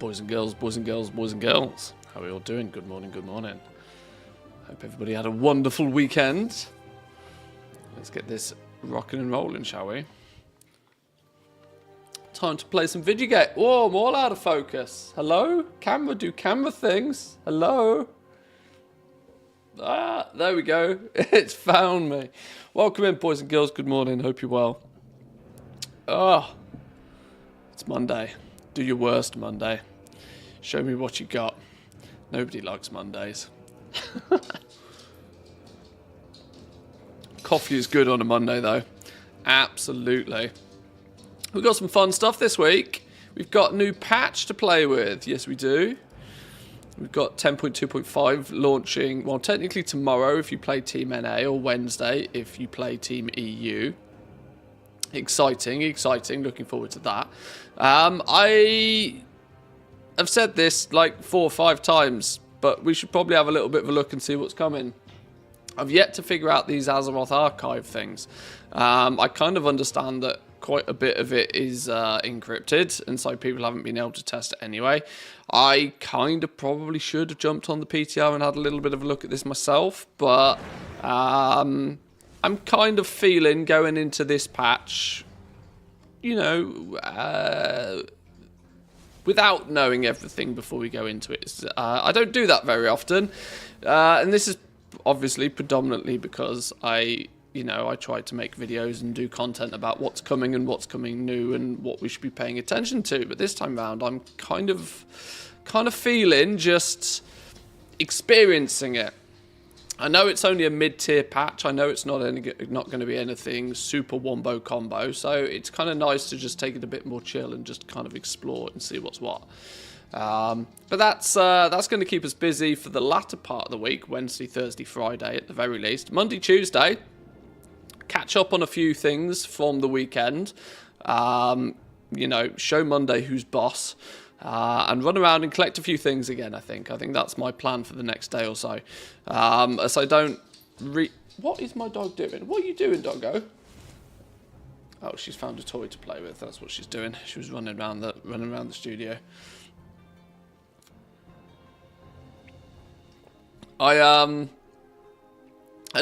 Boys and girls, boys and girls, boys and girls. How are we all doing? Good morning, good morning. Hope everybody had a wonderful weekend. Let's get this rocking and rolling, shall we? Time to play some video game. Whoa, I'm all out of focus. Hello? Camera, do camera things. Hello? Ah, there we go. It's found me. Welcome in, boys and girls. Good morning. Hope you're well. Oh, it's Monday. Do your worst, Monday. Show me what you got. Nobody likes Mondays. Coffee is good on a Monday, though. Absolutely. We've got some fun stuff this week. We've got a new patch to play with. Yes, we do. We've got 10.2.5 launching, well, technically tomorrow if you play Team NA, or Wednesday if you play Team EU. Exciting, exciting. Looking forward to that. I have said this like 4 or 5 times, but we should probably have a little bit of a look and see what's coming. I've yet to figure out these Azeroth archive things. I kind of understand that quite a bit of it is encrypted, and so people haven't been able to test it anyway. I kind of probably should have jumped on the PTR and had a little bit of a look at this myself, but I'm kind of feeling going into this patch, you know, without knowing everything before we go into it. I don't do that very often, and this is obviously predominantly because I try to make videos and do content about what's coming and what's coming new and what we should be paying attention to. But this time around, I'm kind of feeling just experiencing it. I know it's only a mid-tier patch. I know it's not going to be anything super wombo combo. So it's kind of nice to just take it a bit more chill and just kind of explore and see what's what. But that's going to keep us busy for the latter part of the week, Wednesday, Thursday, Friday at the very least. Monday, Tuesday, catch up on a few things from the weekend. Show Monday who's boss. And run around and collect a few things again, I think. I think that's my plan for the next day or so. As I don't What is my dog doing? What are you doing, doggo? Oh, she's found a toy to play with. That's what she's doing. She was running around the studio. I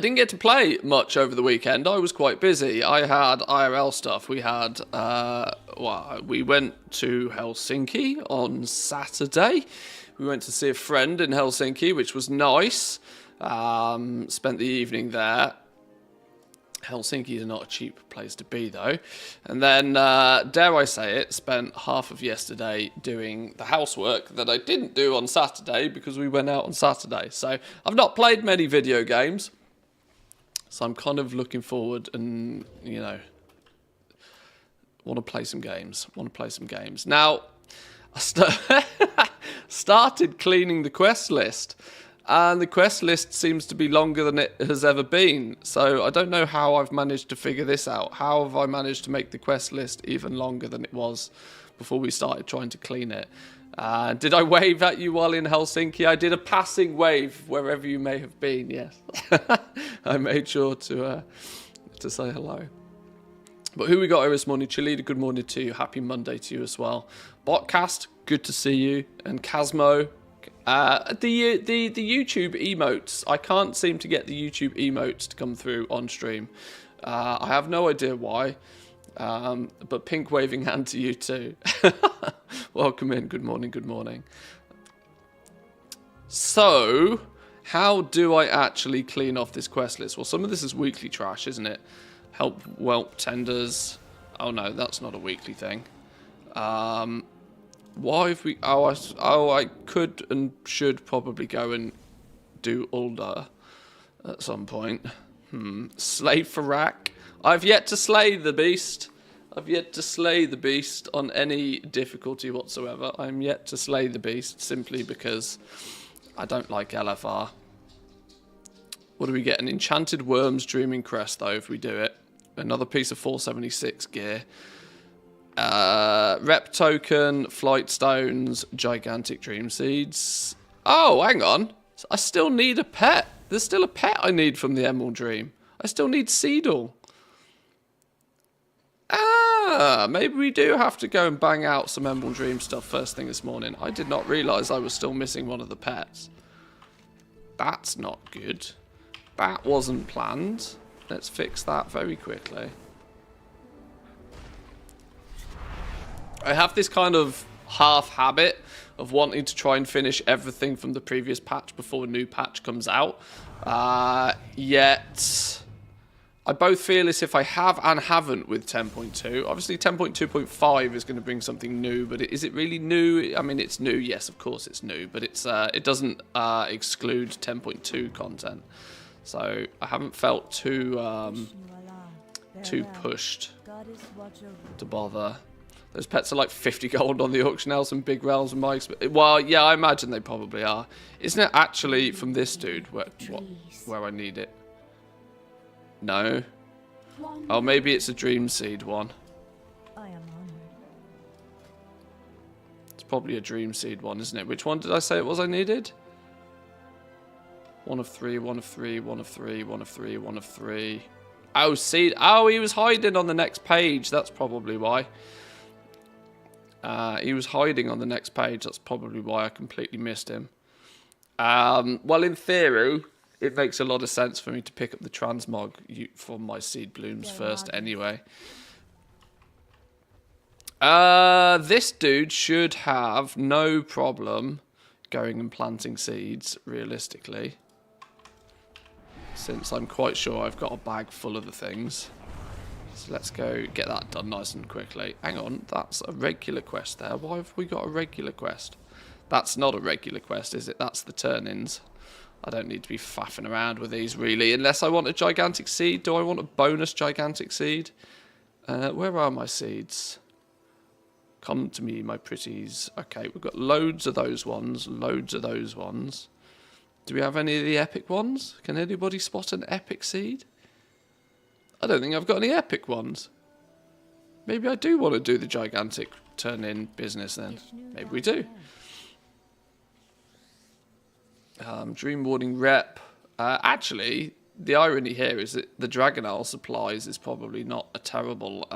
didn't get to play much over the weekend. I was quite busy. I had IRL stuff. We had, we went to Helsinki on Saturday. We went to see a friend in Helsinki, which was nice. Spent the evening there. Helsinki is not a cheap place to be, though. And then, dare I say it, spent half of yesterday doing the housework that I didn't do on Saturday because we went out on Saturday. So I've not played many video games. So I'm kind of looking forward and, want to play some games. Now, I started cleaning the quest list. And the quest list seems to be longer than it has ever been. So I don't know how I've managed to figure this out. How have I managed to make the quest list even longer than it was before we started trying to clean it? Did I wave at you while in Helsinki? I did a passing wave wherever you may have been, yes. I made sure to say hello. But who we got here this morning? Chalida, good morning to you. Happy Monday to you as well. Botcast, good to see you. And Casmo. The YouTube emotes. I can't seem to get the YouTube emotes to come through on stream. I have no idea why. But pink waving hand to you too. Welcome in. Good morning. Good morning. So, how do I actually clean off this quest list? Well, some of this is weekly trash, isn't it? Help whelp tenders. Oh no, that's not a weekly thing. Why have we... I could and should probably go and do Ulda at some point. Slay for Rack. I've yet to slay the beast. I've yet to slay the beast on any difficulty whatsoever. I'm yet to slay the beast simply because I don't like LFR. What do we get? An Enchanted Worms Dreaming Crest, though, if we do it. Another piece of 476 gear. Rep token, flight stones, gigantic dream seeds. Oh, hang on. I still need a pet. There's still a pet I need from the Emerald Dream. I still need Seedle. Maybe we do have to go and bang out some Emerald Dream stuff first thing this morning. I did not realise I was still missing one of the pets. That's not good. That wasn't planned. Let's fix that very quickly. I have this kind of half habit of wanting to try and finish everything from the previous patch before a new patch comes out. Yet I both feel as if I have and haven't with 10.2. Obviously 10.2.5 is going to bring something new, but is it really new? I mean, it's new, yes, of course it's new, but it's it doesn't exclude 10.2 content. So I haven't felt too pushed to bother. Those pets are like 50 gold on the auction house and big realms and mics. Well, yeah, I imagine they probably are. Isn't it actually from this dude where I need it? No. Oh, maybe it's a Dream Seed one. It's probably a Dream Seed one, isn't it? Which one did I say it was I needed? 1 of 3, 1 of 3, 1 of 3, 1 of 3, 1 of 3. Oh, Seed. Oh, he was hiding on the next page. That's probably why. He was hiding on the next page. That's probably why I completely missed him. Well, in theory, it makes a lot of sense for me to pick up the transmog from my seed blooms first anyway. This dude should have no problem going and planting seeds, realistically. Since I'm quite sure I've got a bag full of the things. So let's go get that done nice and quickly. Hang on, that's a regular quest there. Why have we got a regular quest? That's not a regular quest, is it? That's the turn-ins. I don't need to be faffing around with these, really. Unless I want a gigantic seed. Do I want a bonus gigantic seed? Where are my seeds? Come to me, my pretties. Okay, we've got loads of those ones. Loads of those ones. Do we have any of the epic ones? Can anybody spot an epic seed? I don't think I've got any epic ones. Maybe I do want to do the gigantic turn-in business then. Maybe we do. Dream Warning rep. Actually, the irony here is that the Dragon Owl supplies is probably not a terrible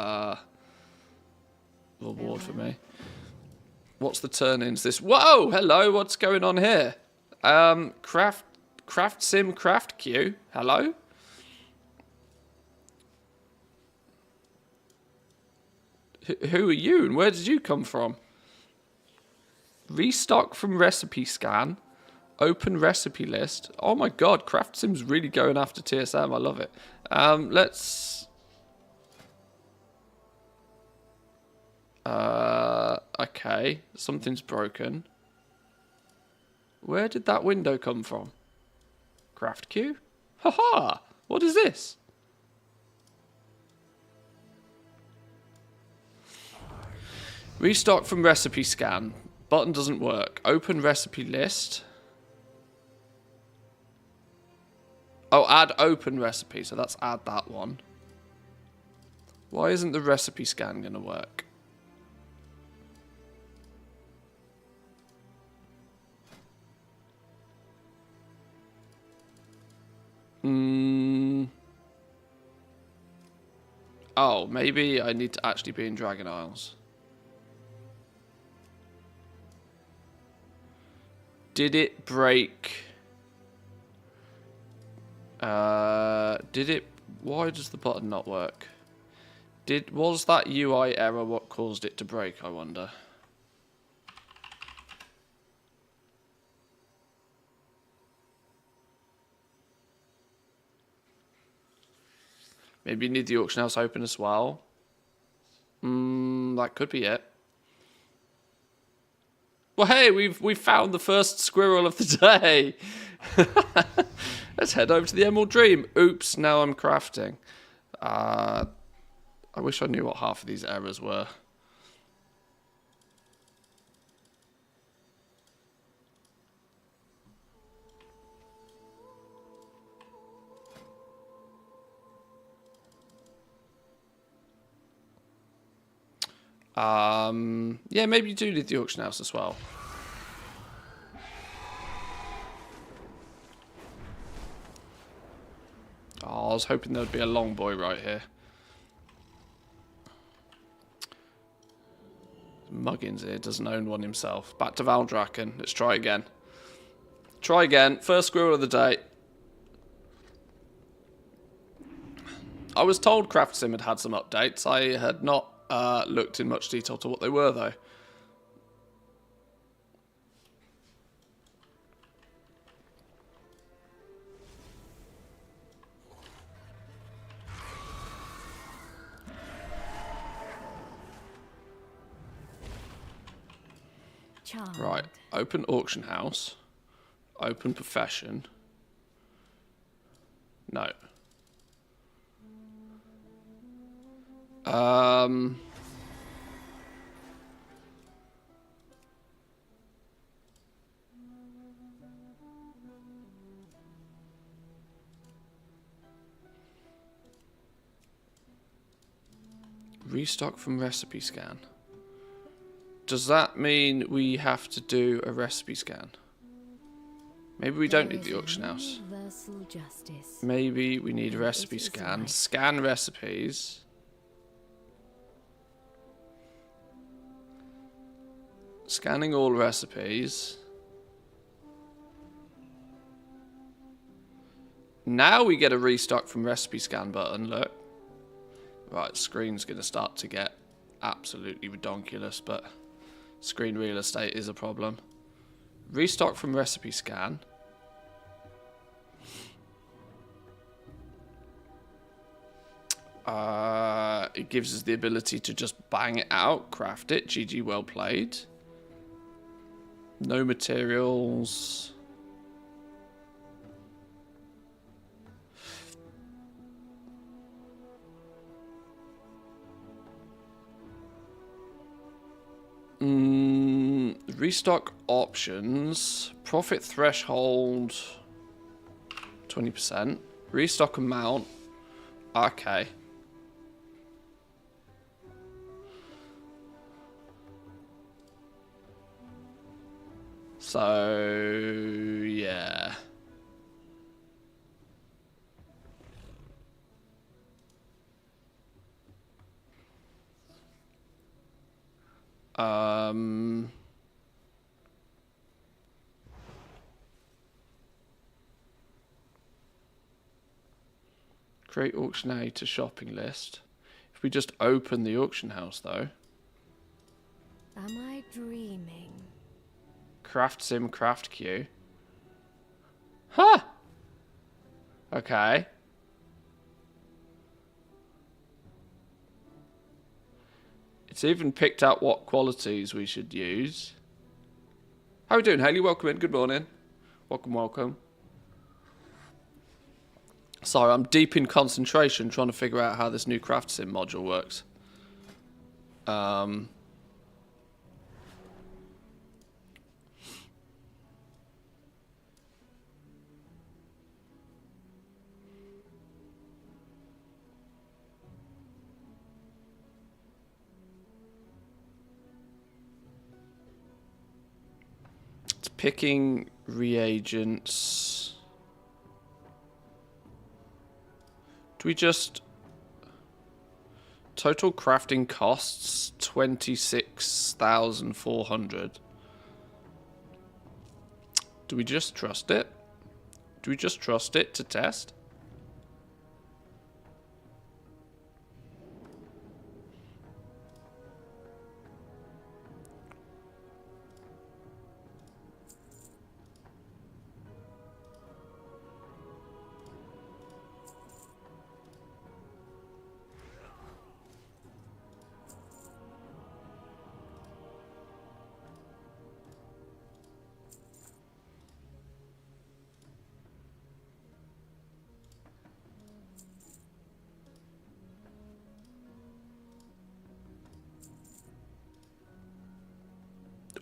reward for me. What's the turn-ins this? Whoa! Hello, what's going on here? Craft Sim Craft Queue. Hello? Who are you and where did you come from? Restock from recipe scan. Open recipe list. Oh my god, Craft Sim's really going after TSM. I love it. Let's... okay, something's broken. Where did that window come from? Craft queue? Haha! What is this? Restock from recipe scan. Button doesn't work. Open recipe list. Oh, add open recipe. So let's add that one. Why isn't the recipe scan going to work? Oh, maybe I need to actually be in Dragon Isles. Did it break? Did it? Why does the button not work? Was that UI error what caused it to break, I wonder? Maybe you need the auction house open as well. That could be it. Well, hey, we've found the first squirrel of the day. Let's head over to the Emerald Dream. Oops, now I'm crafting. I wish I knew what half of these errors were. Yeah, maybe you do need the auction house as well. Oh, I was hoping there would be a long boy right here. Muggins here doesn't own one himself. Back to Valdraken. Let's try again. Try again. First squirrel of the day. I was told Craft Sim had some updates. I had not looked in much detail to what they were, though. Charmed. Right. Open auction house. Open profession. No. Restock from recipe scan. Does that mean we have to do a recipe scan? Maybe we don't need the auction house. Maybe we need a recipe scan. Scan recipes. Scanning all recipes. Now we get a restock from recipe scan button, look. Right, screen's going to start to get absolutely redonkulous, but screen real estate is a problem. Restock from recipe scan. It gives us the ability to just bang it out, craft it. GG, well played. No materials. Restock options. Profit threshold 20%. Restock amount. Okay. So, yeah. Create auction A to shopping list. If we just open the auction house, though. Am I dreaming? Craft sim, craft queue. Huh! Okay. It's even picked out what qualities we should use. How are we doing, Hayley? Welcome in. Good morning. Welcome, welcome. Sorry, I'm deep in concentration trying to figure out how this new craft sim module works. It's picking reagents. Do we just... Total crafting costs 26,400. Do we just trust it? Do we just trust it to test?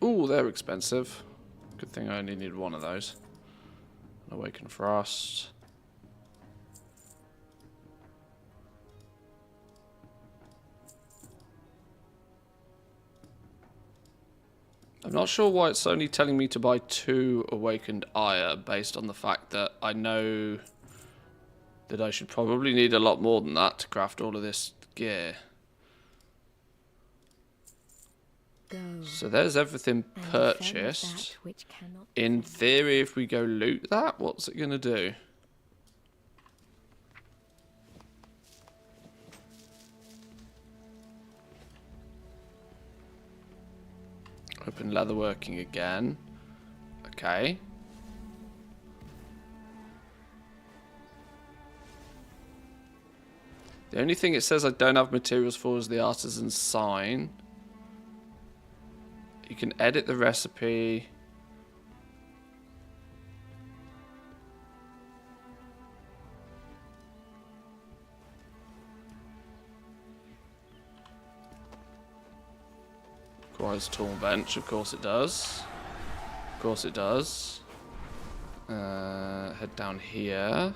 Ooh, they're expensive. Good thing I only need one of those. Awaken Frost. I'm not sure why it's only telling me to buy 2 Awakened Ire based on the fact that I know that I should probably need a lot more than that to craft all of this gear. go. So there's everything and defend purchased. that which cannot In defend. theory, if we go loot that, what's it going to do? Open leatherworking again. Okay. The only thing it says I don't have materials for is the artisan's sign. You can edit the recipe. Requires tool bench, of course it does. Of course it does. Head down here.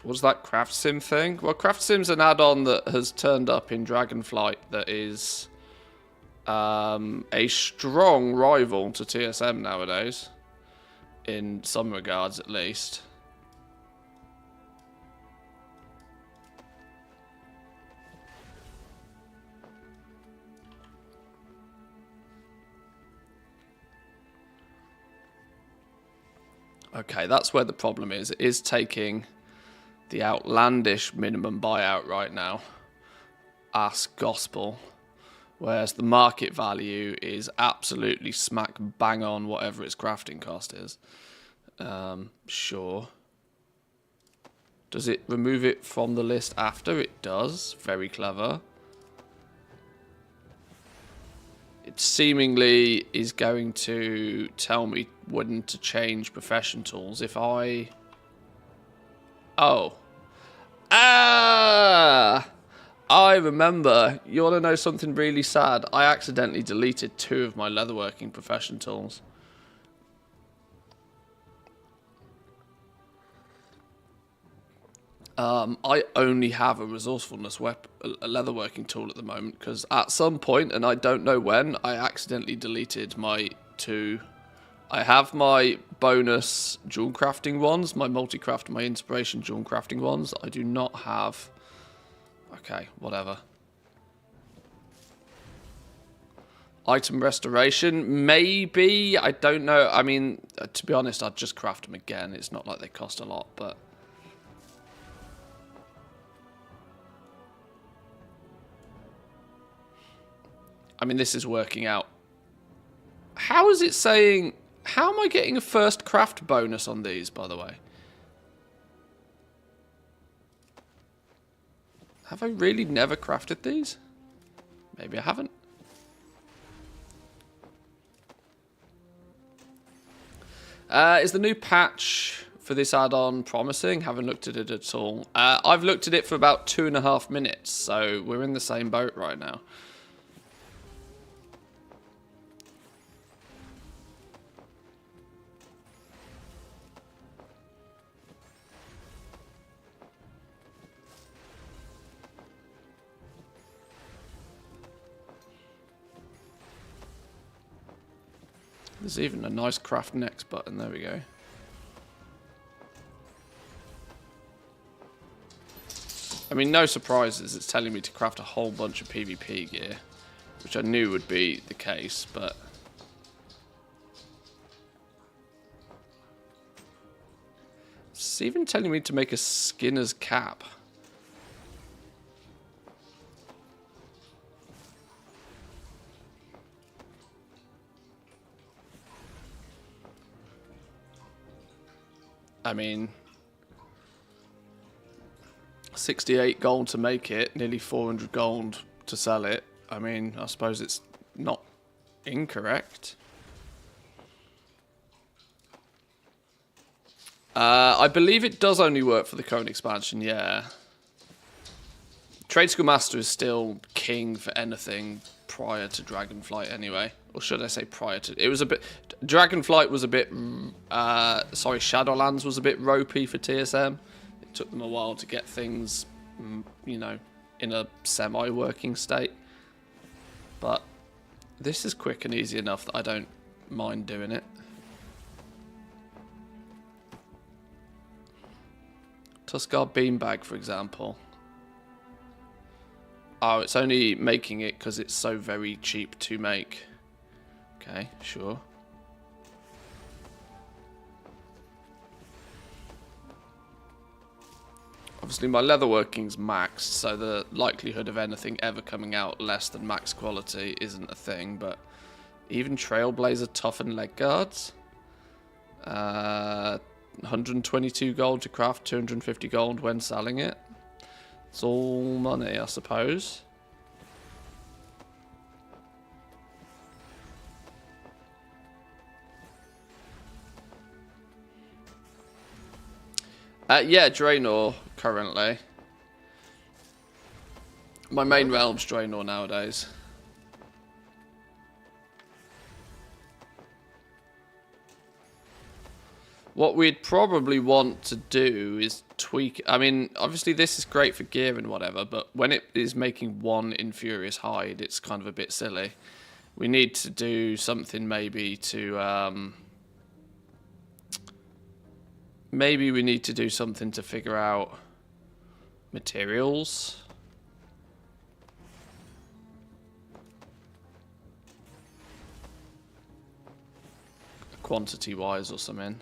What's that craft sim thing? Well, craft sim's an add-on that has turned up in Dragonflight that is a strong rival to TSM nowadays, in some regards at least. Okay, that's where the problem is. It is taking the outlandish minimum buyout right now. Ask gospel. Whereas the market value is absolutely smack bang on whatever its crafting cost is. Sure. Does it remove it from the list after? It does. Very clever. It seemingly is going to tell me when to change profession tools. If I... Oh. Ah! I remember. You want to know something really sad? I accidentally deleted 2 of my leatherworking profession tools. I only have a resourcefulness a leatherworking tool at the moment because at some point, and I don't know when, I accidentally deleted my 2. I have my bonus jewel crafting ones, my multi-craft, my inspiration jewel crafting ones. I do not have... Okay, whatever. Item restoration, maybe. I don't know. I mean, to be honest, I'd just craft them again. It's not like they cost a lot, but... I mean, this is working out. How is it saying... How am I getting a first craft bonus on these, by the way? Have I really never crafted these? Maybe I haven't. Is the new patch for this add-on promising? Haven't looked at it at all. I've looked at it for about 2.5 minutes, so we're in the same boat right now. There's even a nice craft next button. There we go. I mean, no surprises. It's telling me to craft a whole bunch of PvP gear, which I knew would be the case, but... It's even telling me to make a skinner's cap. I mean, 68 gold to make it, nearly 400 gold to sell it. I mean, I suppose it's not incorrect. I believe it does only work for the current expansion, yeah. Trade School Master is still king for anything prior to Dragonflight anyway. Or should I say prior to... It was a bit... Dragonflight was a bit... sorry, Shadowlands was a bit ropey for TSM. It took them a while to get things, you know, in a semi-working state. But this is quick and easy enough that I don't mind doing it. Tuskar Beanbag, for example. Oh, it's only making it because it's so very cheap to make. Okay, sure. Obviously my leatherworking's maxed, so the likelihood of anything ever coming out less than max quality isn't a thing, but even Trailblazer toughened leg guards. 122 gold to craft, 250 gold when selling it. It's all money, I suppose. Yeah, Draenor currently. My main realm's Draenor nowadays. What we'd probably want to do is tweak... I mean, obviously this is great for gear and whatever, but when it is making one Infurious Hide, it's kind of a bit silly. We need to do something maybe to... maybe we need to do something to figure out materials. Quantity-wise or something.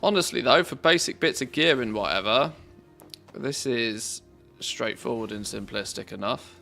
Honestly, though, for basic bits of gear and whatever, this is straightforward and simplistic enough.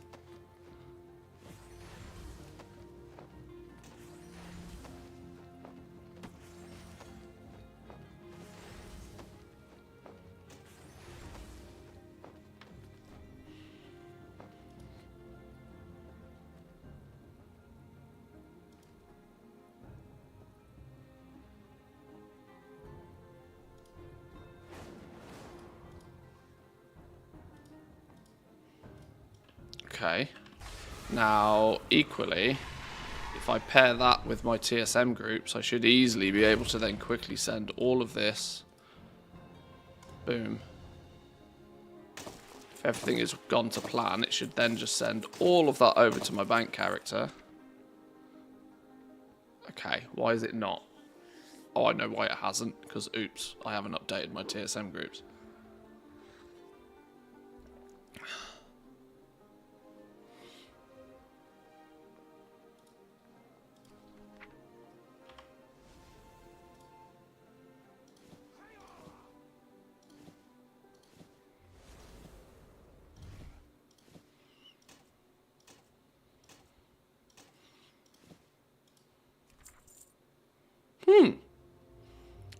Okay. Now, equally, if I pair that with my TSM groups, I should easily be able to then quickly send all of this. Boom. If everything has gone to plan, it should then just send all of that over to my bank character. Okay, why is it not? Oh, I know why it hasn't, because oops, I haven't updated my TSM groups.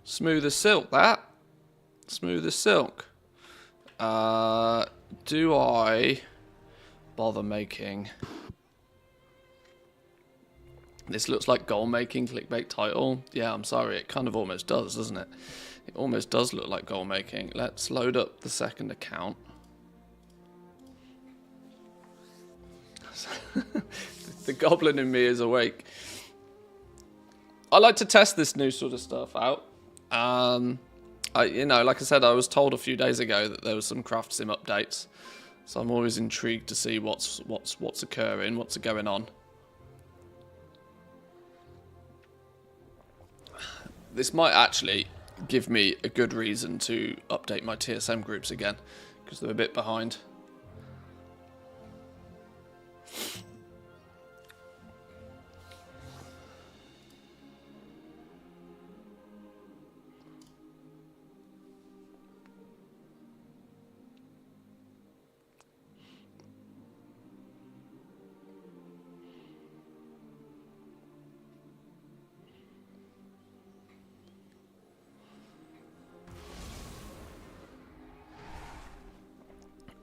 Smooth as silk, that. Smooth as silk. Do I bother making... This looks like Goldmaking clickbait title. Yeah, I'm sorry, it kind of almost does, doesn't it? It almost does look like Goldmaking. Let's load up the second account. The goblin in me is awake. I like to test this new sort of stuff out. You know, like I said, I was told a few days ago that there was some craft sim updates, so I'm always intrigued to see what's occurring, what's going on. This might actually give me a good reason to update my TSM groups again, because they're a bit behind.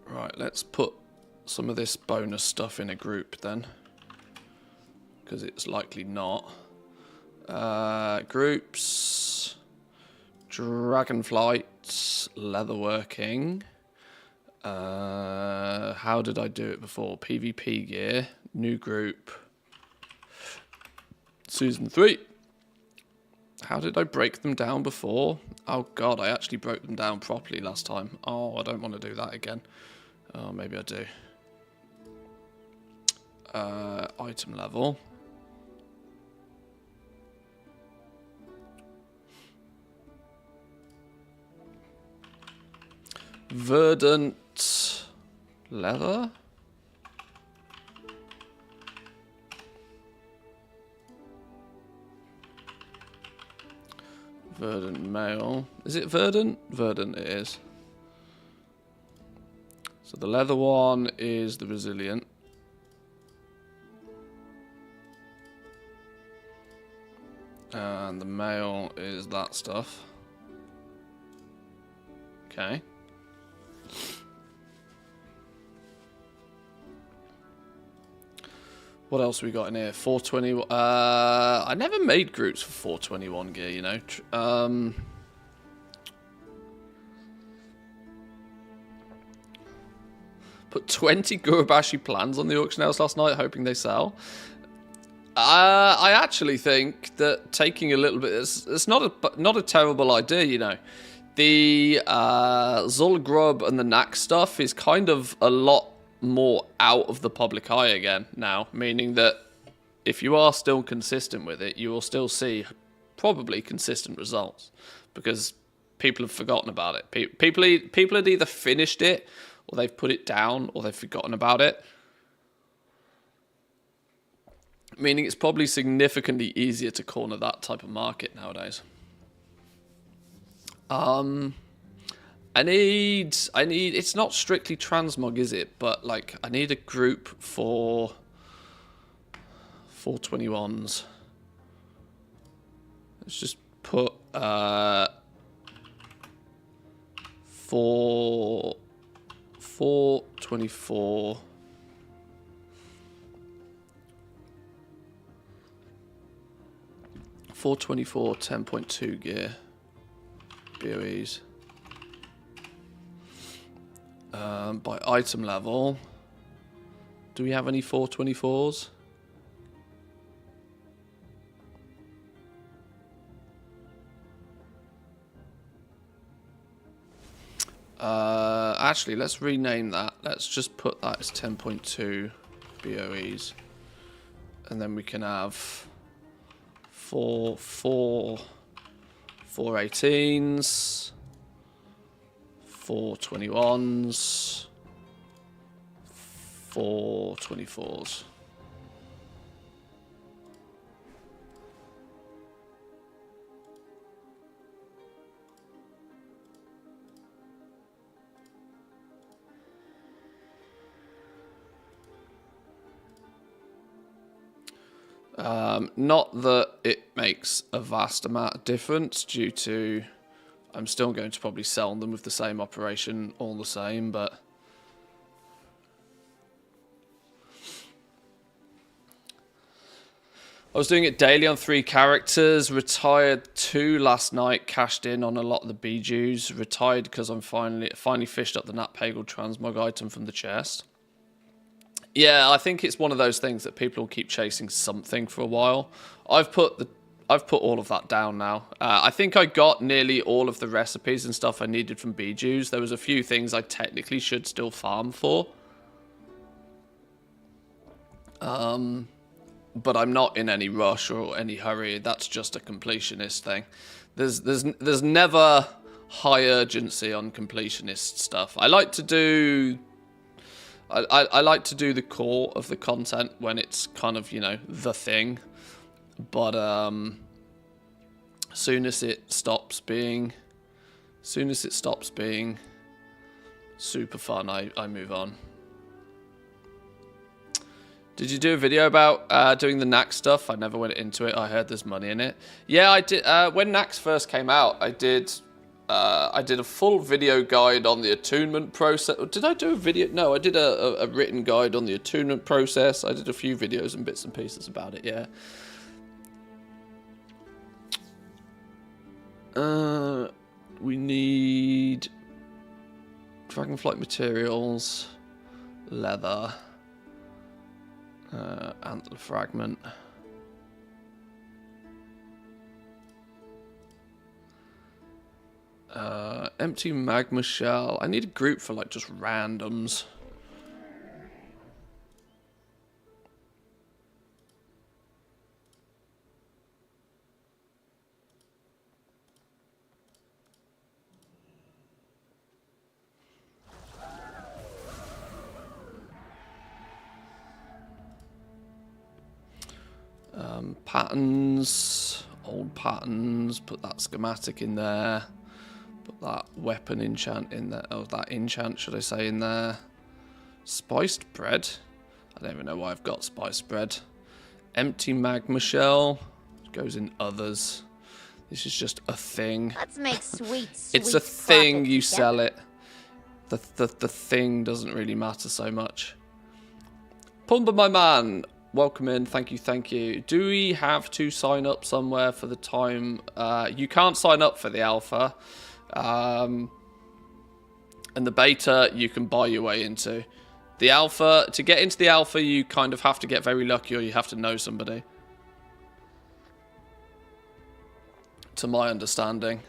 Right, let's put some of this bonus stuff in a group then, because it's likely not. Groups, Dragonflight, Leatherworking. How did I do it before? PvP gear, new group, Season 3. How did I break them down before? Oh god, I actually broke them down properly last time. Oh, I don't want to do that again. Oh, maybe I do. Item level. Verdant leather. Verdant mail. Is it verdant? Verdant it is. So the leather one is the resilient. And the mail is that stuff. Okay. What else we got in here? 420. I never made groups for 421 gear, you know. Put 20 Gurabashi plans on the auction house last night, hoping they sell. I actually think that taking a little bit, it's not a terrible idea, you know. The Zulgrub and the Knack stuff is kind of a lot more out of the public eye again now, meaning that if you are still consistent with it, you will still see probably consistent results because people have forgotten about it. People had either finished it or they've put it down or they've forgotten about it. Meaning it's probably significantly easier to corner that type of market nowadays. I need, it's not strictly transmog, is it? But, like, I need a group for 421s. Let's just put, 424. 424 10.2 gear BOEs. By item level, do we have any 424s? Actually, let's rename that. Let's just put that as 10.2 BOEs. And then we can have 418s, 421s, 424s. Not that it makes a vast amount of difference due to I'm still going to probably sell them with the same operation all the same, but I was doing it daily on 3 characters, retired 2 last night, cashed in on a lot of the Bijous, retired because I'm finally fished up the Nat Pagel transmog item from the chest. Yeah, I think it's one of those things that people will keep chasing something for a while. I've put all of that down now. I think I got nearly all of the recipes and stuff I needed from Bijous. There was a few things I technically should still farm for. But I'm not in any rush or any hurry. That's just a completionist thing. There's never high urgency on completionist stuff. I like to do the core of the content when it's kind of, you know, the thing. But soon as it stops being super fun, I move on. Did you do a video about doing the Nax stuff? I never went into it. I heard there's money in it. Yeah, I did. When Nax first came out, I did a full video guide on the attunement process. Did I do a video? No, I did a written guide on the attunement process. I did a few videos and bits and pieces about it, yeah. We need Dragonflight materials, leather, antler fragment. Empty magma shell. I need a group for like just randoms. Patterns, old patterns, put that schematic in there. Put that weapon enchant in there. Oh, that enchant, should I say, in there. Spiced bread. I don't even know why I've got spiced bread. Empty magma shell. Goes in others. This is just a thing. Let's make sweet It's a thing, profit you together. sell it. The thing doesn't really matter so much. Pumba, my man. Welcome in. Thank you, thank you. Do we have to sign up somewhere for the time? You can't sign up for the alpha. And the beta you can buy your way into. The alpha, to get into the alpha, you kind of have to get very lucky or you have to know somebody. To my understanding.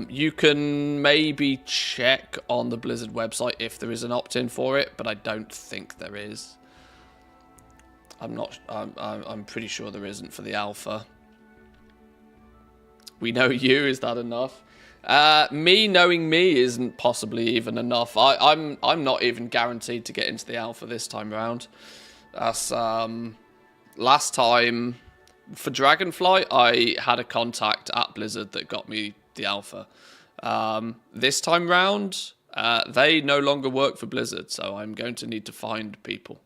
You can maybe check on the Blizzard website if there is an opt-in for it, but I don't think there is. I'm pretty sure there isn't for the alpha. We know you, is that enough? Me knowing me isn't possibly even enough. I'm not even guaranteed to get into the alpha this time around. That's last time for Dragonflight I had a contact at Blizzard that got me the alpha. This time round they no longer work for Blizzard, so I'm going to need to find people.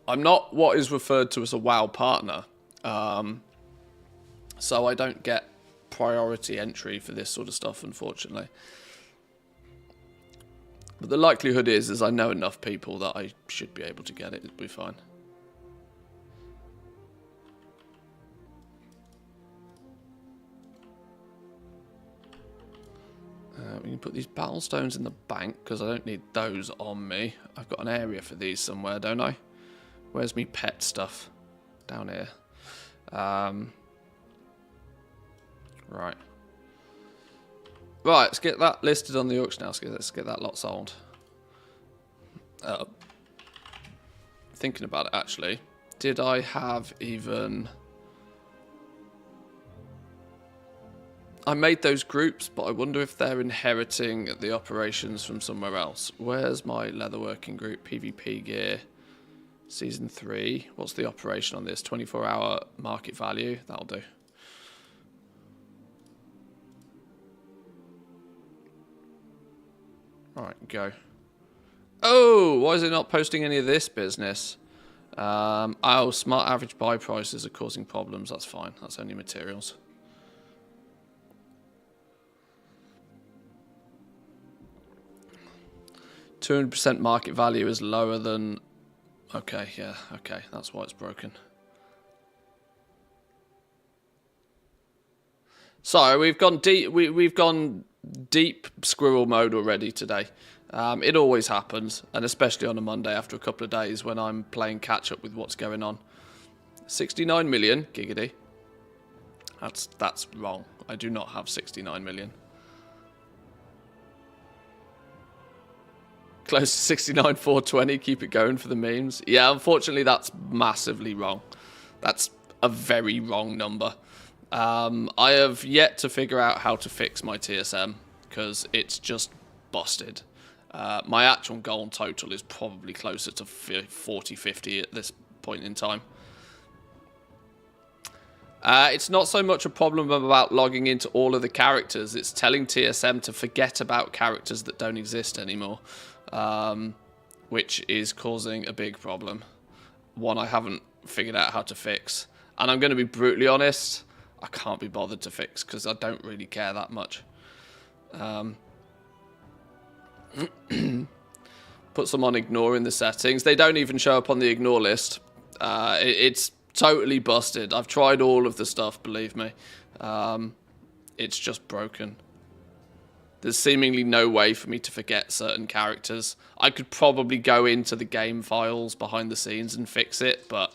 I'm not what is referred to as a WoW partner. So I don't get priority entry for this sort of stuff, unfortunately. But the likelihood is I know enough people that I should be able to get it. It'll be fine. We can put these battle stones in the bank because I don't need those on me. I've got an area for these somewhere, don't I? Where's me pet stuff? Down here. Right. Right, let's get that listed on the auction house. Let's get that lot sold. Thinking about it, actually. Did I have even... I made those groups, but I wonder if they're inheriting the operations from somewhere else. Where's my leatherworking group? PvP gear. Season 3. What's the operation on this? 24-hour market value. That'll do. Alright, go. Oh, why is it not posting any of this business? Oh, smart average buy prices are causing problems. That's fine. That's only materials. %, market value is lower than... Okay, yeah, okay. That's why it's broken. So, we've gone deep... We've gone deep squirrel mode already today. It always happens, and especially on a Monday after a couple of days when I'm playing catch-up with what's going on. 69 million, giggity. That's wrong. I do not have 69 million. Close to 69, 420, keep it going for the memes. Yeah, unfortunately, that's massively wrong. That's a very wrong number. I have yet to figure out how to fix my TSM, because it's just busted. My actual goal total is probably closer to 40, 50 at this point in time. It's not so much a problem about logging into all of the characters. It's telling TSM to forget about characters that don't exist anymore. Which is causing a big problem. One I haven't figured out how to fix. And I'm going to be brutally honest, I can't be bothered to fix because I don't really care that much. Put some on ignore in the settings. They don't even show up on the ignore list. It's totally busted. I've tried all of the stuff, believe me. It's just broken. There's seemingly no way for me to forget certain characters. I could probably go into the game files behind the scenes and fix it, but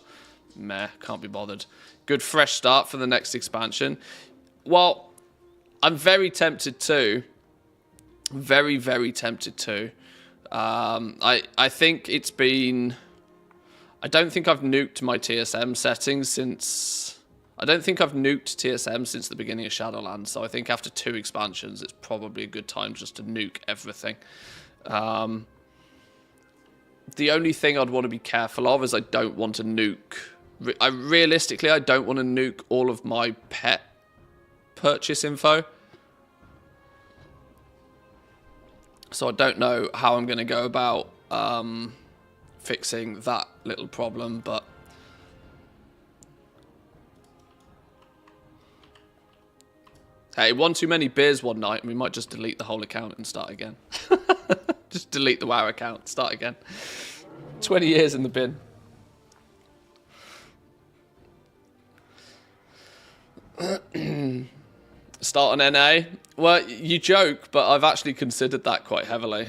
meh, can't be bothered. Good fresh start for the next expansion. Well, I'm very tempted to. Very, very tempted to. I think it's been... I don't think I've nuked my TSM settings since... I don't think I've nuked TSM since the beginning of Shadowlands, so I think after 2 expansions, it's probably a good time just to nuke everything. The only thing I'd want to be careful of is I don't want to nuke. Realistically, I don't want to nuke all of my pet purchase info. So I don't know how I'm going to go about fixing that little problem, but hey, one too many beers one night and we might just delete the whole account and start again. Just delete the WoW account, start again. 20 years in the bin. Start on NA. Well, you joke, but I've actually considered that quite heavily.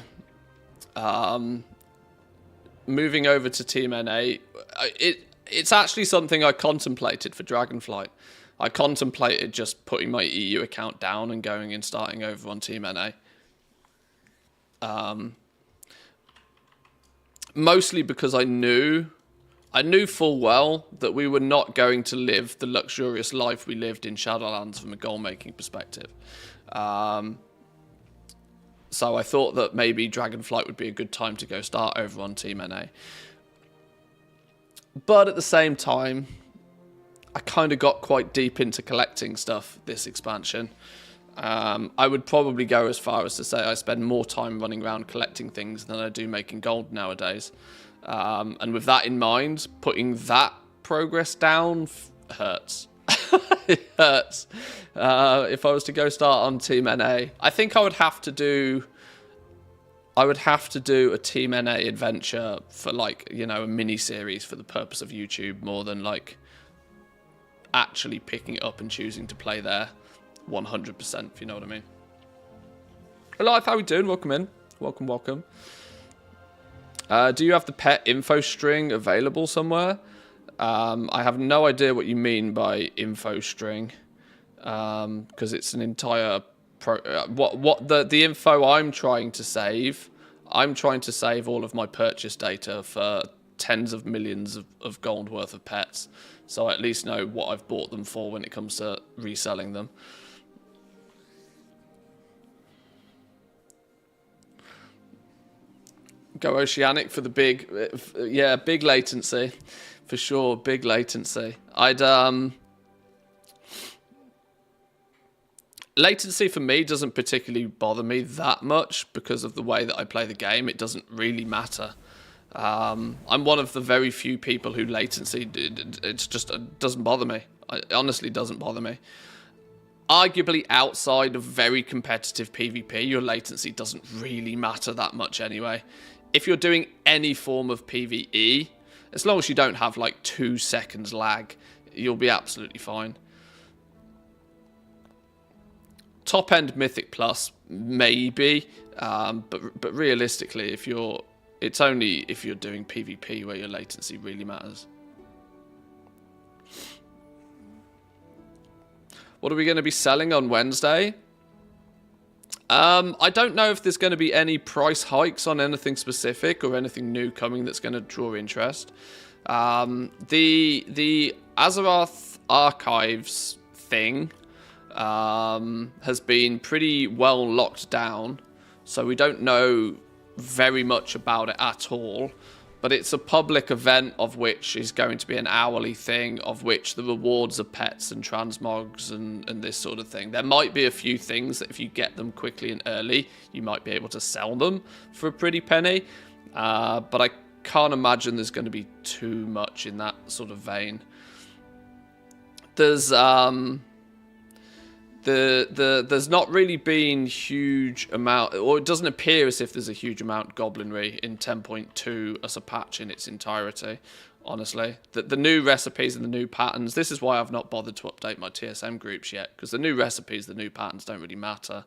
Moving over to Team NA, it's actually something I contemplated for Dragonflight. I contemplated just putting my EU account down and going and starting over on Team NA. Mostly because I knew full well that we were not going to live the luxurious life we lived in Shadowlands from a goal-making perspective. So I thought that maybe Dragonflight would be a good time to go start over on Team NA. But at the same time, I kind of got quite deep into collecting stuff this expansion. I would probably go as far as to say I spend more time running around collecting things than I do making gold nowadays. And with that in mind, putting that progress down hurts. It hurts. If I was to go start on Team NA, I think I would have to do a Team NA adventure for, like, you know, a mini series for the purpose of YouTube more than like actually picking it up and choosing to play there 100%, if you know what I mean. Alive, how we doing? Welcome in. Welcome. Do you have the pet info string available somewhere? I have no idea what you mean by info string, because it's an entire the info I'm trying to save. I'm trying to save all of my purchase data for tens of millions of gold worth of pets, so I at least know what I've bought them for when it comes to reselling them. Go Oceanic for the big, yeah, big latency, for sure, big latency. Latency for me doesn't particularly bother me that much because of the way that I play the game. It doesn't really matter. I'm one of the very few people who latency, it doesn't bother me. It honestly doesn't bother me. Arguably outside of very competitive PvP, your latency doesn't really matter that much anyway. If you're doing any form of PvE, as long as you don't have like 2 seconds lag, you'll be absolutely fine. Top end Mythic Plus, maybe, but realistically, it's only if you're doing PvP where your latency really matters. What are we going to be selling on Wednesday? I don't know if there's going to be any price hikes on anything specific or anything new coming that's going to draw interest. The Azeroth Archives thing has been pretty well locked down, so we don't know very much about it at all. But it's a public event of which is going to be an hourly thing, of which the rewards are pets and transmogs and this sort of thing. There might be a few things that if you get them quickly and early, you might be able to sell them for a pretty penny. But I can't imagine there's going to be too much in that sort of vein. There's there's not really been huge amount, or it doesn't appear as if there's a huge amount goblinry in 10.2 as a patch in its entirety, honestly. The new recipes and the new patterns, this is why I've not bothered to update my TSM groups yet, because the new recipes, the new patterns don't really matter.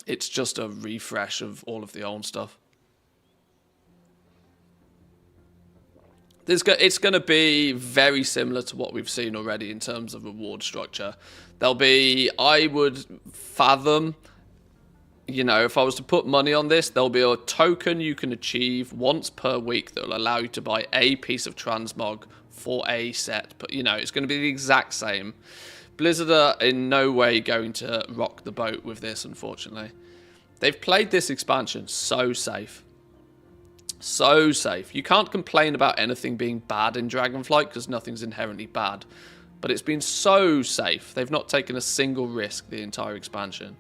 It's just a refresh of all of the old stuff. It's going to be very similar to what we've seen already in terms of reward structure. There'll be, I would fathom, you know, if I was to put money on this, there'll be a token you can achieve once per week that will allow you to buy a piece of transmog for a set. But, you know, it's going to be the exact same. Blizzard are in no way going to rock the boat with this, unfortunately. They've played this expansion so safe. So safe. You can't complain about anything being bad in Dragonflight because nothing's inherently bad. But it's been so safe. They've not taken a single risk the entire expansion.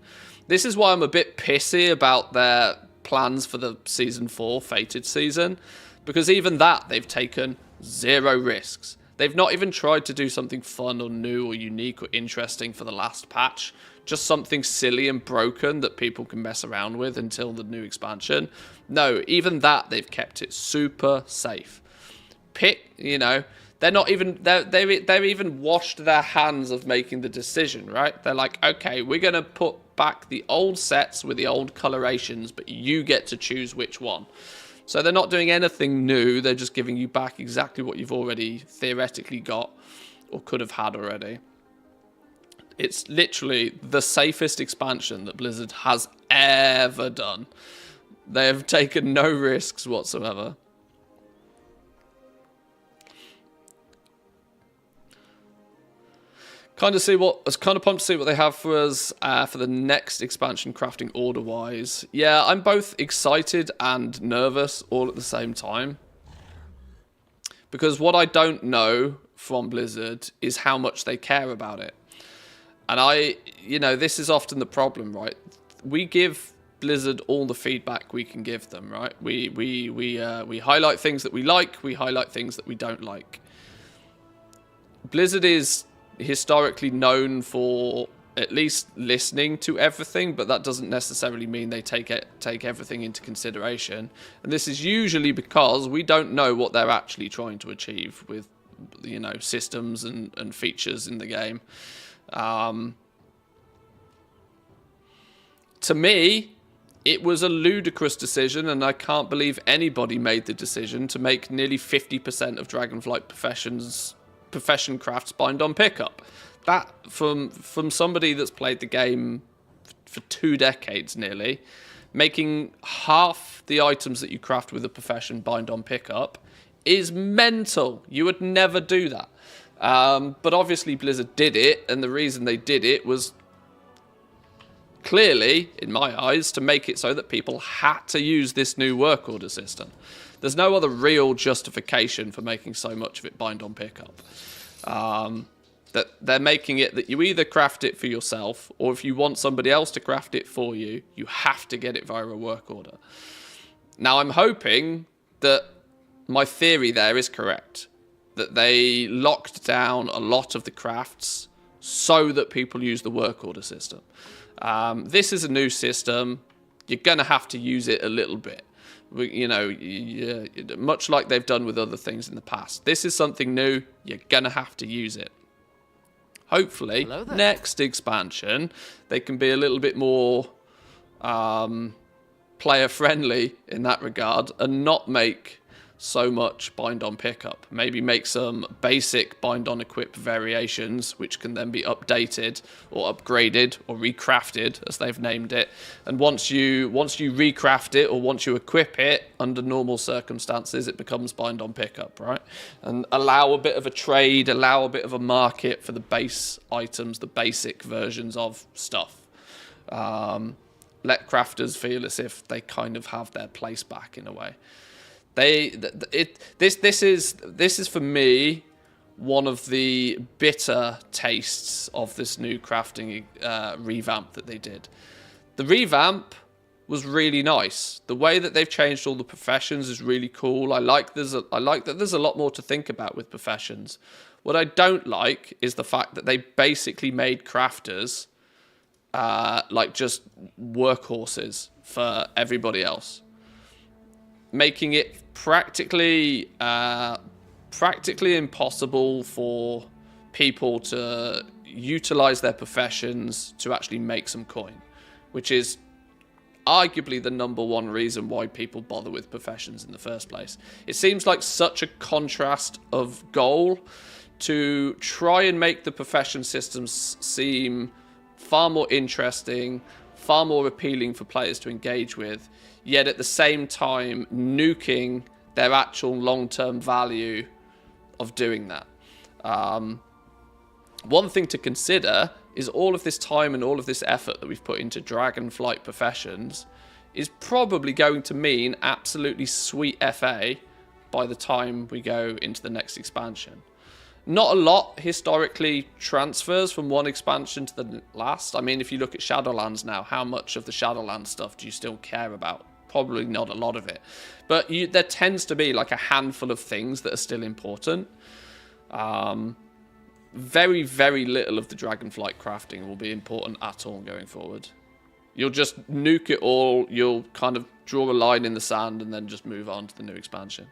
This is why I'm a bit pissy about their plans for the Season 4 Fated season. Because even that, they've taken 0 risks. They've not even tried to do something fun or new or unique or interesting for the last patch. Just something silly and broken that people can mess around with until the new expansion. No, even that, they've kept it super safe. They're not even, they've even washed their hands of making the decision, right? They're like, okay, we're going to put back the old sets with the old colorations, but you get to choose which one. So they're not doing anything new. They're just giving you back exactly what you've already theoretically got or could have had already. It's literally the safest expansion that Blizzard has ever done. They have taken no risks whatsoever. I was kind of pumped to see what they have for us for the next expansion crafting order-wise. Yeah, I'm both excited and nervous all at the same time. Because what I don't know from Blizzard is how much they care about it. And this is often the problem, right? We give Blizzard all the feedback we can give them, right? We highlight things that we like, we highlight things that we don't like. Blizzard is historically known for at least listening to everything, but that doesn't necessarily mean they take everything into consideration. And this is usually because we don't know what they're actually trying to achieve with, systems and features in the game. To me, it was a ludicrous decision, and I can't believe anybody made the decision to make nearly 50% of Dragonflight profession crafts bind on pickup. That, from somebody that's played the game for 2 decades nearly, making half the items that you craft with a profession bind on pickup is mental. You would never do that. But obviously Blizzard did it, and the reason they did it was clearly, in my eyes, to make it so that people had to use this new work order system. There's no other real justification for making so much of it bind on pickup. That they're making it that you either craft it for yourself, or if you want somebody else to craft it for you, you have to get it via a work order. Now, I'm hoping that my theory there is correct, that they locked down a lot of the crafts so that people use the work order system. This is a new system. You're going to have to use it a little bit. Much like they've done with other things in the past. This is something new. You're going to have to use it. Hopefully, next expansion, they can be a little bit more player-friendly in that regard and not make so much bind on pickup. Maybe make some basic bind on equip variations, which can then be updated or upgraded or recrafted, as they've named it. And once you recraft it or once you equip it under normal circumstances, it becomes bind on pickup, right? And allow a bit of a trade, allow a bit of a market for the base items, the basic versions of stuff. Let crafters feel as if they kind of have their place back in a way. This is for me one of the bitter tastes of this new crafting revamp that they did. The revamp was really nice. The way that they've changed all the professions is really cool. I like that there's a lot more to think about with professions. What I don't like is the fact that they basically made crafters like just workhorses for everybody else, making it practically impossible for people to utilize their professions to actually make some coin, which is arguably the number one reason why people bother with professions in the first place. It seems like such a contrast of goal to try and make the profession systems seem far more interesting, far more appealing for players to engage with, yet at the same time nuking their actual long-term value of doing that. One thing to consider is all of this time and all of this effort that we've put into Dragonflight professions is probably going to mean absolutely sweet FA by the time we go into the next expansion. Not a lot historically transfers from one expansion to the last. I mean, if you look at Shadowlands now, how much of the Shadowlands stuff do you still care about? Probably not a lot of it. But there tends to be like a handful of things that are still important. Very, very little of the Dragonflight crafting will be important at all going forward. You'll just nuke it all, you'll kind of draw a line in the sand and then just move on to the new expansion.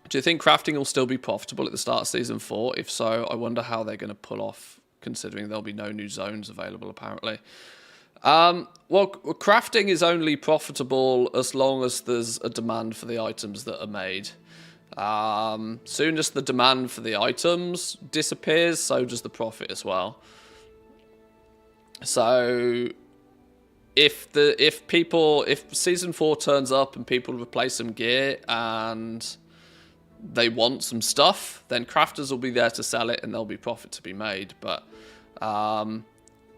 Do you think crafting will still be profitable at the start of Season 4? If so, I wonder how they're going to pull off, considering there'll be no new zones available, apparently. Well, crafting is only profitable as long as there's a demand for the items that are made. Soon as the demand for the items disappears, so does the profit as well. So if Season 4 turns up and people replace some gear and they want some stuff, then crafters will be there to sell it and there'll be profit to be made. But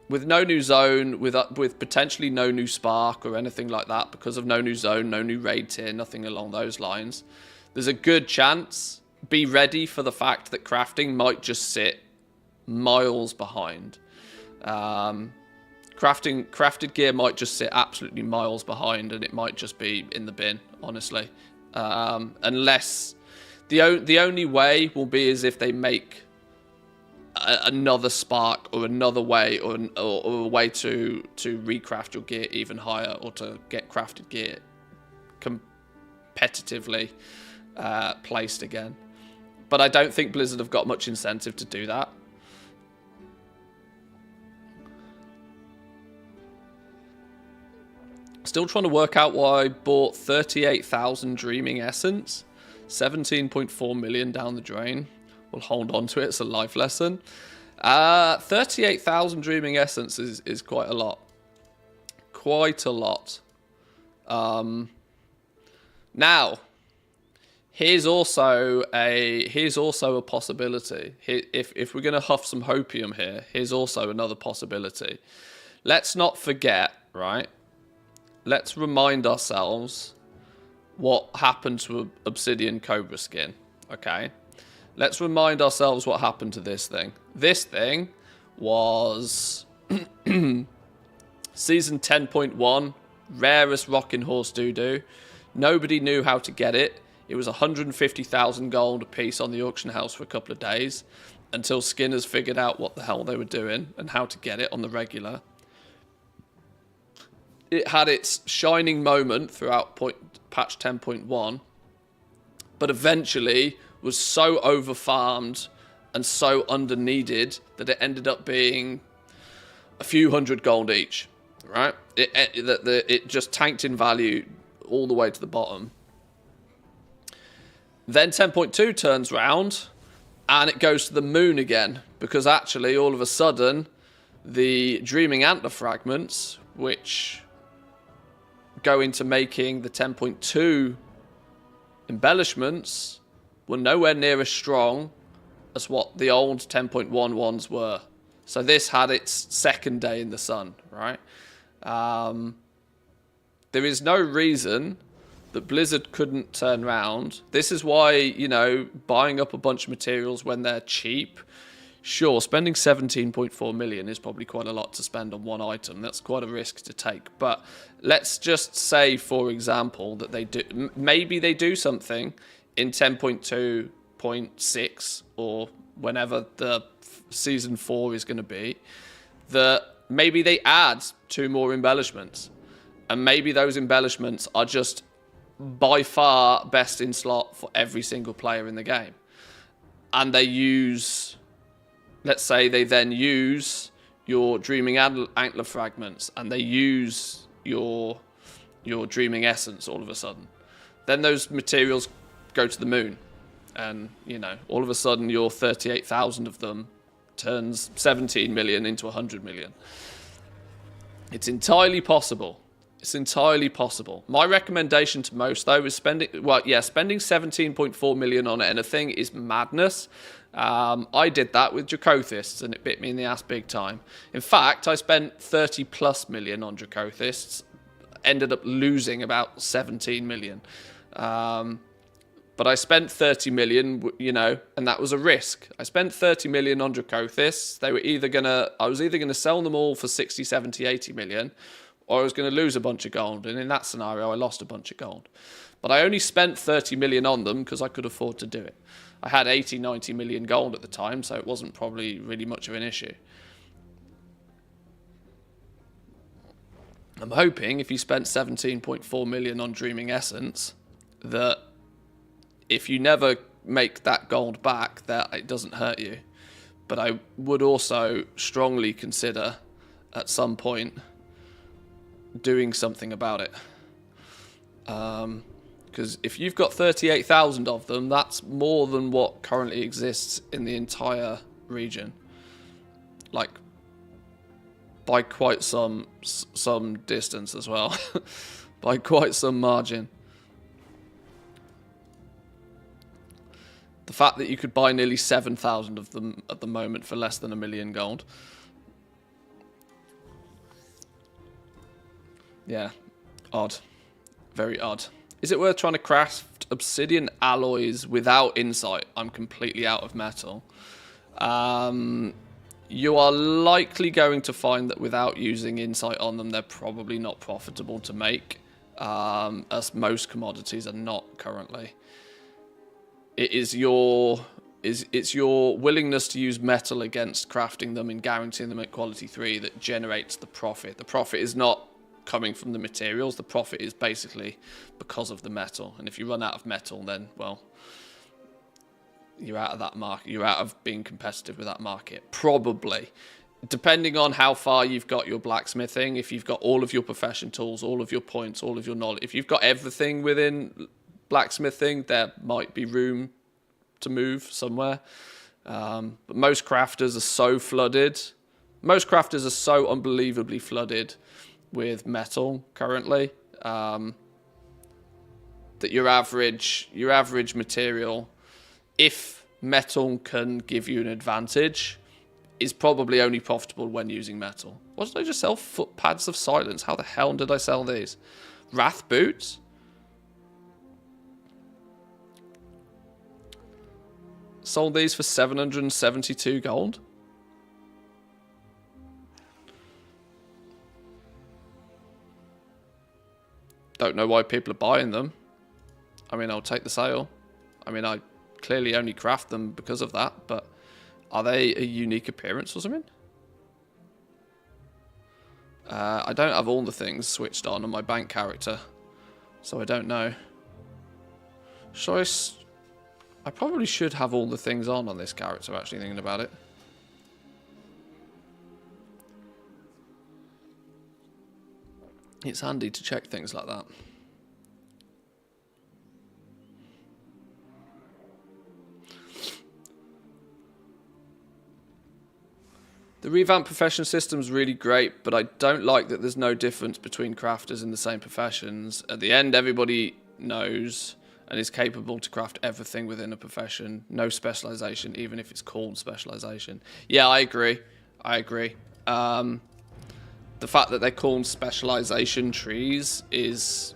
with no new zone, with potentially no new spark or anything like that, because of no new zone, no new raid tier, nothing along those lines, there's a good chance, be ready for the fact that crafting might just sit miles behind. Crafted gear might just sit absolutely miles behind, and it might just be in the bin, honestly. Unless the only way will be is if they make another spark or another way or a way to recraft your gear even higher, or to get crafted gear competitively placed again. But I don't think Blizzard have got much incentive to do that. Still trying to work out why I bought 38,000 Dreaming Essence. 17.4 million down the drain. We'll hold on to it. It's a life lesson. 38,000 Dreaming Essence is quite a lot. Quite a lot. Now, here's also a possibility. If we're going to huff some hopium here, here's also another possibility. Let's not forget, right? Let's remind ourselves what happened to Obsidian Cobra skin, okay? Let's remind ourselves what happened to this thing. This thing was Season 10.1, rarest rocking horse doo-doo. Nobody knew how to get it. It was 150,000 gold a piece on the auction house for a couple of days, until skinners figured out what the hell they were doing and how to get it on the regular. It had its shining moment throughout patch 10.1, but eventually was so overfarmed and so underneeded that it ended up being a few hundred gold each, right? It just tanked in value all the way to the bottom. Then 10.2 turns round and it goes to the moon again, because actually all of a sudden the Dreaming Antler fragments, which go into making the 10.2 embellishments, were nowhere near as strong as what the old 10.1 ones were. So this had its second day in the sun, right? There is no reason that Blizzard couldn't turn around. This is why, you know, buying up a bunch of materials when they're cheap, sure, spending 17.4 million is probably quite a lot to spend on one item. That's quite a risk to take. But let's just say, for example, that they do, maybe they do something in 10.2.6 or whenever the Season 4 is going to be, that maybe they add 2 more embellishments. And maybe those embellishments are just by far best in slot for every single player in the game. And they use, let's say they then use your Dreaming Antler fragments and they use your Dreaming Essence all of a sudden. Then those materials go to the moon. And, you know, all of a sudden your 38,000 of them turns 17 million into 100 million. It's entirely possible. It's entirely possible. My recommendation to most, though, is spending 17.4 million on anything is madness. I did that with Dracothists, and it bit me in the ass big time. In fact, I spent 30 plus million on Dracothists, ended up losing about 17 million. But I spent 30 million, you know, and that was a risk. I spent 30 million on Dracothists. I was either gonna sell them all for 60, 70, 80 million, or I was gonna lose a bunch of gold. And in that scenario, I lost a bunch of gold. But I only spent 30 million on them because I could afford to do it. I had 80, 90 million gold at the time, so it wasn't probably really much of an issue. I'm hoping if you spent 17.4 million on Dreaming Essence, that if you never make that gold back, that it doesn't hurt you. But I would also strongly consider at some point doing something about it. Because if you've got 38,000 of them, that's more than what currently exists in the entire region. Like, by quite some distance as well. By quite some margin. The fact that you could buy nearly 7,000 of them at the moment for less than 1 million gold. Yeah, odd. Very odd. Is it worth trying to craft obsidian alloys without insight? I'm completely out of metal. You are likely going to find that without using insight on them, they're probably not profitable to make, as most commodities are not currently. It's your willingness to use metal against crafting them and guaranteeing them at quality 3 that generates the profit. The profit is not coming from the materials. The profit is basically because of the metal. And if you run out of metal, then, well, you're out of that market. You're out of being competitive with that market. Probably. Depending on how far you've got your blacksmithing, if you've got all of your profession tools, all of your points, all of your knowledge, if you've got everything within blacksmithing, there might be room to move somewhere. But most crafters are so flooded. Most crafters are so unbelievably flooded with metal currently, that your average material, if metal can give you an advantage, is probably only profitable when using metal. What did I just sell? Foot pads of silence. How the hell did I sell these? Wrath boots? Sold these for 772 gold. Don't know why people are buying them. I mean, I'll take the sale. I mean, I clearly only craft them because of that, but are they a unique appearance or something? I don't have all the things switched on my bank character, so I don't know. I probably should have all the things on this character, actually, thinking about it. It's handy to check things like that. The revamped profession system is really great, but I don't like that there's no difference between crafters in the same professions. At the end, everybody knows and is capable to craft everything within a profession. No specialization, even if it's called specialization. Yeah, I agree. The fact that they're called specialization trees is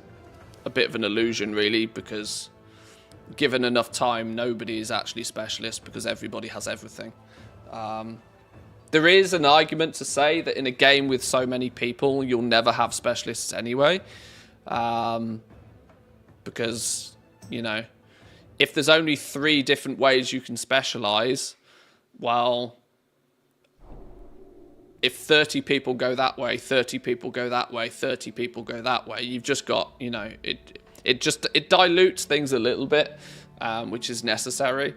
a bit of an illusion, really, because given enough time, nobody is actually specialist because everybody has everything. There is an argument to say that in a game with so many people, you'll never have specialists anyway. Because, you know, if there's only 3 different ways you can specialize, well, if 30 people go that way, 30 people go that way, 30 people go that way, you've just got, you know, it dilutes things a little bit, which is necessary.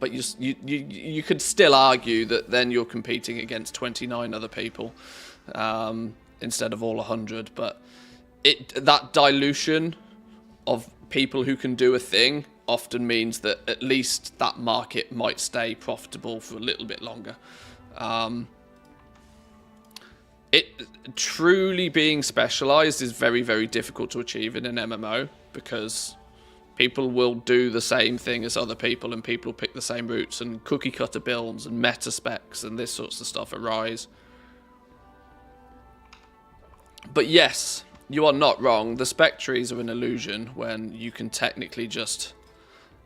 But you could still argue that then you're competing against 29 other people instead of all 100. But that dilution of people who can do a thing often means that at least that market might stay profitable for a little bit longer. It truly being specialized is very, very difficult to achieve in an MMO because People will do the same thing as other people, and people pick the same routes, and cookie cutter builds and meta specs and this sorts of stuff arise. But yes, you are not wrong. The spec trees are an illusion when you can technically just,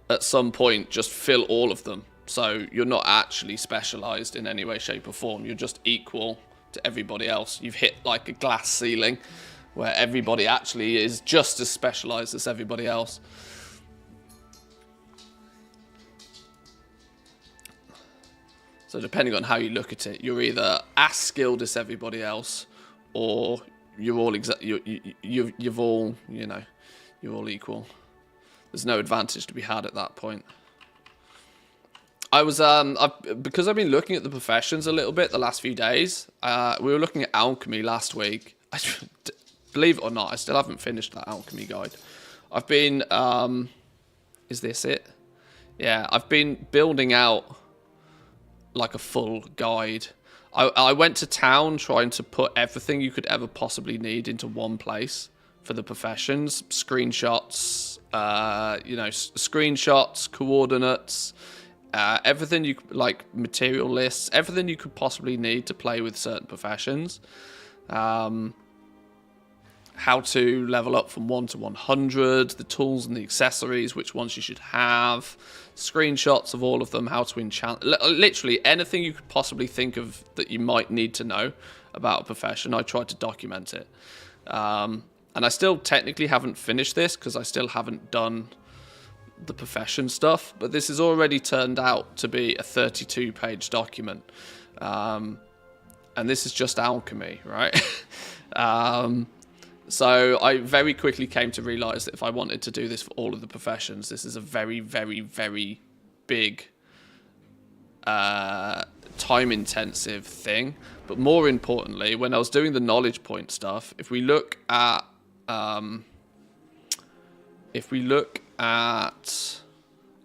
at some point, just fill all of them. So you're not actually specialized in any way, shape or form. You're just equal to everybody else. You've hit like a glass ceiling where everybody actually is just as specialized as everybody else. So depending on how you look at it, you're either as skilled as everybody else, or you're all you've all, you know, you're all equal. There's no advantage to be had at that point. I was because I've been looking at the professions a little bit the last few days. We were looking at alchemy last week. Believe it or not, I still haven't finished that alchemy guide. I've been is this it? Yeah, I've been building out like a full guide. I went to town trying to put everything you could ever possibly need into one place for the professions. Screenshots, you know, screenshots, coordinates, everything you like, material lists, everything you could possibly need to play with certain professions. How to level up from 1 to 100, the tools and the accessories, which ones you should have, screenshots of all of them, how to enchant, literally anything you could possibly think of that you might need to know about a profession. I tried to document it. And I still technically haven't finished this because I still haven't done the profession stuff, but this has already turned out to be a 32-page document. And this is just alchemy, right? So I very quickly came to realize that if I wanted to do this for all of the professions, this is a very, very, very big, time-intensive thing. But more importantly, when I was doing the knowledge point stuff, if we look at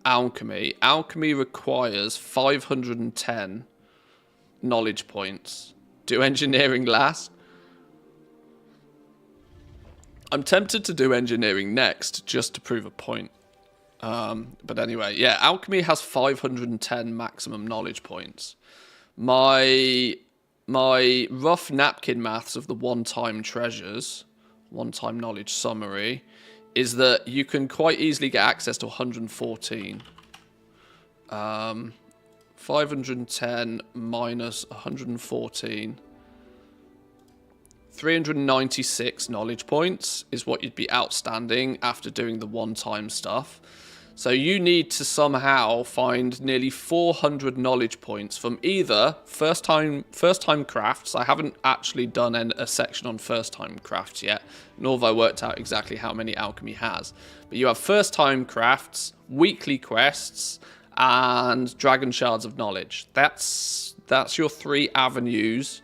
alchemy, alchemy requires 510 knowledge points. Do engineering last? I'm tempted to do engineering next, just to prove a point. But anyway, yeah, alchemy has 510 maximum knowledge points. My rough napkin maths of the one-time treasures, one-time knowledge summary, is that you can quite easily get access to 114. 510 minus 114. 396 knowledge points is what you'd be outstanding after doing the one-time stuff. So you need to somehow find nearly 400 knowledge points from either first-time crafts. I haven't actually done a section on first-time crafts yet, nor have I worked out exactly how many alchemy has. But you have first-time crafts, weekly quests, and dragon shards of knowledge. That's your 3 avenues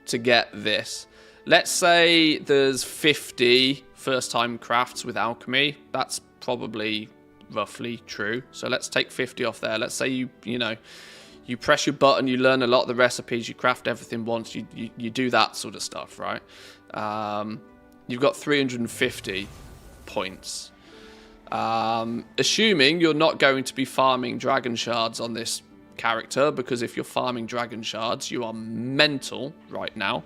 to get this. Let's say there's 50 first-time crafts with alchemy. That's probably roughly true. So let's take 50 off there. Let's say you press your button, you learn a lot of the recipes, you craft everything once, you do that sort of stuff, right? You've got 350 points. Assuming you're not going to be farming dragon shards on this character, because if you're farming dragon shards, you are mental right now.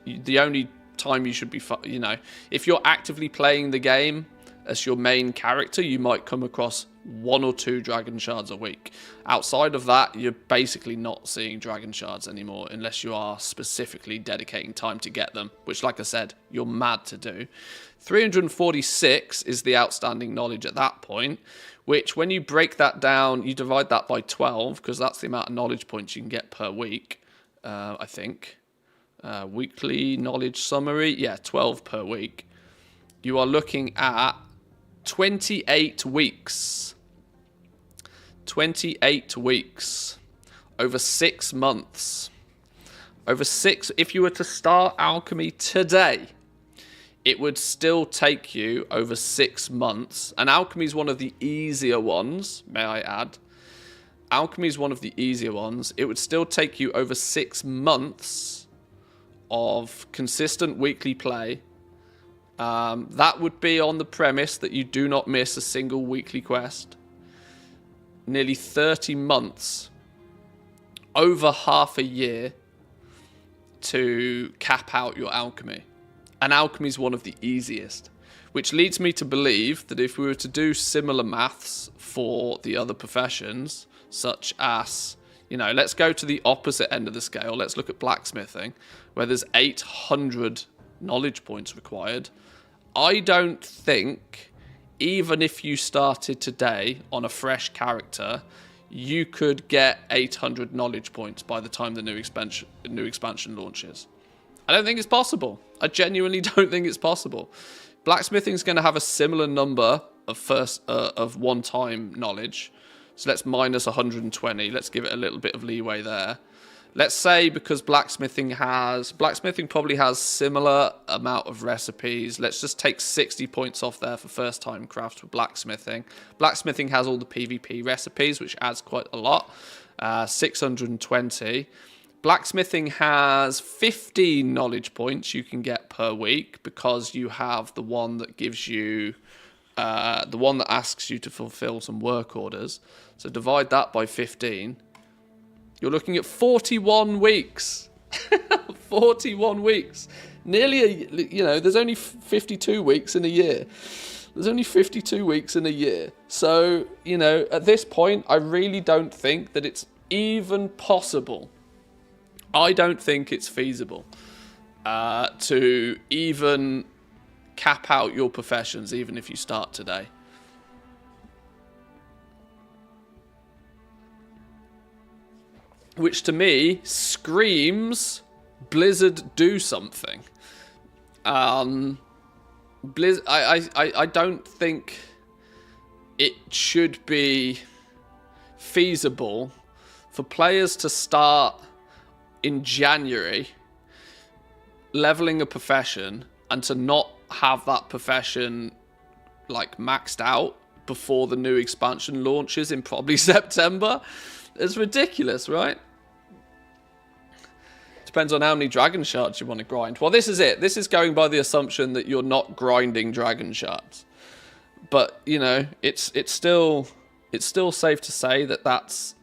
The only time you should be, you know, if you're actively playing the game as your main character, you might come across 1 or 2 dragon shards a week. Outside of that, you're basically not seeing dragon shards anymore unless you are specifically dedicating time to get them, which, like I said, you're mad to do. 346 is the outstanding knowledge at that point, which when you break that down, you divide that by 12, because that's the amount of knowledge points you can get per week, I think. Weekly knowledge summary, yeah, 12 per week. You are looking at 28 weeks. 28 weeks. Over 6 months. If you were to start alchemy today, it would still take you over 6 months. And alchemy is one of the easier ones, may I add. Alchemy is one of the easier ones. It would still take you over 6 months of consistent weekly play That would be on the premise that you do not miss a single weekly quest. Nearly 30 months, over half a year to cap out your alchemy. And alchemy is one of the easiest, which leads me to believe that if we were to do similar maths for the other professions, such as, you know, let's go to the opposite end of the scale. Let's look at blacksmithing, where there's 800 knowledge points required. I don't think, even if you started today on a fresh character, you could get 800 knowledge points by the time the new expansion launches. I don't think it's possible. I genuinely don't think it's possible. Blacksmithing is going to have a similar number of one-time knowledge. So let's minus 120. Let's give it a little bit of leeway there. Let's say because blacksmithing probably has similar amount of recipes. Let's just take 60 points off there for first time craft for blacksmithing. Blacksmithing has all the PvP recipes, which adds quite a lot. 620. Blacksmithing has 15 knowledge points you can get per week because you have the one that gives you, the one that asks you to fulfill some work orders. So divide that by 15. You're looking at 41 weeks. 41 weeks. Nearly, there's only 52 weeks in a year. There's only 52 weeks in a year. So, at this point, I really don't think that it's even possible. I don't think it's feasible to even cap out your professions, even if you start today. Which to me screams Blizzard do something. Blizzard, I don't think it should be feasible for players to start in January leveling a profession and to not have that profession like maxed out before the new expansion launches in probably September. It's ridiculous, right? Depends on how many dragon shards you want to grind. Well, this is it. This is going by the assumption that you're not grinding dragon shards. But, it's still safe to say that that's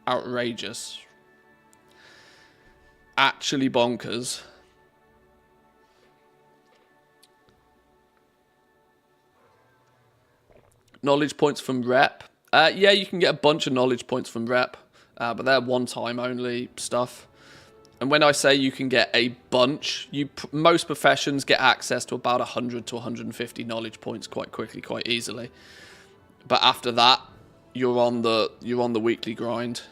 outrageous. Actually bonkers. Knowledge points from rep. Yeah, you can get a bunch of knowledge points from rep, but they're one-time only stuff. And when I say you can get a bunch, most professions get access to about 100 to 150 knowledge points quite quickly, quite easily. But after that, you're on the weekly grind.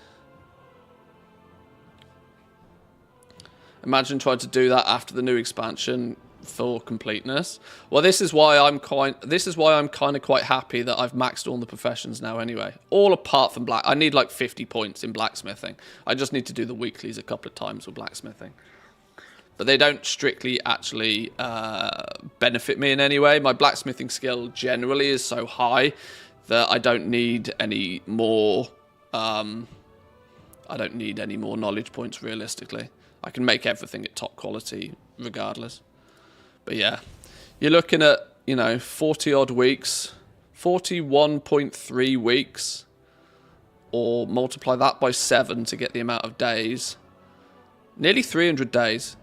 Imagine trying to do that after the new expansion for completeness. Well, this is why I'm kind of quite happy that I've maxed all the professions now anyway. All apart from I need like 50 points in blacksmithing. I just need to do the weeklies a couple of times with blacksmithing. But they don't strictly actually benefit me in any way. My blacksmithing skill generally is so high that I don't need any more knowledge points realistically. I can make everything at top quality regardless. But yeah, you're looking at, 40 odd weeks, 41.3 weeks, or multiply that by 7 to get the amount of days. Nearly 300 days,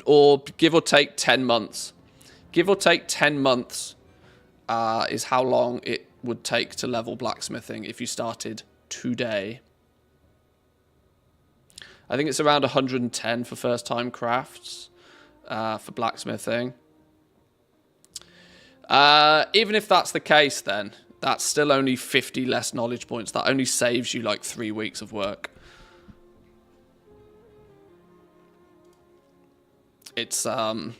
or give or take 10 months. Give or take 10 months is how long it would take to level blacksmithing if you started today. I think it's around 110 for first-time crafts for blacksmithing. Even if that's the case, then that's still only 50 less knowledge points. That only saves you like 3 weeks of work. It's and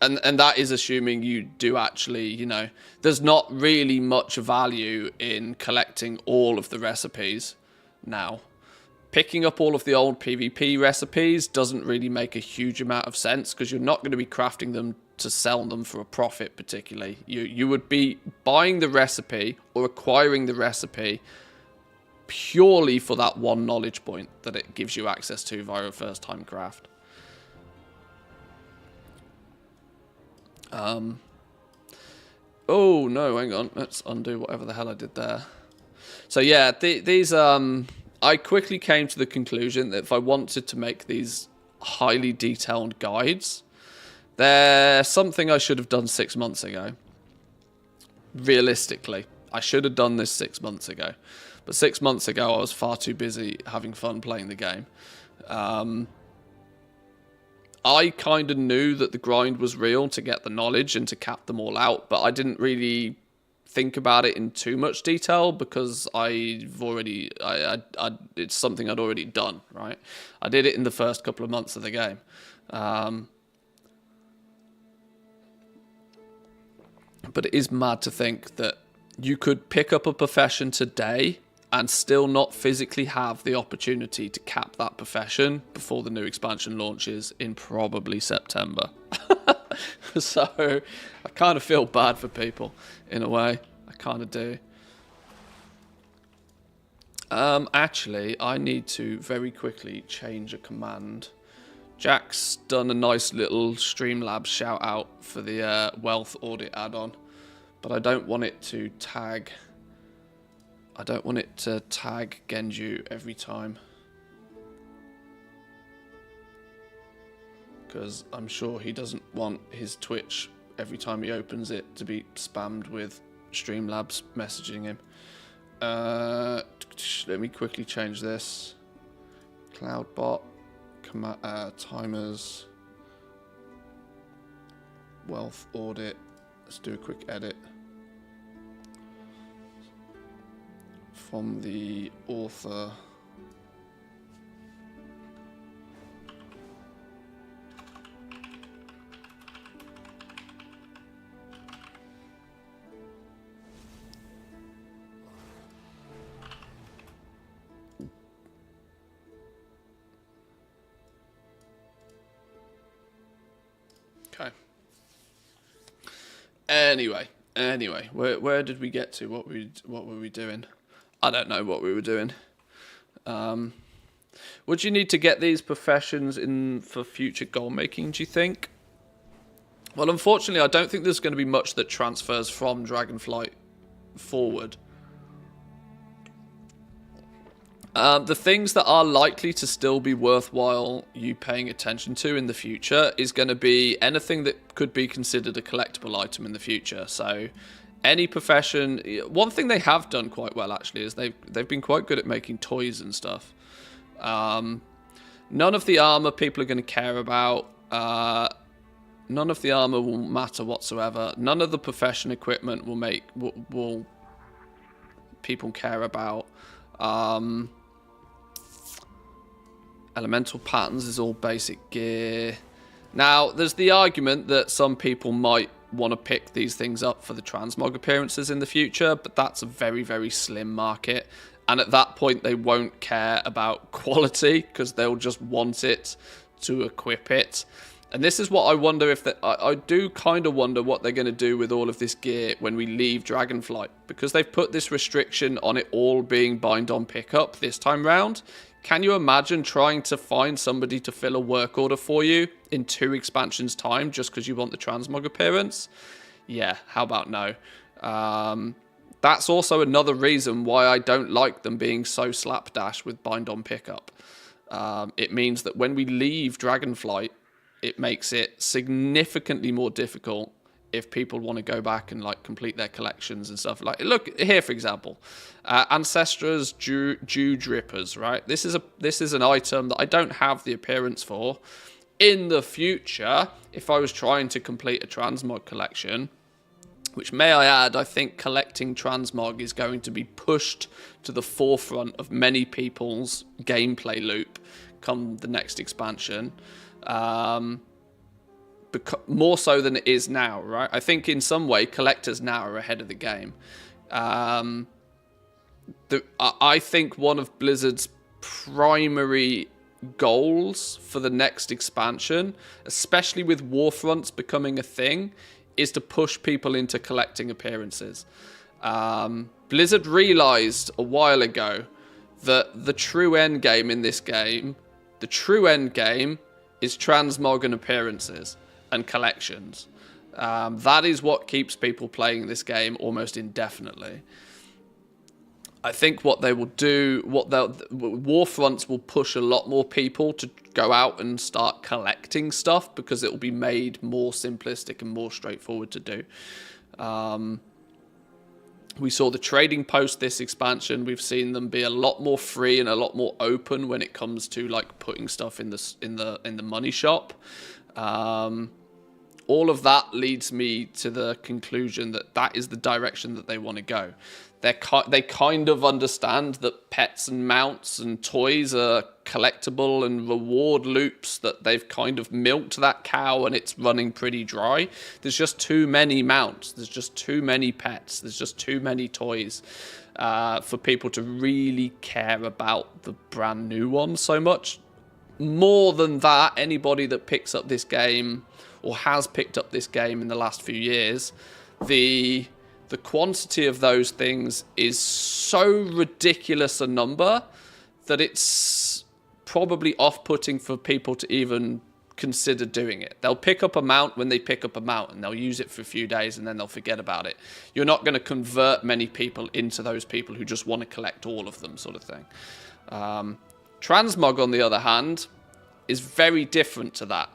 that is assuming you do actually, there's not really much value in collecting all of the recipes now. Picking up all of the old PvP recipes doesn't really make a huge amount of sense because you're not going to be crafting them to sell them for a profit particularly. You would be buying the recipe or acquiring the recipe purely for that one knowledge point that it gives you access to via a first time craft. Oh, no, hang on. Let's undo whatever the hell I did there. So, yeah, these... I quickly came to the conclusion that if I wanted to make these highly detailed guides, they're something I should have done 6 months ago. Realistically. I should have done this 6 months ago. But 6 months ago, I was far too busy having fun playing the game. I kind of knew that the grind was real to get the knowledge and to cap them all out, but I didn't really think about it in too much detail because it's something I'd already done, right? I did it in the first couple of months of the game. But it is mad to think that you could pick up a profession today and still not physically have the opportunity to cap that profession before the new expansion launches in probably September. So I kind of feel bad for people in a way. I kind of do. Actually, I need to very quickly change a command. Jack's done a nice little Streamlabs shout out for the wealth audit add-on, but I don't want it to tag... I don't want it to tag Genju every time. Because I'm sure he doesn't want his Twitch, every time he opens it, to be spammed with Streamlabs messaging him. Let me quickly change this. Cloudbot, timers, wealth audit. Let's do a quick edit. From the author. Okay. Anyway, where did we get to? What were we doing? I don't know what we were doing. Would you need to get these professions in for future goal making, do you think? Well, unfortunately, I don't think there's going to be much that transfers from Dragonflight forward. The things that are likely to still be worthwhile you paying attention to in the future is going to be anything that could be considered a collectible item in the future. So any profession... One thing they have done quite well, actually, is they've been quite good at making toys and stuff. None of the armor people are going to care about. None of the armor will matter whatsoever. None of the profession equipment will people care about. Elemental patterns is all basic gear. Now, there's the argument that some people might want to pick these things up for the transmog appearances in the future, but that's a very, very slim market. And at that point, they won't care about quality because they'll just want it to equip it. And this is what I wonder if... I do kind of wonder what they're going to do with all of this gear when we leave Dragonflight. Because they've put this restriction on it all being bind on pickup this time round. Can you imagine trying to find somebody to fill a work order for you in 2 expansions time just because you want the transmog appearance? Yeah, how about no? That's also another reason why I don't like them being so slapdash with bind on pickup. It means that when we leave Dragonflight, it makes it significantly more difficult if people want to go back and like complete their collections and stuff. Like, look here, for example, Ancestra's Dew Drippers, right? This is an item that I don't have the appearance for. In the future, if I was trying to complete a transmog collection, which, may I add, I think collecting transmog is going to be pushed to the forefront of many people's gameplay loop come the next expansion. More so than it is now, right? I think in some way collectors now are ahead of the game. I think one of Blizzard's primary goals for the next expansion, especially with Warfronts becoming a thing, is to push people into collecting appearances. Blizzard realized a while ago that the true end game in this game, is transmog and appearances and collections. That is what keeps people playing this game almost indefinitely. I think what they will do, Warfronts will push a lot more people to go out and start collecting stuff because it will be made more simplistic and more straightforward to do. We saw the trading post this expansion. We've seen them be a lot more free and a lot more open when it comes to like putting stuff in the money shop. All of that leads me to the conclusion that that is the direction that they want to go. They kind of understand that pets and mounts and toys are collectible and reward loops, that they've kind of milked that cow and it's running pretty dry. There's just too many mounts. There's just too many pets. There's just too many toys for people to really care about the brand new one so much. More than that, anybody that picks up this game or has picked up this game in the last few years, the quantity of those things is so ridiculous a number that it's probably off-putting for people to even consider doing it. They'll pick up a mount when they pick up a mount and they'll use it for a few days and then they'll forget about it. You're not going to convert many people into those people who just want to collect all of them, sort of thing. Transmog, on the other hand, is very different to that.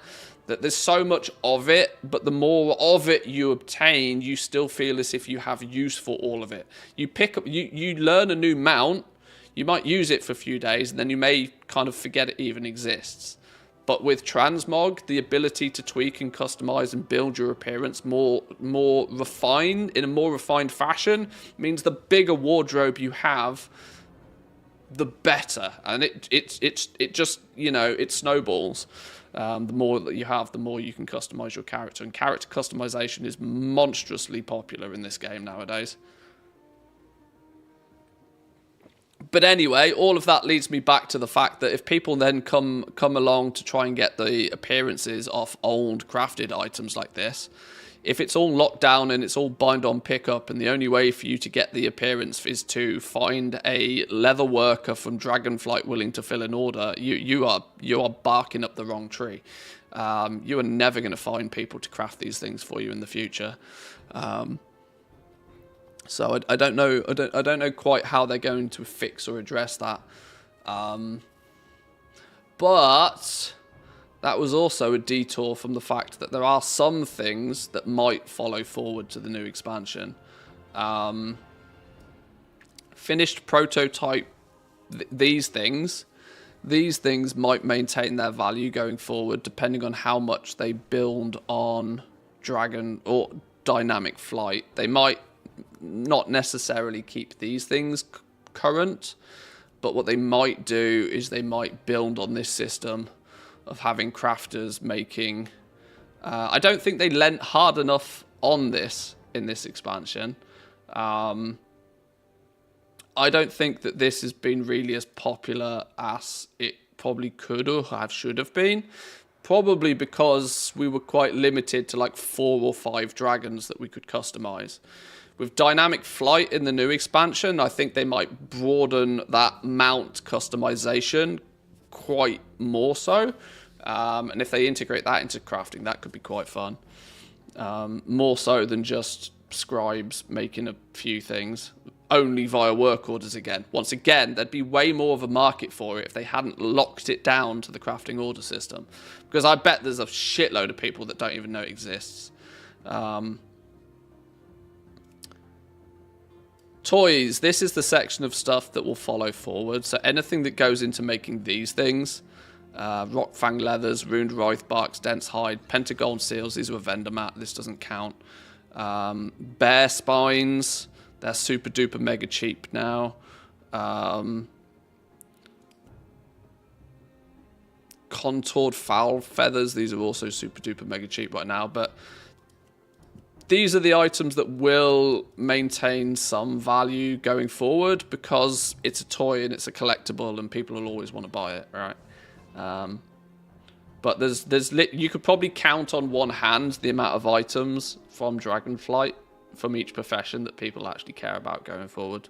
That there's so much of it, but the more of it you obtain, you still feel as if you have use for all of it. You pick up, you learn a new mount, you might use it for a few days, and then you may kind of forget it even exists. But with Transmog, the ability to tweak and customize and build your appearance more refined, in a more refined fashion, means the bigger wardrobe you have, the better. And it just, you know, it snowballs. The more that you have, the more you can customize your character. And character customization is monstrously popular in this game nowadays. But anyway, all of that leads me back to the fact that if people then come along to try and get the appearances off old crafted items like this, if it's all locked down and it's all bind on pickup, and the only way for you to get the appearance is to find a leather worker from Dragonflight willing to fill an order, you are barking up the wrong tree. You are never going to find people to craft these things for you in the future. So I don't know. I don't know quite how they're going to fix or address that. But that was also a detour from the fact that there are some things that might follow forward to the new expansion. Finished prototype, these things might maintain their value going forward, depending on how much they build on Dragon or Dynamic Flight. They might not necessarily keep these things current, but what they might do is they might build on this system of having crafters making... I don't think they lent hard enough on this in this expansion. I don't think that this has been really as popular as it probably could or should have been. Probably because we were quite limited to like 4 or 5 dragons that we could customize. With Dynamic Flight in the new expansion, I think they might broaden that mount customization quite more so. And if they integrate that into crafting, that could be quite fun. More so than just scribes making a few things only via work orders again. Once again, there'd be way more of a market for it if they hadn't locked it down to the crafting order system. Because I bet there's a shitload of people that don't even know it exists. Toys. This is the section of stuff that will follow forward. So anything that goes into making these things... Rockfang leathers, ruined Wraith barks, dense hide, pentagon seals. These were vendor mat. This doesn't count. Bear spines. They're super duper mega cheap now. Contoured fowl feathers. These are also super duper mega cheap right now. But these are the items that will maintain some value going forward because it's a toy and it's a collectible and people will always want to buy it, right? But you could probably count on one hand the amount of items from Dragonflight from each profession that people actually care about going forward.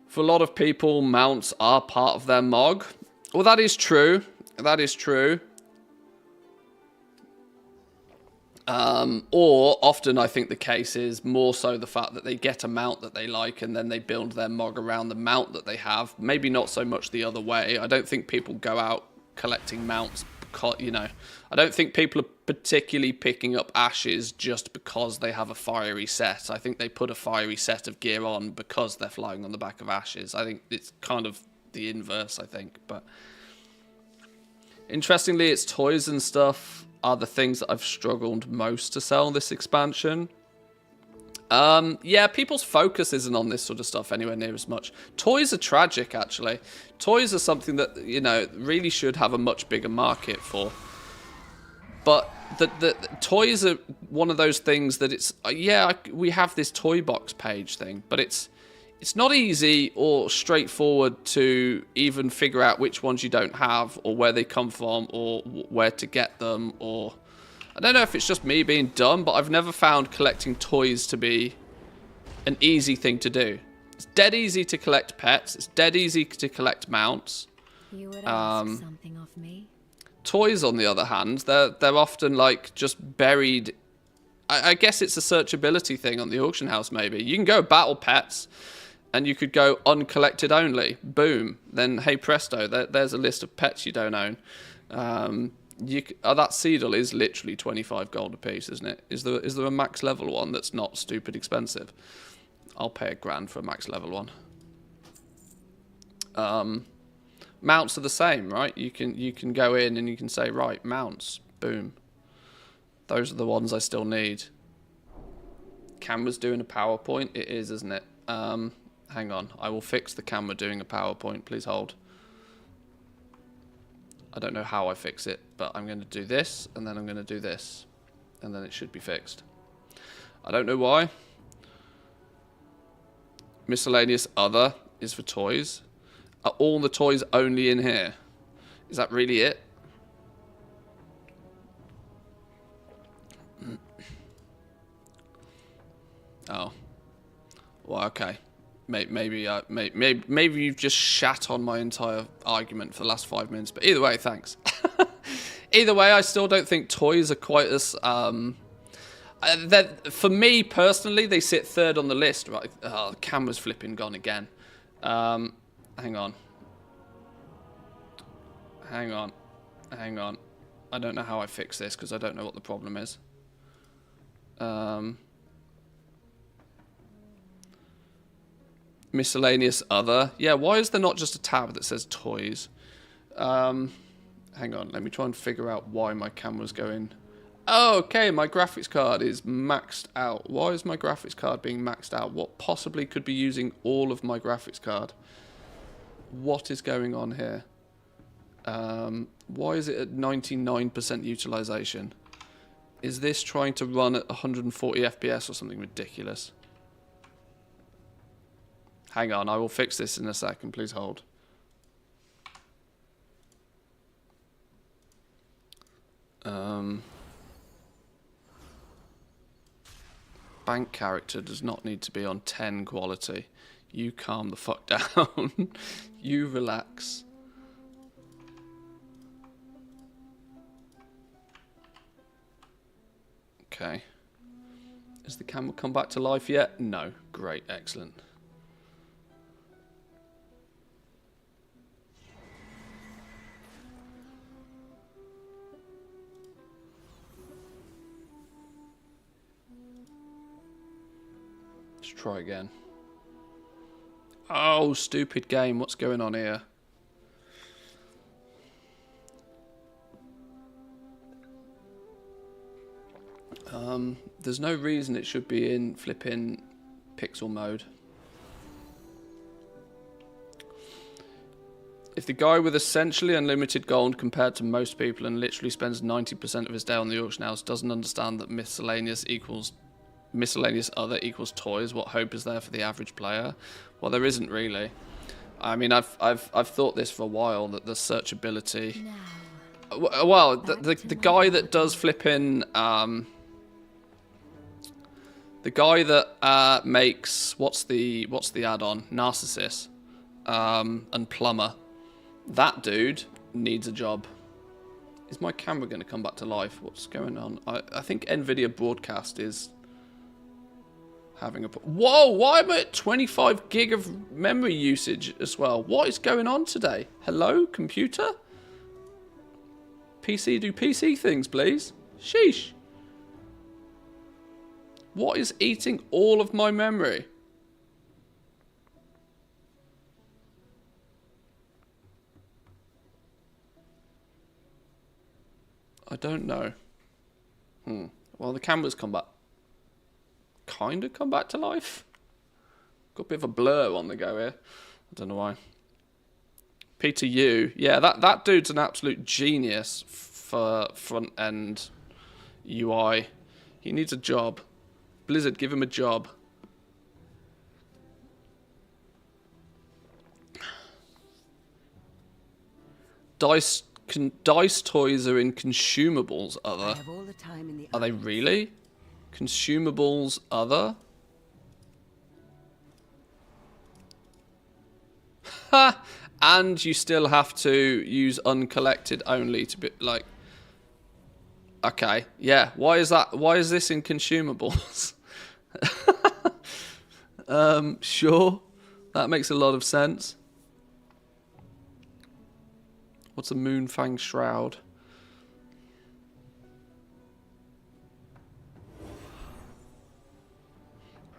For a lot of people, mounts are part of their MOG. Well, that is true. That is true. Or often I think the case is more so the fact that they get a mount that they like and then they build their MOG around the mount that they have. Maybe not so much the other way. I don't think people go out collecting mounts because, you know, I don't think people are particularly picking up ashes just because they have a fiery set. I think they put a fiery set of gear on because they're flying on the back of ashes. I think it's kind of the inverse, I think. But interestingly, it's toys and stuff are the things that I've struggled most to sell this expansion. Yeah, people's focus isn't on this sort of stuff anywhere near as much. Toys are tragic, actually. Toys are something that, you know, really should have a much bigger market for. But the toys are one of those things that it's, yeah, we have this toy box page thing, but it's not easy or straightforward to even figure out which ones you don't have or where they come from or where to get them. Or I don't know if it's just me being dumb, but I've never found collecting toys to be an easy thing to do. It's dead easy to collect pets. It's dead easy to collect mounts. You would ask something of me. Toys, on the other hand, they're often like just buried. I guess it's a searchability thing on the auction house. Maybe you can go battle pets. And you could go uncollected only. Boom. Then, hey presto, there's a list of pets you don't own. That Seedle is literally 25 gold a piece, isn't it? Is there a max level one that's not stupid expensive? I'll pay $1,000 for a max level one. Mounts are the same, right? You can go in and you can say, right, mounts. Boom. Those are the ones I still need. Camera's doing a PowerPoint. It is, isn't it? Hang on, I will fix the camera doing a PowerPoint. Please hold. I don't know how I fix it, but I'm going to do this, and then I'm going to do this, and then it should be fixed. I don't know why. Miscellaneous other is for toys. Are all the toys only in here? Is that really it? Oh. Well, okay. Maybe you've just shat on my entire argument for the last 5 minutes. But either way, thanks. Either way, I still don't think toys are quite as... for me, personally, they sit third on the list. Right? Oh, the camera's flipping gone again. Hang on. Hang on. I don't know how I fix this because I don't know what the problem is. Miscellaneous other. Yeah, why is there not just a tab that says toys? Hang on, let me try and figure out why my camera's going... Oh, okay, my graphics card is maxed out. Why is my graphics card being maxed out? What possibly could be using all of my graphics card? What is going on here? Why is it at 99% utilization? Is this trying to run at 140 FPS or something ridiculous? Hang on, I will fix this in a second. Please hold. Bank character does not need to be on 10 quality. You calm the fuck down. You relax. Okay. Has the camera come back to life yet? No. Great. Excellent. Let's try again. Oh, stupid game. What's going on here? There's no reason it should be in flipping pixel mode. If the guy with essentially unlimited gold compared to most people and literally spends 90% of his day on the auction house doesn't understand that miscellaneous other equals toys, what hope is there for the average player? Well, there isn't really. I mean, I've thought this for a while, that the searchability... No. Well, the guy that does flipping... the guy that makes... What's the add-on? Narcissus. And Plumber. That dude needs a job. Is my camera going to come back to life? What's going on? I think NVIDIA Broadcast is having a... Whoa, why am I at 25 gig of memory usage as well? What is going on today? Hello, computer? PC, do PC things, please. Sheesh. What is eating all of my memory? I don't know. Well, the camera's come back. Kind of come back to life. Got a bit of a blur on the go here. I don't know why. Peter Yu. Yeah, that dude's an absolute genius for front-end UI. He needs a job. Blizzard, give him a job. Dice toys are in consumables other. Are they really? Consumables other? Ha! And you still have to use uncollected only to be like... Okay, yeah. Why is that? Why is this in consumables? Sure. That makes a lot of sense. What's a Moonfang Shroud?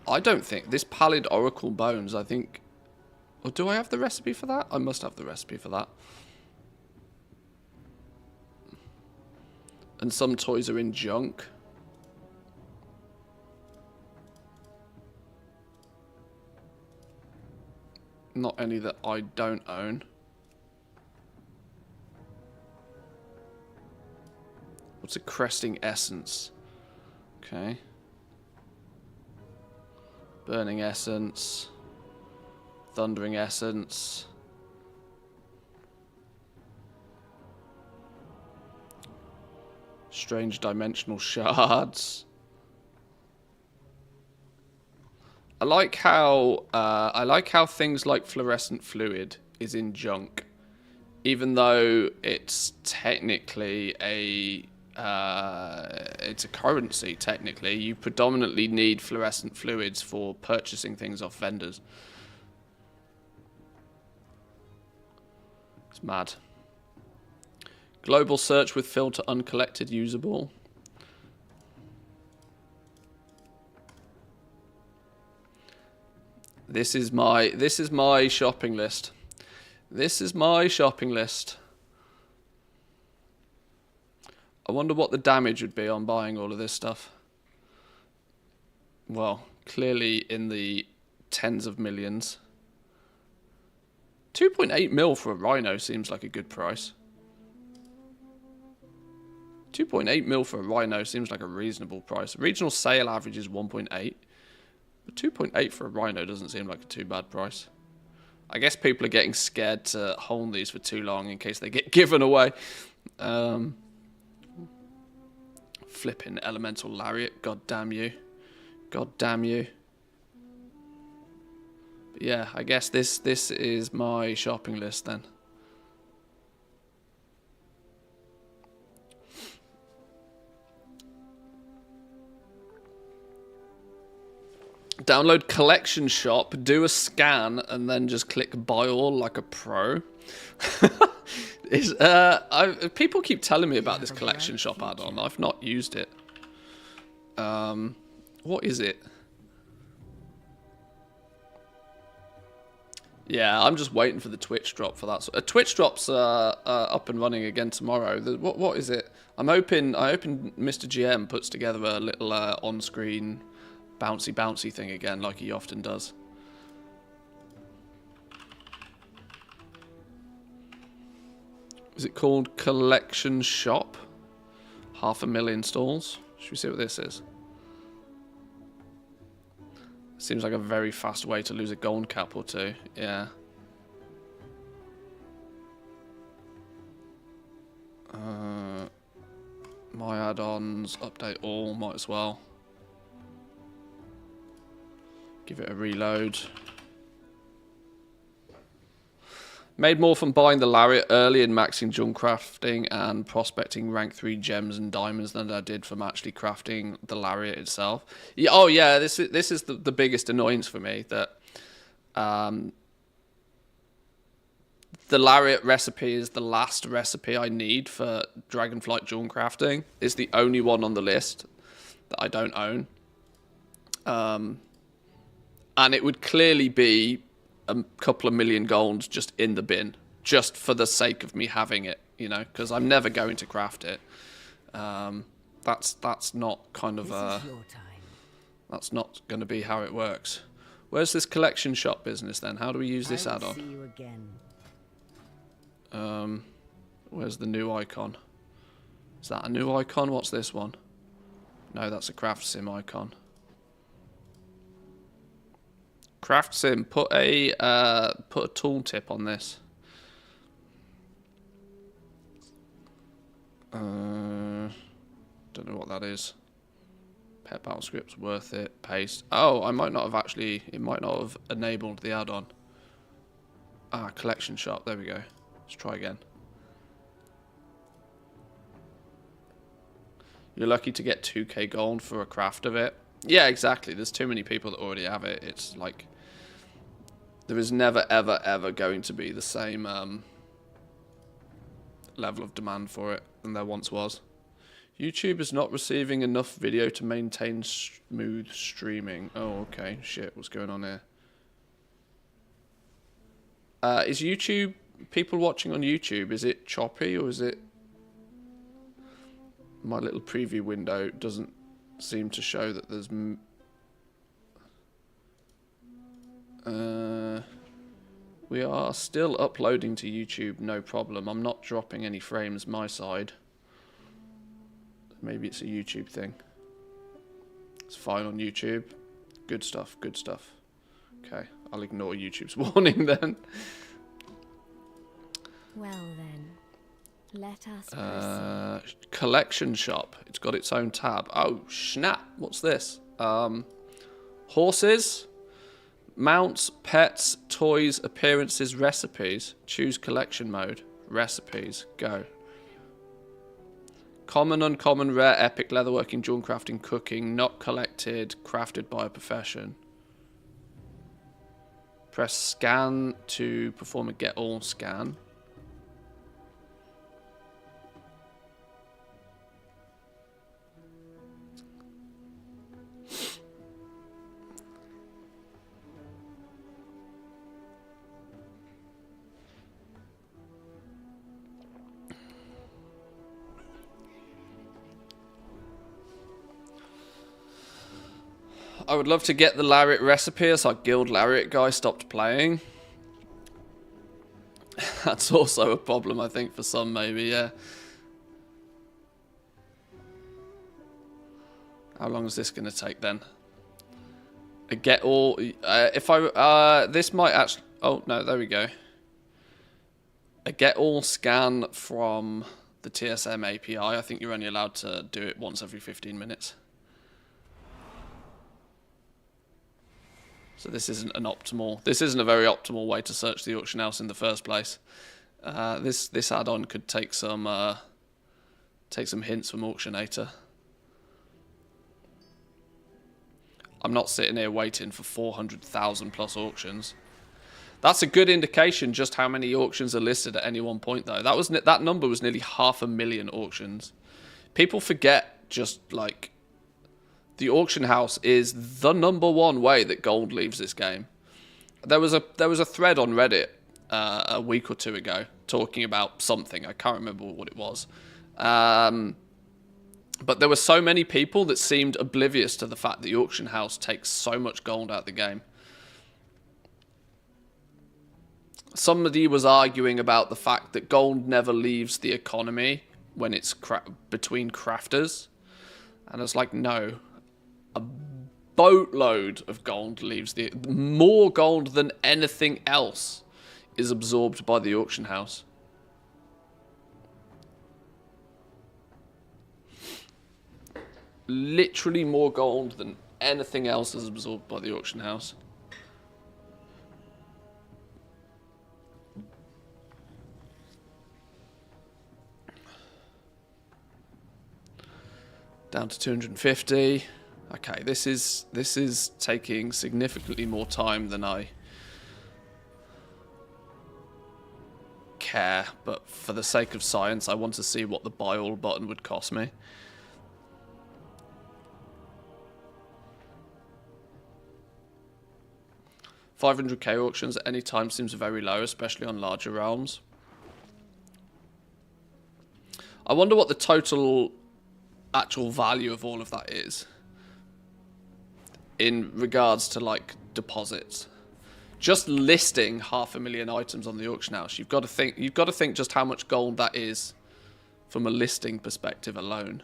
I don't think... This Pallid Oracle Bones, I think... Or do I have the recipe for that? I must have the recipe for that. And some toys are in junk. Not any that I don't own. What's a Cresting Essence? Okay. Burning Essence. Thundering Essence. Strange Dimensional Shards. I like how things like Fluorescent Fluid is in junk, even though it's technically it's a currency. Technically, you predominantly need fluorescent fluids for purchasing things off vendors. It's mad. Global search with filter uncollected usable. This is my shopping list. This is my shopping list. I wonder what the damage would be on buying all of this stuff. Well, clearly in the tens of millions. 2.8 mil for a Rhino seems like a good price. 2.8 mil for a Rhino seems like a reasonable price. Regional sale average is 1.8. But 2.8 for a Rhino doesn't seem like a too bad price. I guess people are getting scared to hold these for too long in case they get given away. Flipping Elemental Lariat. God damn you. God damn you. But yeah, I guess this is my shopping list then. Download Collection Shop, do a scan, and then just click buy all like a pro. People keep telling me about this Collection Shop add-on. I've not used it. What is it? Yeah, I'm just waiting for the Twitch drop for that. So, Twitch drop's up and running again tomorrow. What is it? I hoping Mr. GM puts together a little on-screen bouncy thing again, like he often does. Is it called Collection Shop? 500,000 stalls. Should we see what this is? Seems like a very fast way to lose a gold cap or two. Yeah. My add-ons, update all, might as well. Give it a reload. Made more from buying the lariat early and maxing junk crafting and prospecting rank 3 gems and diamonds than I did from actually crafting the lariat itself. Yeah, oh yeah, this is the biggest annoyance for me, that the lariat recipe is the last recipe I need for Dragonflight junk crafting. It's the only one on the list that I don't own. And it would clearly be a couple of million gold just in the bin, just for the sake of me having it, you know, because I'm never going to craft it. That's not kind of that's not going to be how it works. Where's this collection shop business then? How do we use this add-on? See you again. Where's the new icon? Is that a new icon? What's this one? No, that's a craft sim icon. Craft sim, put a tooltip on this. Don't know what that is. Pet battle scripts, worth it. Paste. Oh, I might not have actually. It might not have enabled the add-on. Ah, collection shop. There we go. Let's try again. You're lucky to get 2k gold for a craft of it. Yeah, exactly. There's too many people that already have it. It's like there is never, ever, ever going to be the same level of demand for it than there once was. YouTube is not receiving enough video to maintain smooth streaming. Oh, okay. Shit, what's going on here? Is YouTube, people watching on YouTube, is it choppy or is it... My little preview window doesn't seem to show that there's... we are still uploading to YouTube, no problem. I'm not dropping any frames my side. Maybe it's a YouTube thing. It's fine on YouTube. Good stuff, good stuff. Okay, I'll ignore YouTube's warning then. Well then, let us proceed. Collection shop. It's got its own tab. Oh, snap. What's this? Horses, mounts, pets, toys, appearances, recipes. Choose collection mode. Recipes. Go. Common, uncommon, rare, epic, leatherworking, jewel crafting, cooking, not collected, crafted by a profession. Press scan to perform a get all scan. I would love to get the lariat recipe as our guild lariat guy stopped playing. That's also a problem, I think, for some, maybe, yeah. How long is this going to take, then? A get all... if I... this might actually... Oh, no, there we go. A get all scan from the TSM API. I think you're only allowed to do it once every 15 minutes. So this isn't an optimal... This isn't a very optimal way to search the auction house in the first place. This add-on could take some hints from Auctionator. I'm not sitting here waiting for 400,000 plus auctions. That's a good indication just how many auctions are listed at any one point, though. That number was nearly 500,000 auctions. People forget just like... The auction house is the #1 way that gold leaves this game. There was a thread on Reddit a week or two ago talking about something. I can't remember what it was. But there were so many people that seemed oblivious to the fact the auction house takes so much gold out of the game. Somebody was arguing about the fact that gold never leaves the economy when it's between crafters. And it's like, no. A boatload of gold leaves the... More gold than anything else is absorbed by the auction house. Literally more gold than anything else is absorbed by the auction house. Down to 250. Okay, this is taking significantly more time than I care, but for the sake of science, I want to see what the buy all button would cost me. $500k auctions at any time seems very low, especially on larger realms. I wonder what the total actual value of all of that is in regards to like deposits. Just listing 500,000 items on the auction house, you've got to think just how much gold that is from a listing perspective alone.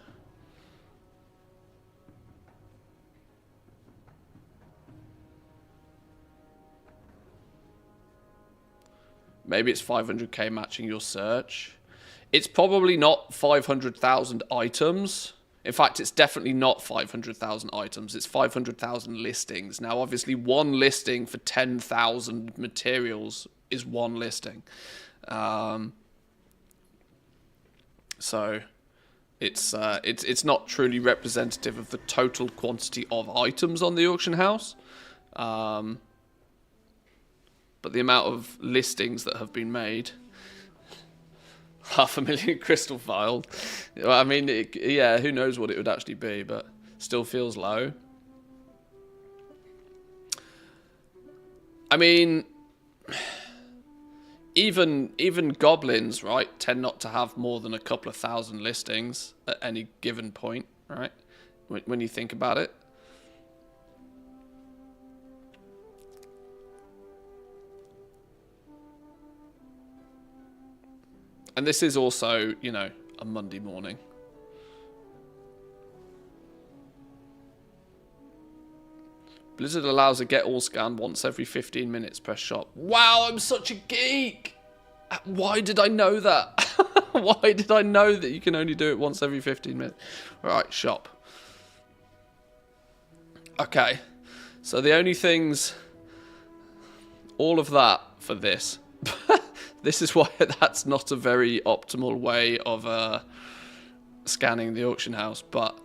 Maybe it's 500k matching your search. It's probably not 500,000 items. In fact, it's definitely not 500,000 items. It's 500,000 listings. Now, obviously, one listing for 10,000 materials is one listing. So it's not truly representative of the total quantity of items on the auction house. But the amount of listings that have been made, 500,000 crystal filed. Well, I mean, yeah, who knows what it would actually be, but still feels low. I mean, even goblins, right, tend not to have more than a couple of thousand listings at any given point, right? When you think about it. And this is also, you know, a Monday morning. Blizzard allows a get all scan once every 15 minutes per shop. Wow, I'm such a geek! Why did I know that? Why did I know that you can only do it once every 15 minutes? Right, shop. Okay. So the only things... all of that for this. This is why that's not a very optimal way of scanning the auction house. But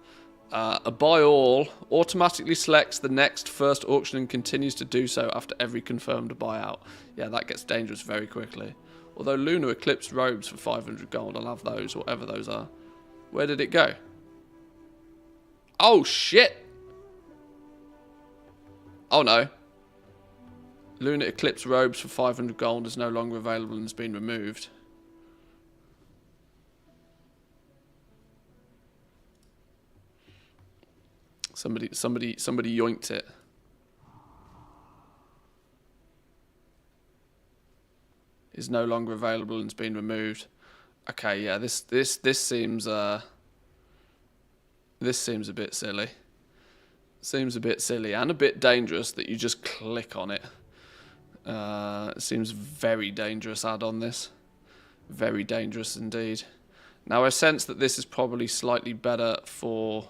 a buy all automatically selects the next first auction and continues to do so after every confirmed buyout. Yeah, that gets dangerous very quickly. Although Lunar Eclipse robes for 500 gold, I'll have those, whatever those are. Where did it go? Oh, shit! Oh, no. Lunar Eclipse robes for 500 gold is no longer available and has been removed. Somebody yoinked it. Is no longer available and has been removed. Okay, yeah, this seems a bit silly. Seems a bit silly and a bit dangerous that you just click on it. It seems very dangerous add-on this. Very dangerous indeed. Now I sense that this is probably slightly better for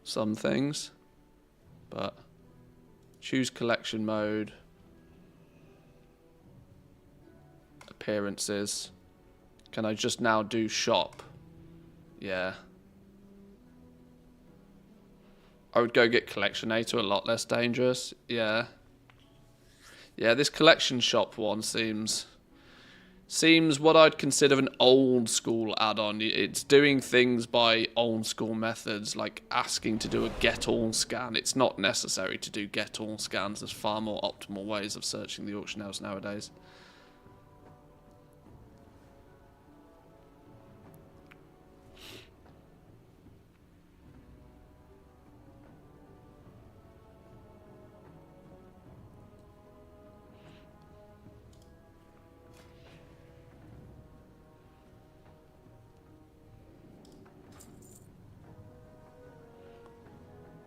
some things. But choose collection mode. Appearances. Can I just now do shop? Yeah. I would go get Collectionator, a lot less dangerous. Yeah. Yeah, this collection shop one seems what I'd consider an old school add-on. It's doing things by old school methods, like asking to do a get all scan. It's not necessary to do get all scans. There's far more optimal ways of searching the auction house nowadays.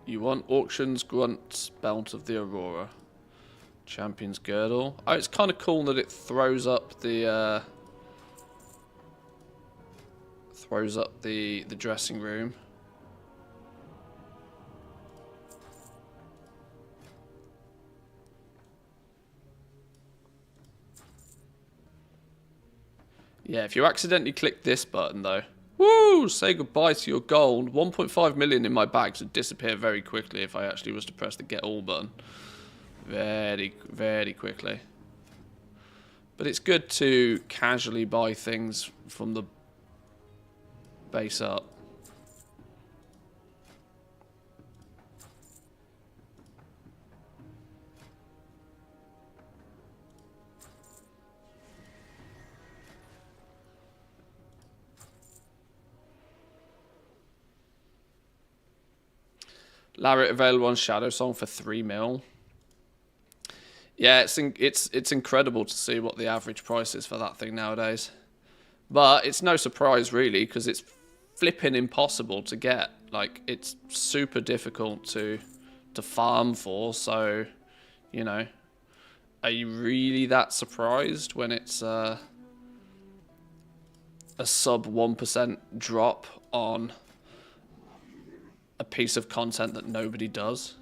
You want Auctions Grunt's Belt of the Aurora. Champion's Girdle. Oh, it's kind of cool that it throws up the dressing room. Yeah, if you accidentally click this button though. Woo! Woo! Say goodbye to your gold. 1.5 million in my bags would disappear very quickly if I actually was to press the get all button. Very, very quickly. But it's good to casually buy things from the base up. Lariat available on Shadow Song for 3 mil. Yeah, it's incredible to see what the average price is for that thing nowadays. But it's no surprise really, because it's flipping impossible to get. Like, it's super difficult to farm for. So, you know, are you really that surprised when it's a sub 1% drop on a piece of content that nobody does?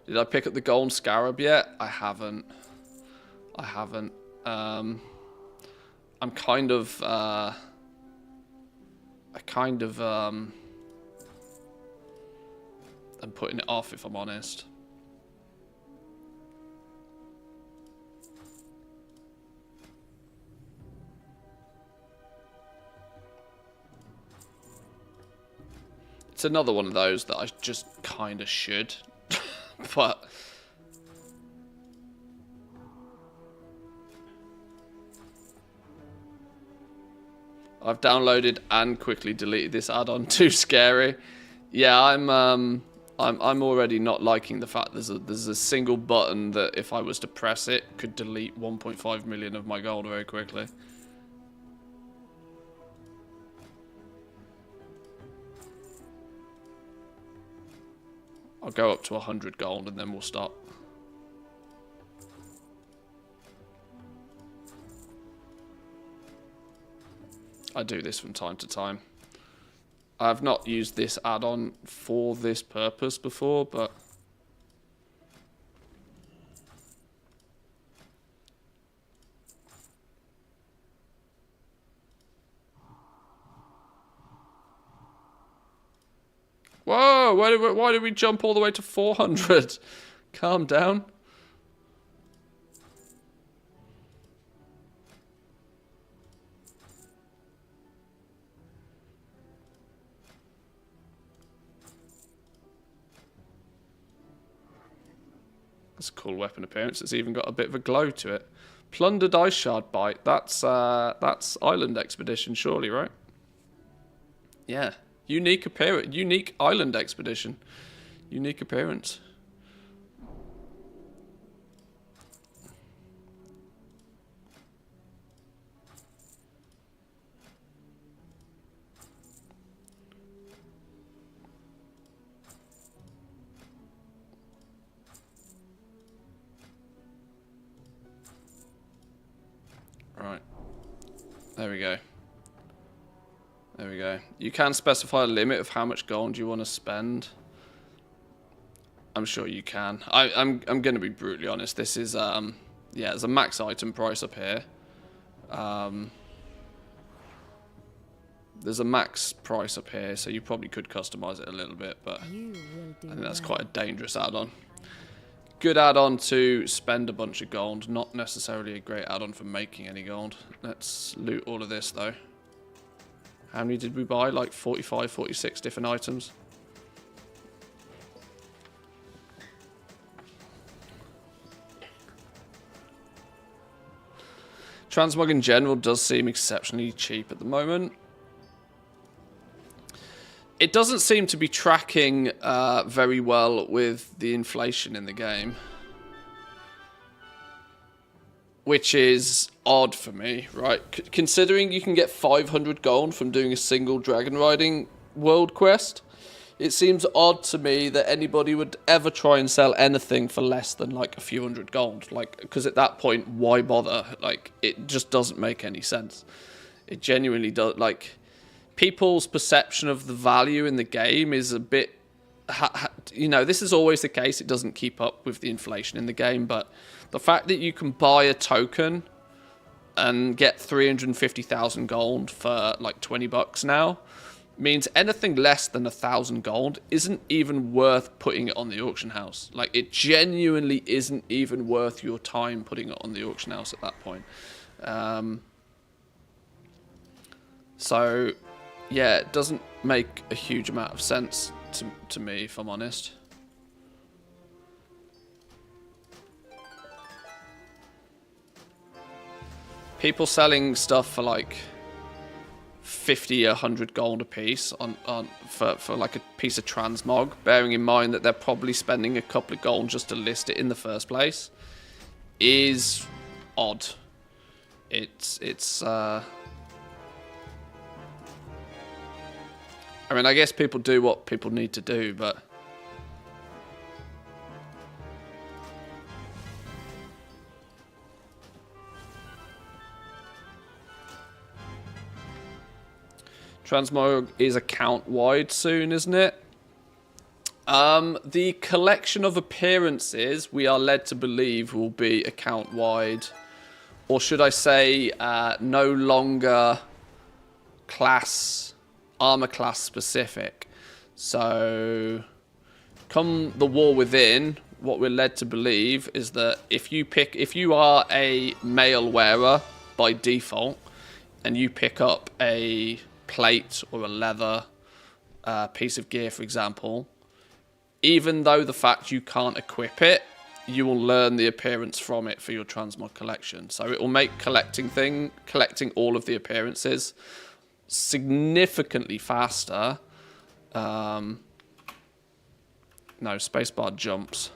Did I pick up the gold scarab yet? I haven't. I'm kind of I'm putting it off, if I'm honest. It's another one of those that I just kind of should. But I've downloaded and quickly deleted this add-on. Too scary. Yeah, I'm already not liking the fact there's a single button that if I was to press it could delete 1.5 million of my gold very quickly. I'll go up to 100 gold and then we'll stop. I do this from time to time. I've not used this add-on for this purpose before, but whoa, why did we jump all the way to 400? Calm down. That's a cool weapon appearance. It's even got a bit of a glow to it. Plundered ice shard bite. That's Island Expedition, surely, right? Yeah. Unique appearance. Unique Island Expedition. Unique appearance. Right. There we go. There we go. You can specify a limit of how much gold you want to spend. I'm sure you can. I'm going to be brutally honest. This is yeah, there's a max item price up here. There's a max price up here, so you probably could customize it a little bit, but I think that's quite a dangerous add-on. Good add-on to spend a bunch of gold, not necessarily a great add-on for making any gold. Let's loot all of this though. How many did we buy? Like 45, 46 different items. Transmog in general does seem exceptionally cheap at the moment. It doesn't seem to be tracking very well with the inflation in the game, which is odd for me, right? Considering you can get 500 gold from doing a single dragon riding world quest, it seems odd to me that anybody would ever try and sell anything for less than like a few hundred gold. Like, because at that point, why bother? Like, it just doesn't make any sense. It genuinely does. Like, people's perception of the value in the game is a bit, you know, this is always the case. It doesn't keep up with the inflation in the game, but the fact that you can buy a token and get 350,000 gold for like $20 now means anything less than 1,000 gold isn't even worth putting it on the auction house. Like, it genuinely isn't even worth your time putting it on the auction house at that point. So yeah, it doesn't make a huge amount of sense to me, if I'm honest. People selling stuff for like 50, 100 gold a piece for like a piece of transmog, bearing in mind that they're probably spending a couple of gold just to list it in the first place, is odd. It's I mean, I guess people do what people need to do, but transmog is account wide soon, isn't it? The collection of appearances we are led to believe will be account wide, or should I say, no longer armor class specific. So come the war within, what we're led to believe is that if you are a male wearer by default and you pick up a plate or a leather piece of gear, for example, even though the fact you can't equip it, you will learn the appearance from it for your transmog collection. So it will make collecting all of the appearances significantly faster. No, spacebar jumps.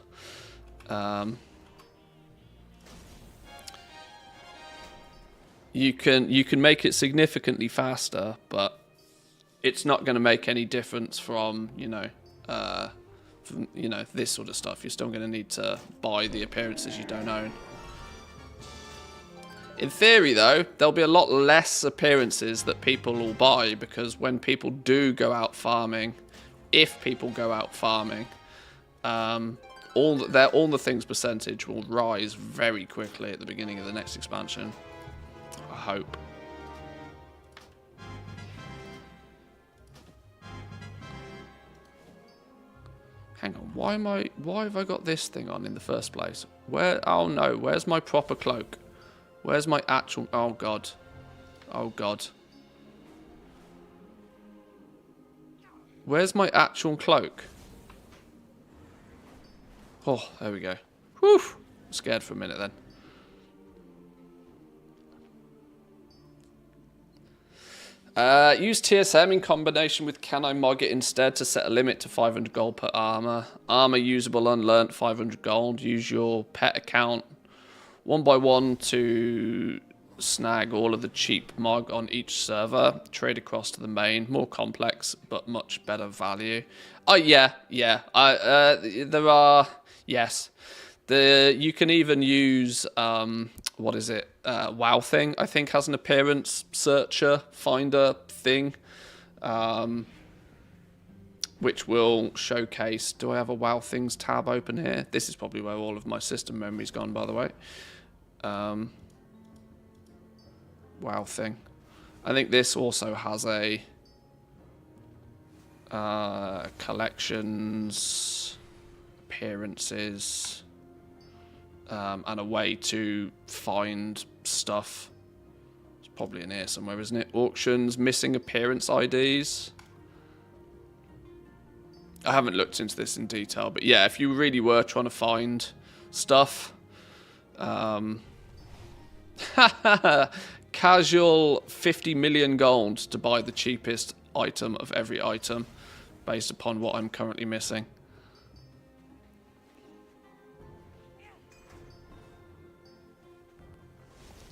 You can make it significantly faster, but it's not going to make any difference from this sort of stuff. You're still going to need to buy the appearances you don't own. In theory, though, there'll be a lot less appearances that people will buy, because when people do go out farming, if people go out farming, all the things percentage will rise very quickly at the beginning of the next expansion. I hope. Hang on, why have I got this thing on in the first place? Oh no, where's my proper cloak? Where's my actual... Oh, God. Oh, God. Where's my actual cloak? Oh, there we go. Whew. I'm scared for a minute then. Use TSM in combination with Can I Mog It instead to set a limit to 500 gold per armor. Armor usable unlearnt 500 gold. Use your pet account 1 by 1 to snag all of the cheap mog on each server. Trade across to the main. More complex, but much better value. Oh, yeah. There are... Yes. You can even use... what is it? WoW Thing, I think, has an appearance searcher, finder thing. Which will showcase... Do I have a WoW Things tab open here? This is probably where all of my system memory's gone, by the way. WoW Thing. I think this also has a collections, appearances, and a way to find stuff. It's probably in here somewhere, isn't it? Auctions, missing appearance IDs. I haven't looked into this in detail, but yeah, if you really were trying to find stuff, casual 50 million gold to buy the cheapest item of every item based upon what I'm currently missing.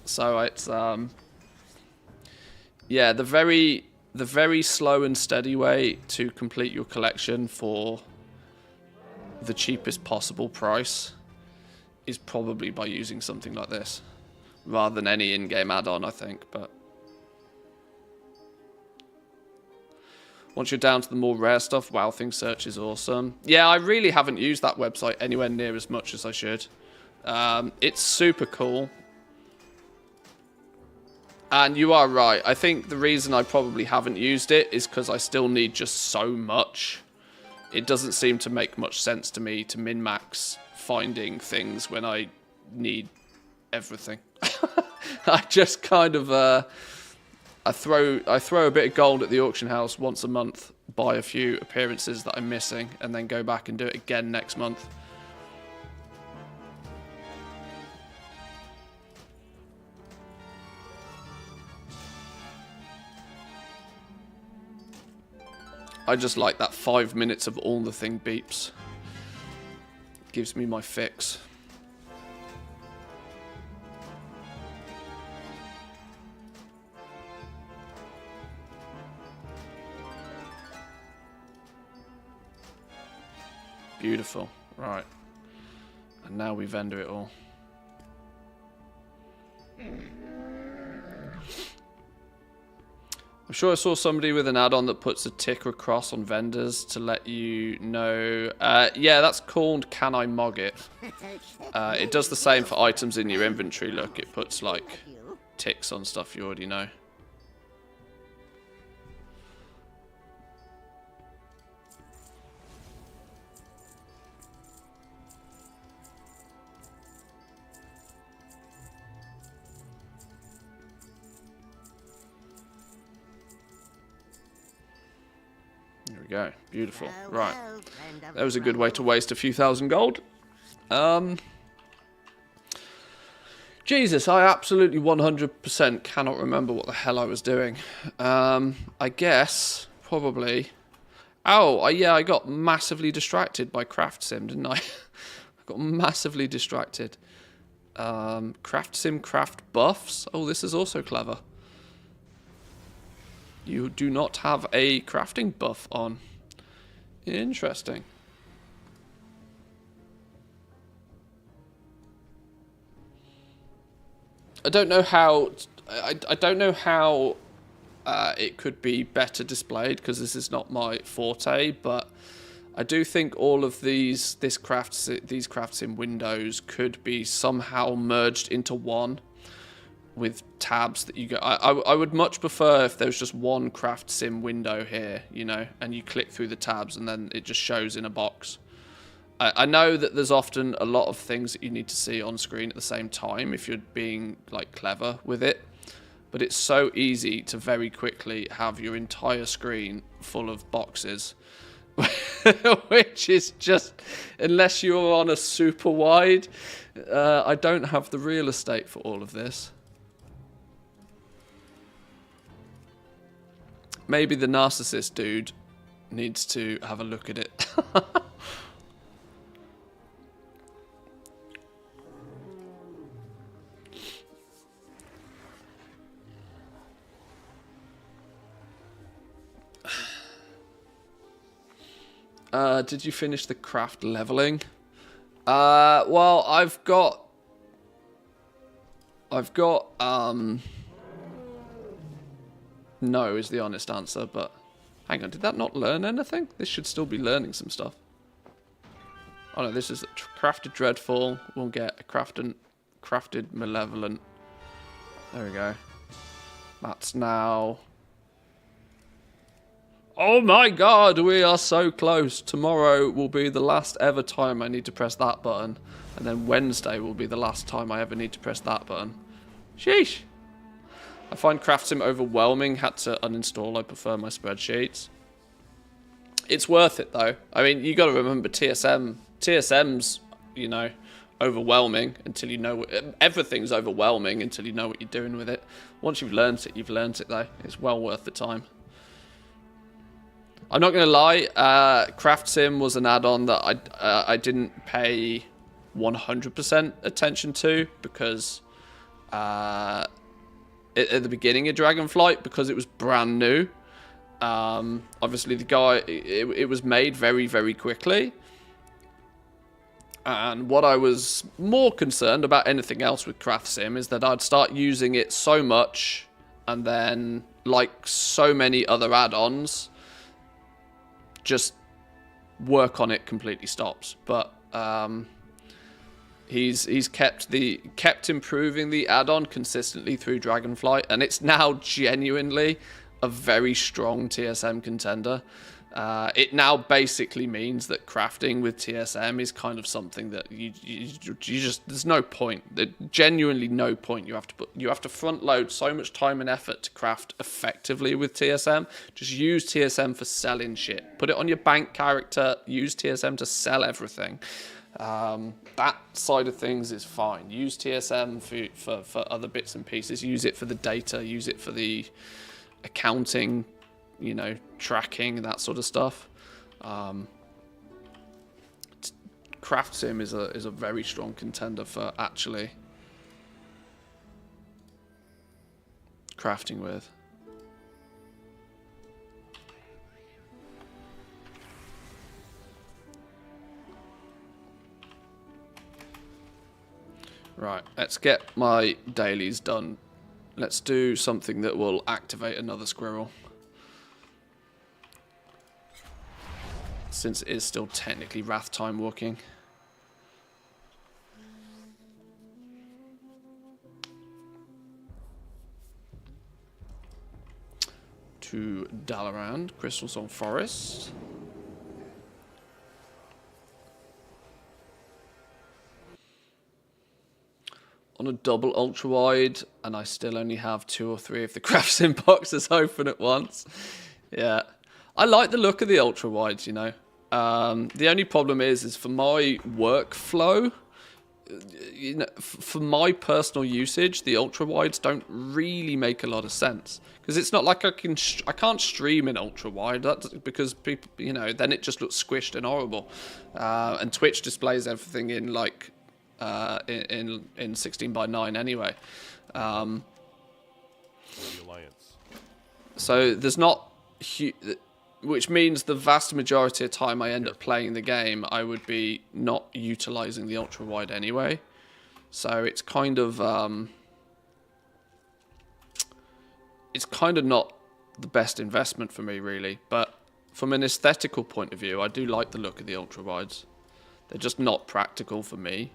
So it's yeah, the very slow and steady way to complete your collection for the cheapest possible price is probably by using something like this, rather than any in-game add-on, I think. But Once you're down to the more rare stuff, Wow Thing Search is awesome. Yeah, I really haven't used that website anywhere near as much as I should. It's super cool. And you are right. I think the reason I probably haven't used it is because I still need just so much. It doesn't seem to make much sense to me to min-max finding things when I need everything. I just kind of I throw a bit of gold at the auction house once a month, buy a few appearances that I'm missing, and then go back and do it again next month. I just like that 5 minutes of all the thing beeps. Gives me my fix. Beautiful. Right. And now we vendor it all. I'm sure I saw somebody with an add-on that puts a tick or a cross on vendors to let you know. Yeah, that's called Can I Mog It? It does the same for items in your inventory. Look, it puts like ticks on stuff you already know. There we go. Beautiful. Right. That was a good way to waste a few thousand gold. Jesus, I absolutely 100% cannot remember what the hell I was doing. I guess, probably... Oh, yeah, I got massively distracted by Craft Sim, didn't I? I got massively distracted. Craft Sim craft buffs. Oh, this is also clever. You do not have a crafting buff on. Interesting. I don't know how. I don't know how it could be better displayed because this is not my forte. But I do think all of these crafts in windows could be somehow merged into one, with tabs that you go. I would much prefer if there was just one craft sim window here, you know, and you click through the tabs and then it just shows in a box. I know that there's often a lot of things that you need to see on screen at the same time if you're being like clever with it, but it's so easy to very quickly have your entire screen full of boxes, which is just, unless you're on a super wide, I don't have the real estate for all of this. Maybe the narcissist dude needs to have a look at it. Did you finish the craft leveling? Well, I've got no is the honest answer, but hang on, did that not learn anything? This should still be learning some stuff. Oh no, this is crafted dreadful. We'll get a crafted malevolent. There we go. That's now. Oh my god, we are so close. Tomorrow will be the last ever time I need to press that button. And then Wednesday will be the last time I ever need to press that button. Sheesh. I find Craft Sim overwhelming. Had to uninstall. I prefer my spreadsheets. It's worth it though. I mean, you got to remember TSM's, you know, overwhelming until you know everything's overwhelming until you know what you're doing with it. Once you've learned it though. It's well worth the time. I'm not going to lie, Craft Sim was an add-on that I didn't pay 100% attention to because at the beginning of Dragonflight, because it was brand new. Obviously, the guy, it was made very, very quickly. And what I was more concerned about anything else with Craft Sim is that I'd start using it so much, and then, like so many other add-ons, just work on it completely stops. But he's kept improving the add-on consistently through Dragonflight, and it's now genuinely a very strong TSM contender. It now basically means that crafting with TSM is kind of something that you just, there's no point. There's genuinely no point. You have to front load so much time and effort to craft effectively with TSM. Just use TSM for selling shit. Put it on your bank character. Use TSM to sell everything. That side of things is fine. Use TSM for other bits and pieces. Use it for the data. Use it for the accounting, you know, tracking and that sort of stuff. Craft Sim is a very strong contender for actually crafting with. Right, let's get my dailies done. Let's do something that will activate another squirrel. Since it is still technically Wrath time walking. To Dalaran, Crystal Song Forest. On a double ultra wide, and I still only have 2 or 3 of the craft sim boxes open at once. Yeah, I like the look of the ultra wides, you know. The only problem is for my workflow, you know, for my personal usage, the ultra wides don't really make a lot of sense, because it's not like I can't stream in ultra wide. That's because people, you know, then it just looks squished and horrible, and Twitch displays everything in like in 16:9 anyway. So there's not, which means the vast majority of time I end up playing the game, I would be not utilizing the ultra wide anyway. So it's kind of not the best investment for me, really. But from an aesthetical point of view, I do like the look of the ultra wides. They're just not practical for me.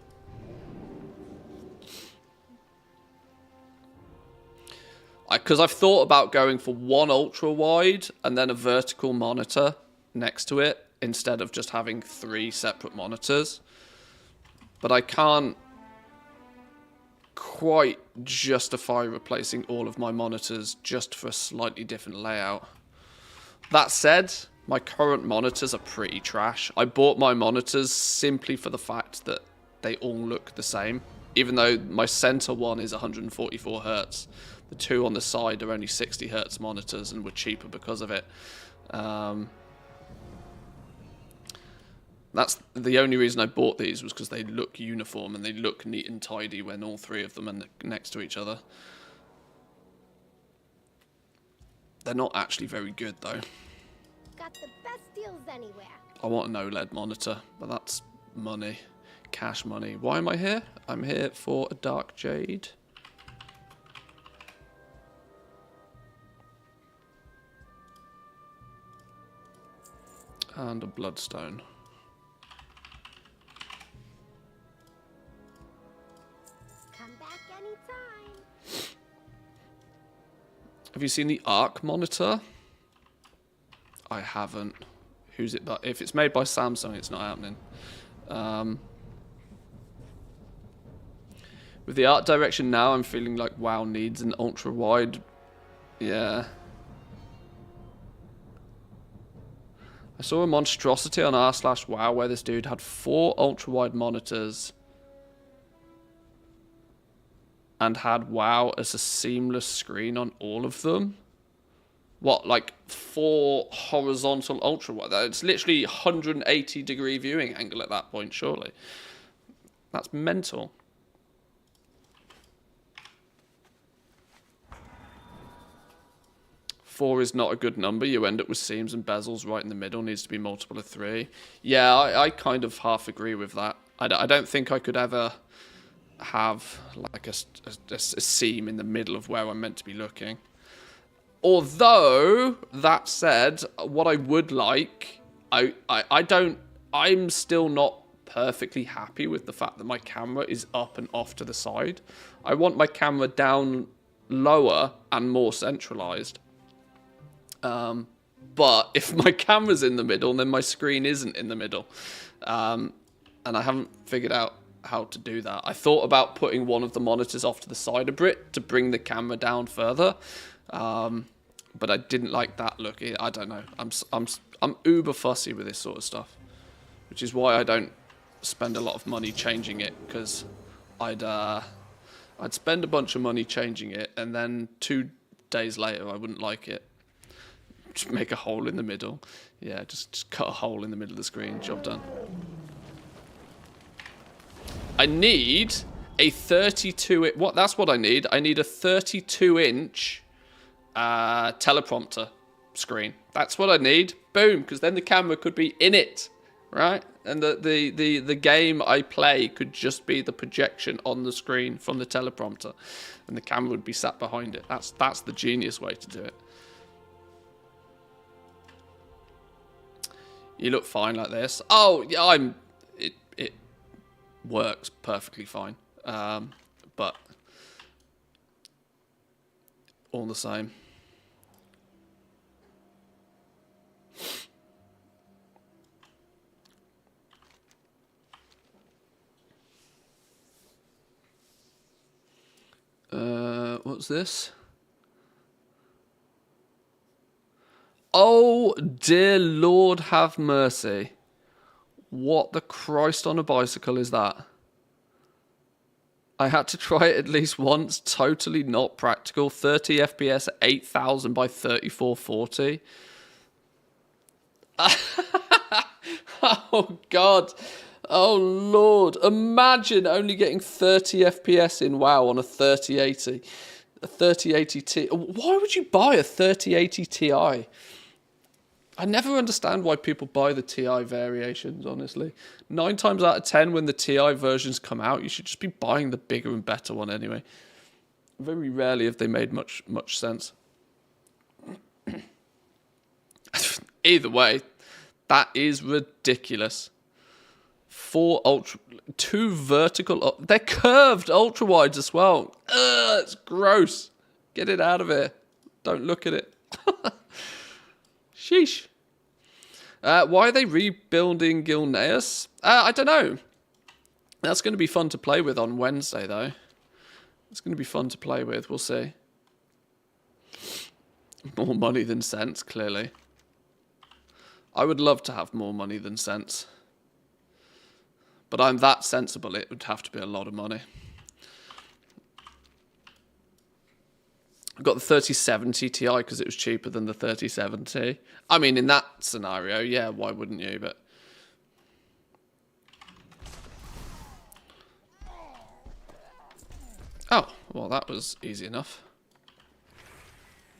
Because I've thought about going for one ultra wide and then a vertical monitor next to it instead of just having 3 separate monitors. But I can't quite justify replacing all of my monitors just for a slightly different layout. That said, my current monitors are pretty trash. I bought my monitors simply for the fact that they all look the same, even though my center one is 144 Hz. The 2 on the side are only 60 Hz monitors and were cheaper because of it. That's the only reason I bought these, was because they look uniform and they look neat and tidy when all 3 of them are next to each other. They're not actually very good though. Got the best deals anywhere. I want an OLED monitor, but that's money. Cash money. Why am I here? I'm here for a Dark Jade. And a Bloodstone. Come back anytime. Have you seen the Arc monitor? I haven't. Who's it by? If it's made by Samsung, it's not happening. With the art direction now, I'm feeling like WoW needs an ultra wide. Yeah. I saw a monstrosity on r/WoW where this dude had 4 ultra wide monitors and had WoW as a seamless screen on all of them. What, like 4 horizontal ultra wide? It's literally 180-degree viewing angle at that point, surely. That's mental. Four is not a good number. You end up with seams and bezels right in the middle. Needs to be multiple of 3. Yeah, I kind of half agree with that. I don't think I could ever have like a seam in the middle of where I'm meant to be looking. Although, that said, what I would like I'm still not perfectly happy with the fact that my camera is up and off to the side. I want my camera down lower and more centralized. But if my camera's in the middle, then my screen isn't in the middle. And I haven't figured out how to do that. I thought about putting one of the monitors off to the side a bit to bring the camera down further. But I didn't like that look. I don't know. I'm uber fussy with this sort of stuff, which is why I don't spend a lot of money changing it, because I'd spend a bunch of money changing it, and then 2 days later I wouldn't like it. Just make a hole in the middle. Yeah, just cut a hole in the middle of the screen. Job done. I need a 32. That's what I need. I need a 32-inch teleprompter screen. That's what I need. Boom, because then the camera could be in it, right? And the game I play could just be the projection on the screen from the teleprompter, and the camera would be sat behind it. That's the genius way to do it. You look fine like this. Oh yeah, it works perfectly fine. But all the same. What's this? Oh, dear Lord have mercy. What the Christ on a bicycle is that? I had to try it at least once. Totally not practical. 30 FPS at 8,000 by 3440. Oh, God. Oh, Lord. Imagine only getting 30 FPS in WoW on a 3080. A 3080 Ti. Why would you buy a 3080 Ti? I never understand why people buy the TI variations, honestly. 9 times out of 10, when the TI versions come out, you should just be buying the bigger and better one anyway. Very rarely have they made much sense. Either way, that is ridiculous. 2 vertical, they're curved ultra wides as well. Ugh, it's gross. Get it out of here. Don't look at it. Sheesh. Why are they rebuilding Gilneas? I don't know. That's going to be fun to play with on Wednesday, though. It's going to be fun to play with. We'll see. More money than sense, clearly. I would love to have more money than sense. But I'm that sensible, it would have to be a lot of money. I got the 3070 Ti because it was cheaper than the 3070. I mean, in that scenario, yeah, why wouldn't you? But oh, well, that was easy enough.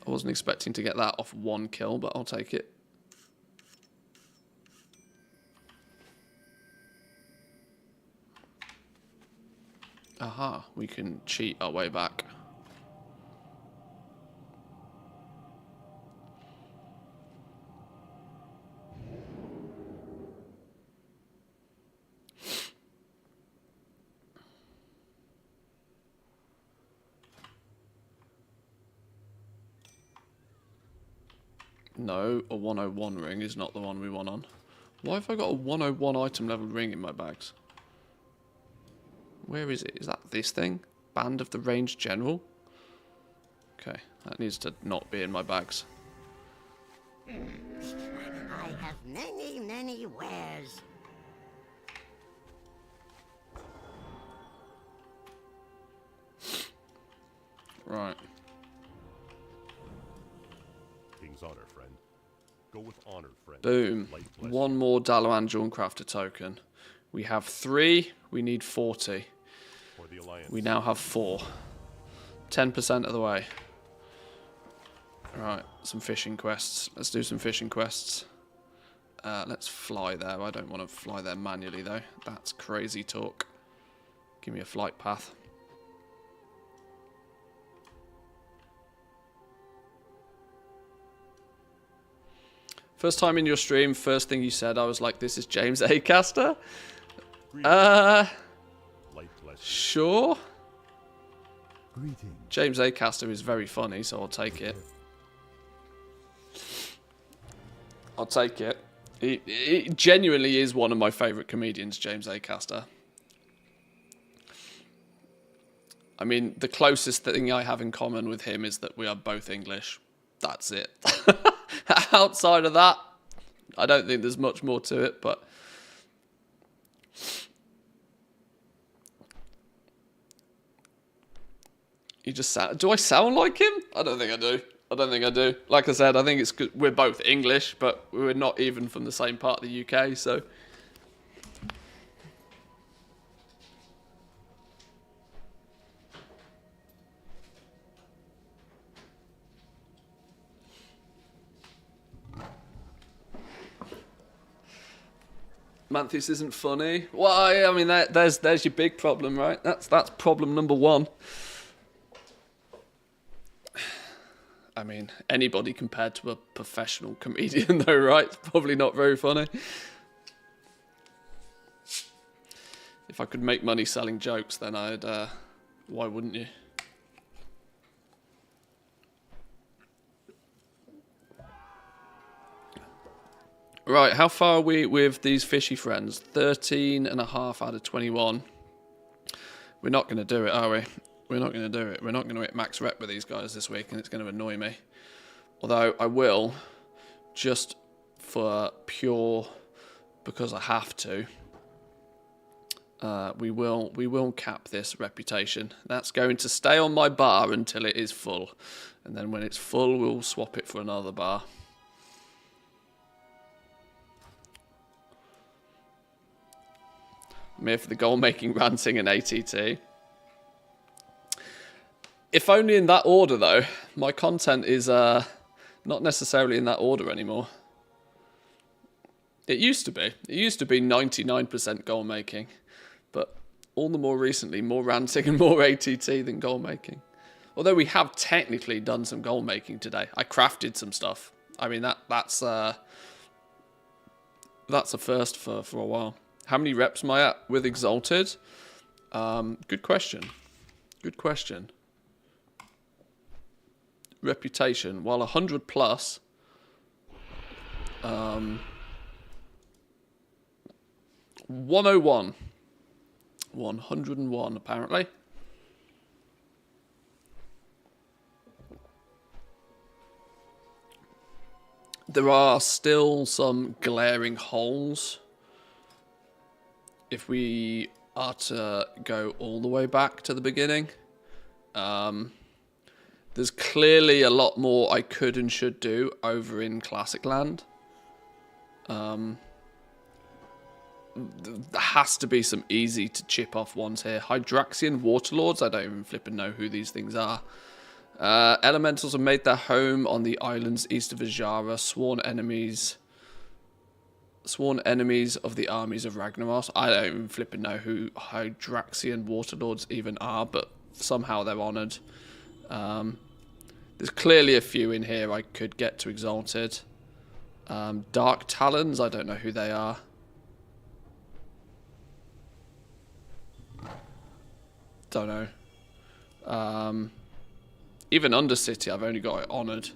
I wasn't expecting to get that off 1 kill, but I'll take it. Aha, we can cheat our way back. No, a 101 ring is not the one we want on. Why have I got a 101 item level ring in my bags? Where is it? Is that this thing? Band of the Ranged General? Okay, that needs to not be in my bags. I have many wares. Right. King's honor, friend. Go with honor, friend. Boom. One more Dalaran Dawn Crafter token. We have 3. We need 40. For the Alliance. We now have 4. 10% of the way. Right, some fishing quests. Let's do some fishing quests. Let's fly there. I don't want to fly there manually, though. That's crazy talk. Give me a flight path. First time in your stream, first thing you said, I was like, this is James Acaster? Light bless Sure. Greetings. James Acaster is very funny, so I'll take it. I'll take it. He genuinely is one of my favourite comedians, James Acaster. I mean, the closest thing I have in common with him is that we are both English. That's it. Outside of that, I don't think there's much more to it, but... Do I sound like him? I don't think I do. I don't think I do. Like I said, I think it's good. We're both English, but we're not even from the same part of the UK, so... Manthus isn't funny. Why? I mean, there's your big problem, right? That's problem number one. I mean, anybody compared to a professional comedian, though, right? It's probably not very funny. If I could make money selling jokes, then I'd... why wouldn't you? Right, how far are we with these fishy friends? 13.5 out of 21. We're not going to do it, are we? We're not going to do it. We're not going to hit max rep with these guys this week, and it's going to annoy me. Although I will, just for pure, because I have to, we will cap this reputation. That's going to stay on my bar until it is full. And then when it's full, we'll swap it for another bar. I'm here for the goal-making, ranting, and ATT. If only in that order, though. My content is not necessarily in that order anymore. It used to be. It used to be 99% goal-making. But all the more recently, more ranting and more ATT than goal-making. Although we have technically done some goal-making today. I crafted some stuff. I mean, that's a first for a while. How many reps am I at with Exalted? Good question. Good question. Reputation. Well, 100 plus. 101. 101, apparently. There are still some glaring holes. If we are to go all the way back to the beginning, there's clearly a lot more I could and should do over in Classic Land. There has to be some easy to chip off ones here. Hydraxian Waterlords, I don't even flipping know who these things are. Elementals have made their home on the islands east of Ajara, sworn enemies of the armies of Ragnaros. I don't even flipping know who Hydraxian Waterlords even are, but somehow they're honoured. There's clearly a few in here I could get to Exalted. Dark Talons, I don't know who they are. Don't know. Even Undercity, I've only got it honoured.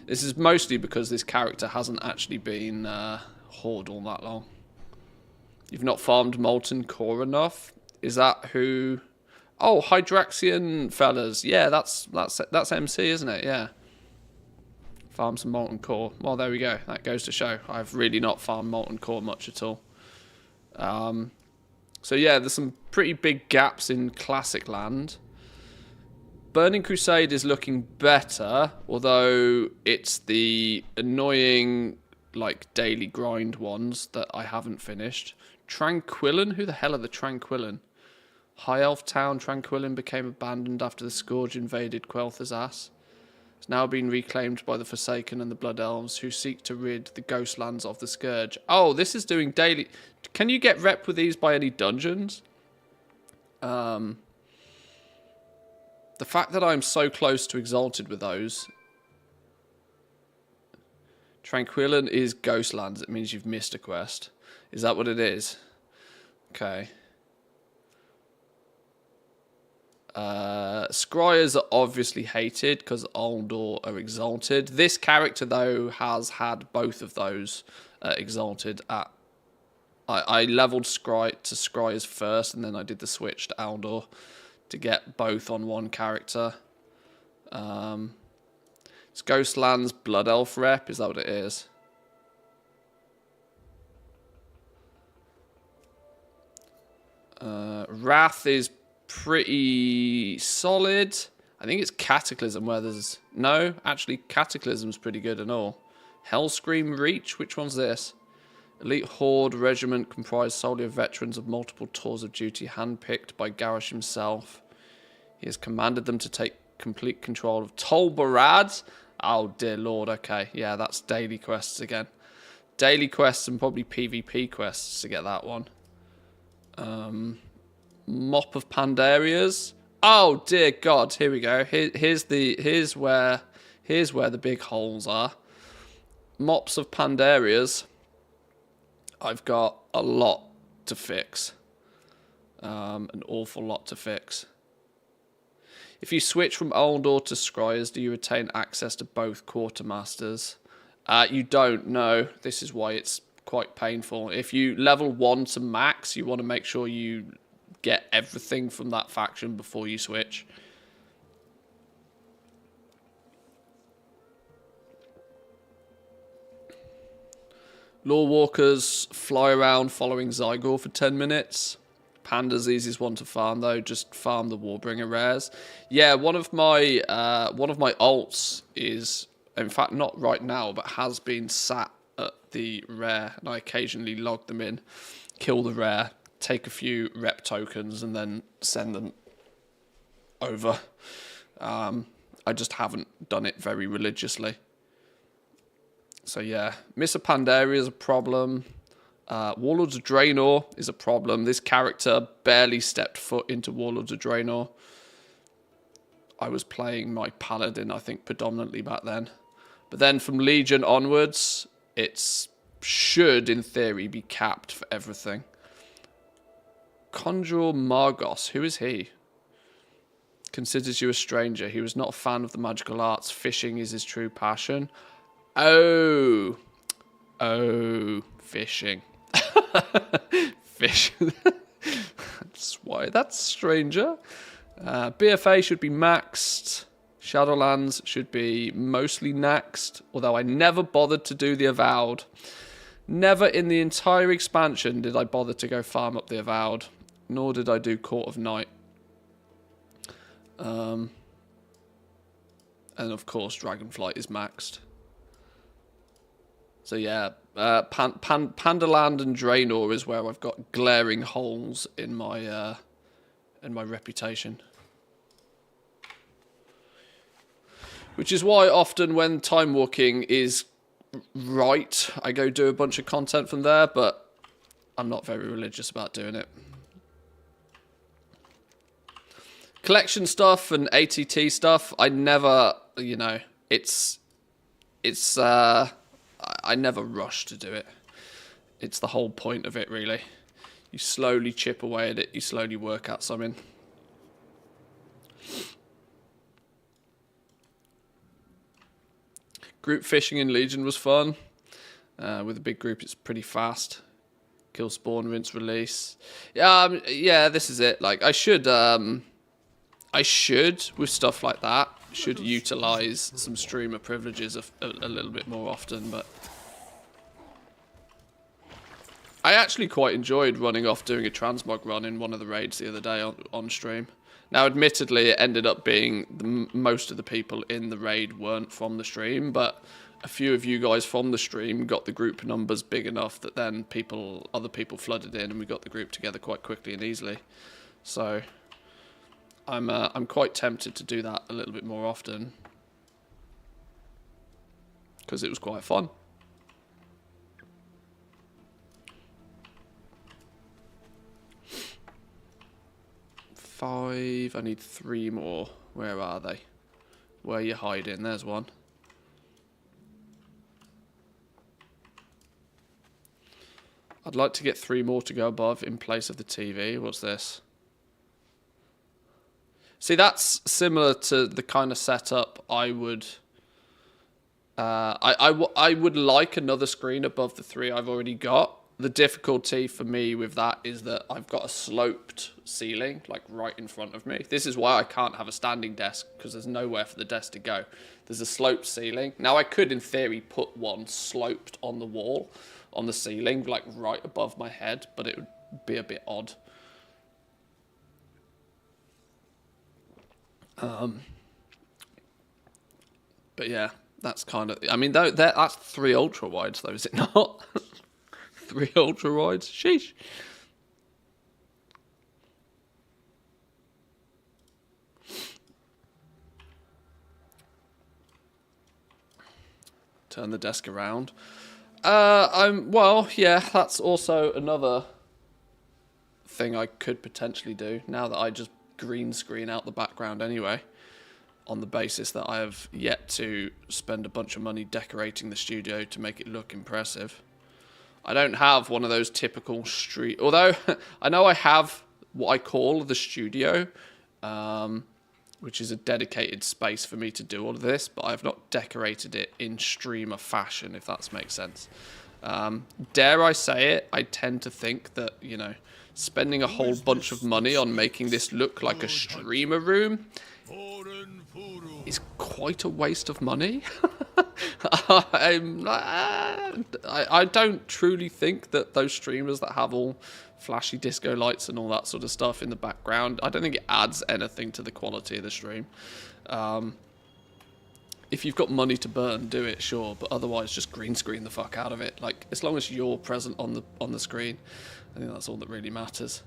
This is mostly because this character hasn't actually been Horde all that long. You've not farmed Molten Core enough? Is that who... Oh, Hydraxian fellas. Yeah, that's MC, isn't it? Yeah. Farm some Molten Core. Well, there we go. That goes to show. I've really not farmed Molten Core much at all. So yeah, there's some pretty big gaps in Classic Land. Burning Crusade is looking better, although it's the annoying, like, daily grind ones that I haven't finished. Tranquillin? Who the hell are the Tranquillin? High Elf Town Tranquillin became abandoned after the Scourge invaded Quel'Thur's ass. It's now been reclaimed by the Forsaken and the Blood Elves, who seek to rid the Ghostlands of the Scourge. Oh, this is doing daily... Can you get rep with these by any dungeons? The fact that I'm so close to Exalted with those... Tranquillan is Ghostlands. It means you've missed a quest. Is that what it is? Okay. Scryers are obviously hated because Aldor are exalted. This character, though, has had both of those exalted at... I leveled Scryers first, and then I did the switch to Aldor to get both on one character. It's Ghostlands Blood Elf rep. Is that what it is? Wrath is pretty solid. I think it's Cataclysm where there's... No, actually Cataclysm's pretty good and all. Hellscream Reach, which one's this? Elite Horde Regiment comprised solely of veterans of multiple tours of duty handpicked by Garrosh himself. He has commanded them to take complete control of Tol Barad. Oh dear lord, okay. Yeah, that's daily quests again. Daily quests and probably PvP quests to get that one. Mop of Pandarias. Oh dear God! Here we go. Here's where the big holes are. Mops of Pandarias. I've got a lot to fix. An awful lot to fix. If you switch from Aldor to Scryers, do you retain access to both quartermasters? You don't. No. This is why it's quite painful. If you level 1 to max, you want to make sure you get everything from that faction before you switch. Law Walkers fly around following Zygor for 10 minutes. Panda's the easiest one to farm though. Just farm the Warbringer rares. Yeah, one of my alts is, in fact, not right now, but has been sat at the rare, and I occasionally log them in, kill the rare, take a few rep tokens, and then send them over. I just haven't done it very religiously. So yeah, Miss Pandaria is a problem. Warlords of Draenor is a problem. This character barely stepped foot into Warlords of Draenor. I was playing my Paladin, I think, predominantly back then. But then from Legion onwards, it should, in theory, be capped for everything. Conjurer Margos, who is he? Considers you a stranger. He was not a fan of the magical arts. Fishing is his true passion. Oh, fishing. Fish. That's why that's stranger. BFA should be maxed. Shadowlands should be mostly maxed. Although I never bothered to do the Avowed. Never in the entire expansion did I bother to go farm up the Avowed. Nor did I do Court of Night. And of course Dragonflight is maxed. So yeah, Pandaland and Draenor is where I've got glaring holes in my reputation. Which is why often when time walking is right, I go do a bunch of content from there, but I'm not very religious about doing it. Collection stuff and ATT stuff, I never, you know, I never rush to do it. It's the whole point of it, really. You slowly chip away at it, you slowly work out something. Group fishing in Legion was fun. With a big group, it's pretty fast. Kill, spawn, rinse, release. Yeah, this is it. Like, I should, with stuff like that, should utilize some streamer privileges a little bit more often, but I actually quite enjoyed running off doing a transmog run in one of the raids the other day on stream. Now, admittedly, it ended up being most of the people in the raid weren't from the stream, but a few of you guys from the stream got the group numbers big enough that then other people flooded in, and we got the group together quite quickly and easily. So I'm quite tempted to do that a little bit more often because it was quite fun. I need 3 more. Where are they? Where are you hiding? There's one. I'd like to get 3 more to go above in place of the TV. What's this? See, that's similar to the kind of setup I would... I would like another screen above the 3 I've already got. The difficulty for me with that is that I've got a sloped ceiling, like right in front of me. This is why I can't have a standing desk, because there's nowhere for the desk to go. There's a sloped ceiling. Now, I could, in theory, put one sloped on the wall, on the ceiling, like right above my head, but it would be a bit odd. But yeah, that's kind of... I mean, that's 3 ultra wides, though, is it not? 3 ultra wides. Sheesh. Turn the desk around. Well, yeah, that's also another thing I could potentially do now that I just green screen out the background anyway, on the basis that I have yet to spend a bunch of money decorating the studio to make it look impressive. I don't have one of those typical street... Although, I know I have what I call the studio, which is a dedicated space for me to do all of this, but I've not decorated it in streamer fashion, if that makes sense. Dare I say it, I tend to think that, you know, spending a whole bunch of money on making this look like a streamer room is quite a waste of money. I don't truly think that those streamers that have all flashy disco lights and all that sort of stuff in the background, I don't think it adds anything to the quality of the stream. If you've got money to burn, do it, sure, but otherwise just green screen the fuck out of it. Like, as long as you're present on the screen, I think that's all that really matters.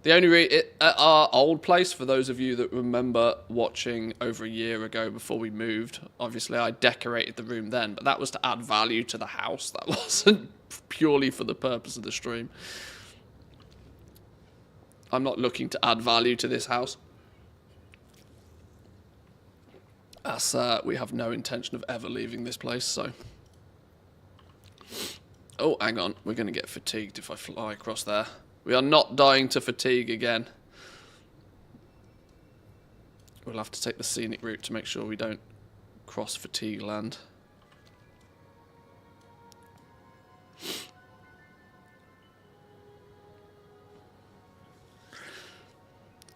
The only at our old place, for those of you that remember watching over a year ago before we moved, obviously I decorated the room then, but that was to add value to the house. That wasn't purely for the purpose of the stream. I'm not looking to add value to this house, as we have no intention of ever leaving this place, so... Oh, hang on. We're going to get fatigued if I fly across there. We are not dying to fatigue again. We'll have to take the scenic route to make sure we don't cross fatigue land.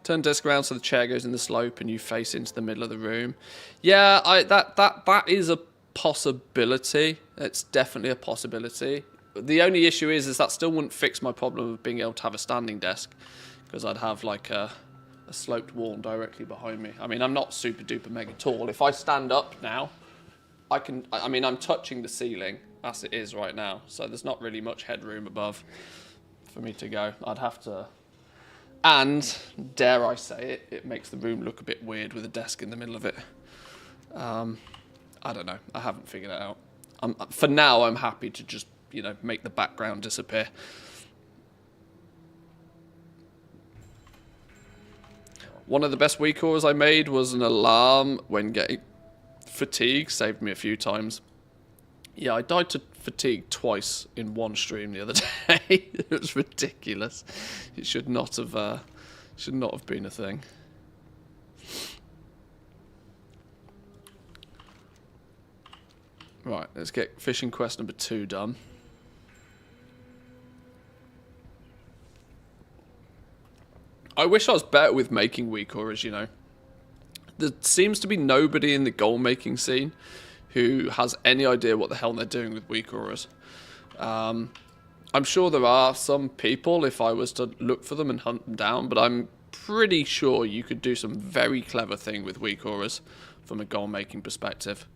Turn desk around so the chair goes in the slope and you face into the middle of the room. Yeah, that is a possibility. It's definitely a possibility. The only issue is that still wouldn't fix my problem of being able to have a standing desk, because I'd have like a sloped wall directly behind me. I mean, I'm not super duper mega tall. If I stand up now, I mean, I'm touching the ceiling as it is right now, so there's not really much headroom above for me to go. I'd have to, and dare I say it, it makes the room look a bit weird with a desk in the middle of it. I don't know. I haven't figured it out. For now, I'm happy to just, you know, make the background disappear. One of the best week orders I made was an alarm when getting fatigue. Saved me a few times. Yeah, I died to fatigue twice in one stream the other day. It was ridiculous. It should not have been a thing. Right, let's get fishing quest number 2 done. I wish I was better with making week orders, you know. There seems to be nobody in the goal making scene who has any idea what the hell they're doing with week orders. I'm sure there are some people if I was to look for them and hunt them down, but I'm pretty sure you could do some very clever thing with week orders from a goal making perspective.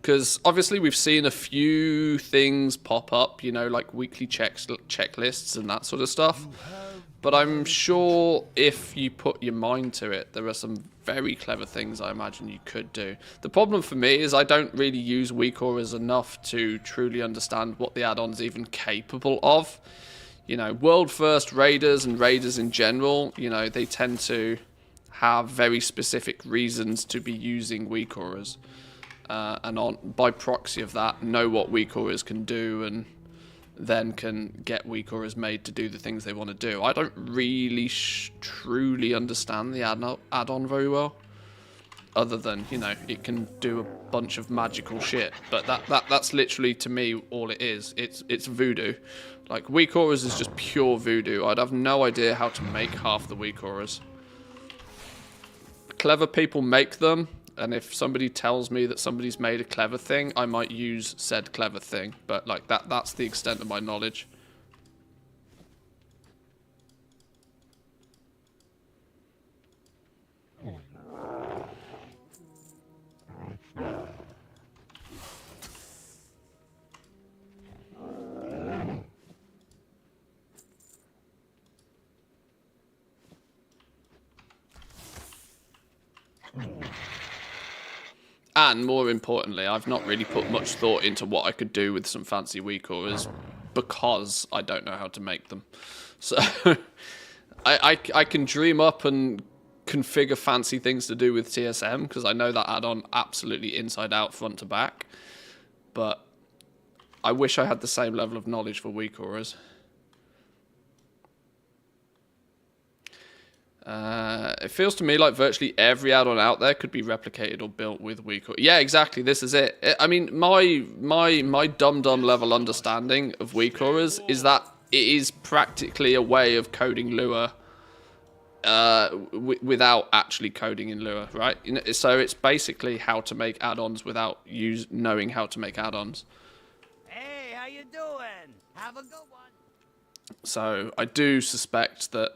Because obviously we've seen a few things pop up, you know, like weekly checklists and that sort of stuff. But I'm sure if you put your mind to it, there are some very clever things I imagine you could do. The problem for me is I don't really use week orders enough to truly understand what the add-on's even capable of. You know, World First Raiders and Raiders in general, you know, they tend to have very specific reasons to be using week orders. And by proxy of that, know what week orders can do and then can get weak auras made to do the things they want to do. I don't really truly understand the add-on very well, other than, you know, it can do a bunch of magical shit. But that's literally, to me, all it is. It's voodoo. Like, weak auras is just pure voodoo. I'd have no idea how to make half the weak auras. Clever people make them, and if somebody tells me that somebody's made a clever thing, I might use said clever thing. But, like, that's the extent of my knowledge. And more importantly, I've not really put much thought into what I could do with some fancy weak auras because I don't know how to make them. So I can dream up and configure fancy things to do with TSM because I know that add-on absolutely inside out, front to back. But I wish I had the same level of knowledge for weak auras. It feels to me like virtually every add-on out there could be replicated or built with weak auras. Yeah, exactly. This is it. I mean, my dumb level understanding of weak auras is that it is practically a way of coding Lua without actually coding in Lua, right? So it's basically how to make add-ons without knowing how to make add-ons. Hey, how you doing? Have a good one. So I do suspect that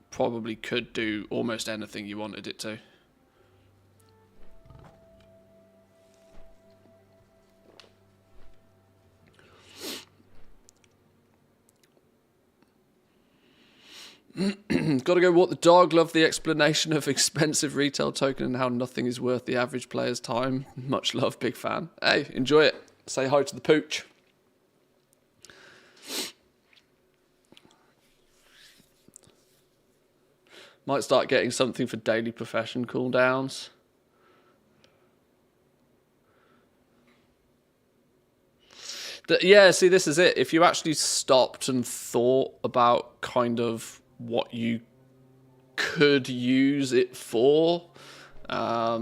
probably could do almost anything you wanted it to. Gotta go walk the dog. Love the explanation of expensive retail token and how nothing is worth the average player's time. Much love, big fan. Hey, enjoy it. Say hi to the pooch. Might start getting something for daily profession cooldowns. Yeah, see, this is it. If you actually stopped and thought about kind of what you could use it for, I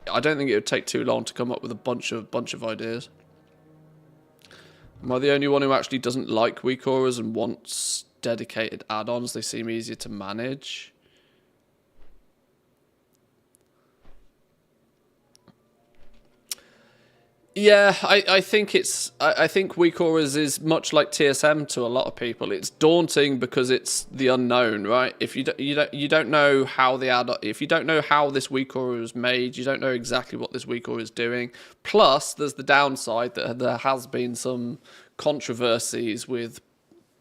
don't think it would take too long to come up with a bunch of ideas. Am I the only one who actually doesn't like weak auras and wants dedicated add-ons? They seem easier to manage. Yeah, I think I think weak auras is much like TSM to a lot of people. It's daunting because it's the unknown, right? If you don't know how if you don't know how this weak aura is made, you don't know exactly what this weak aura is doing. Plus, there's the downside that there has been some controversies with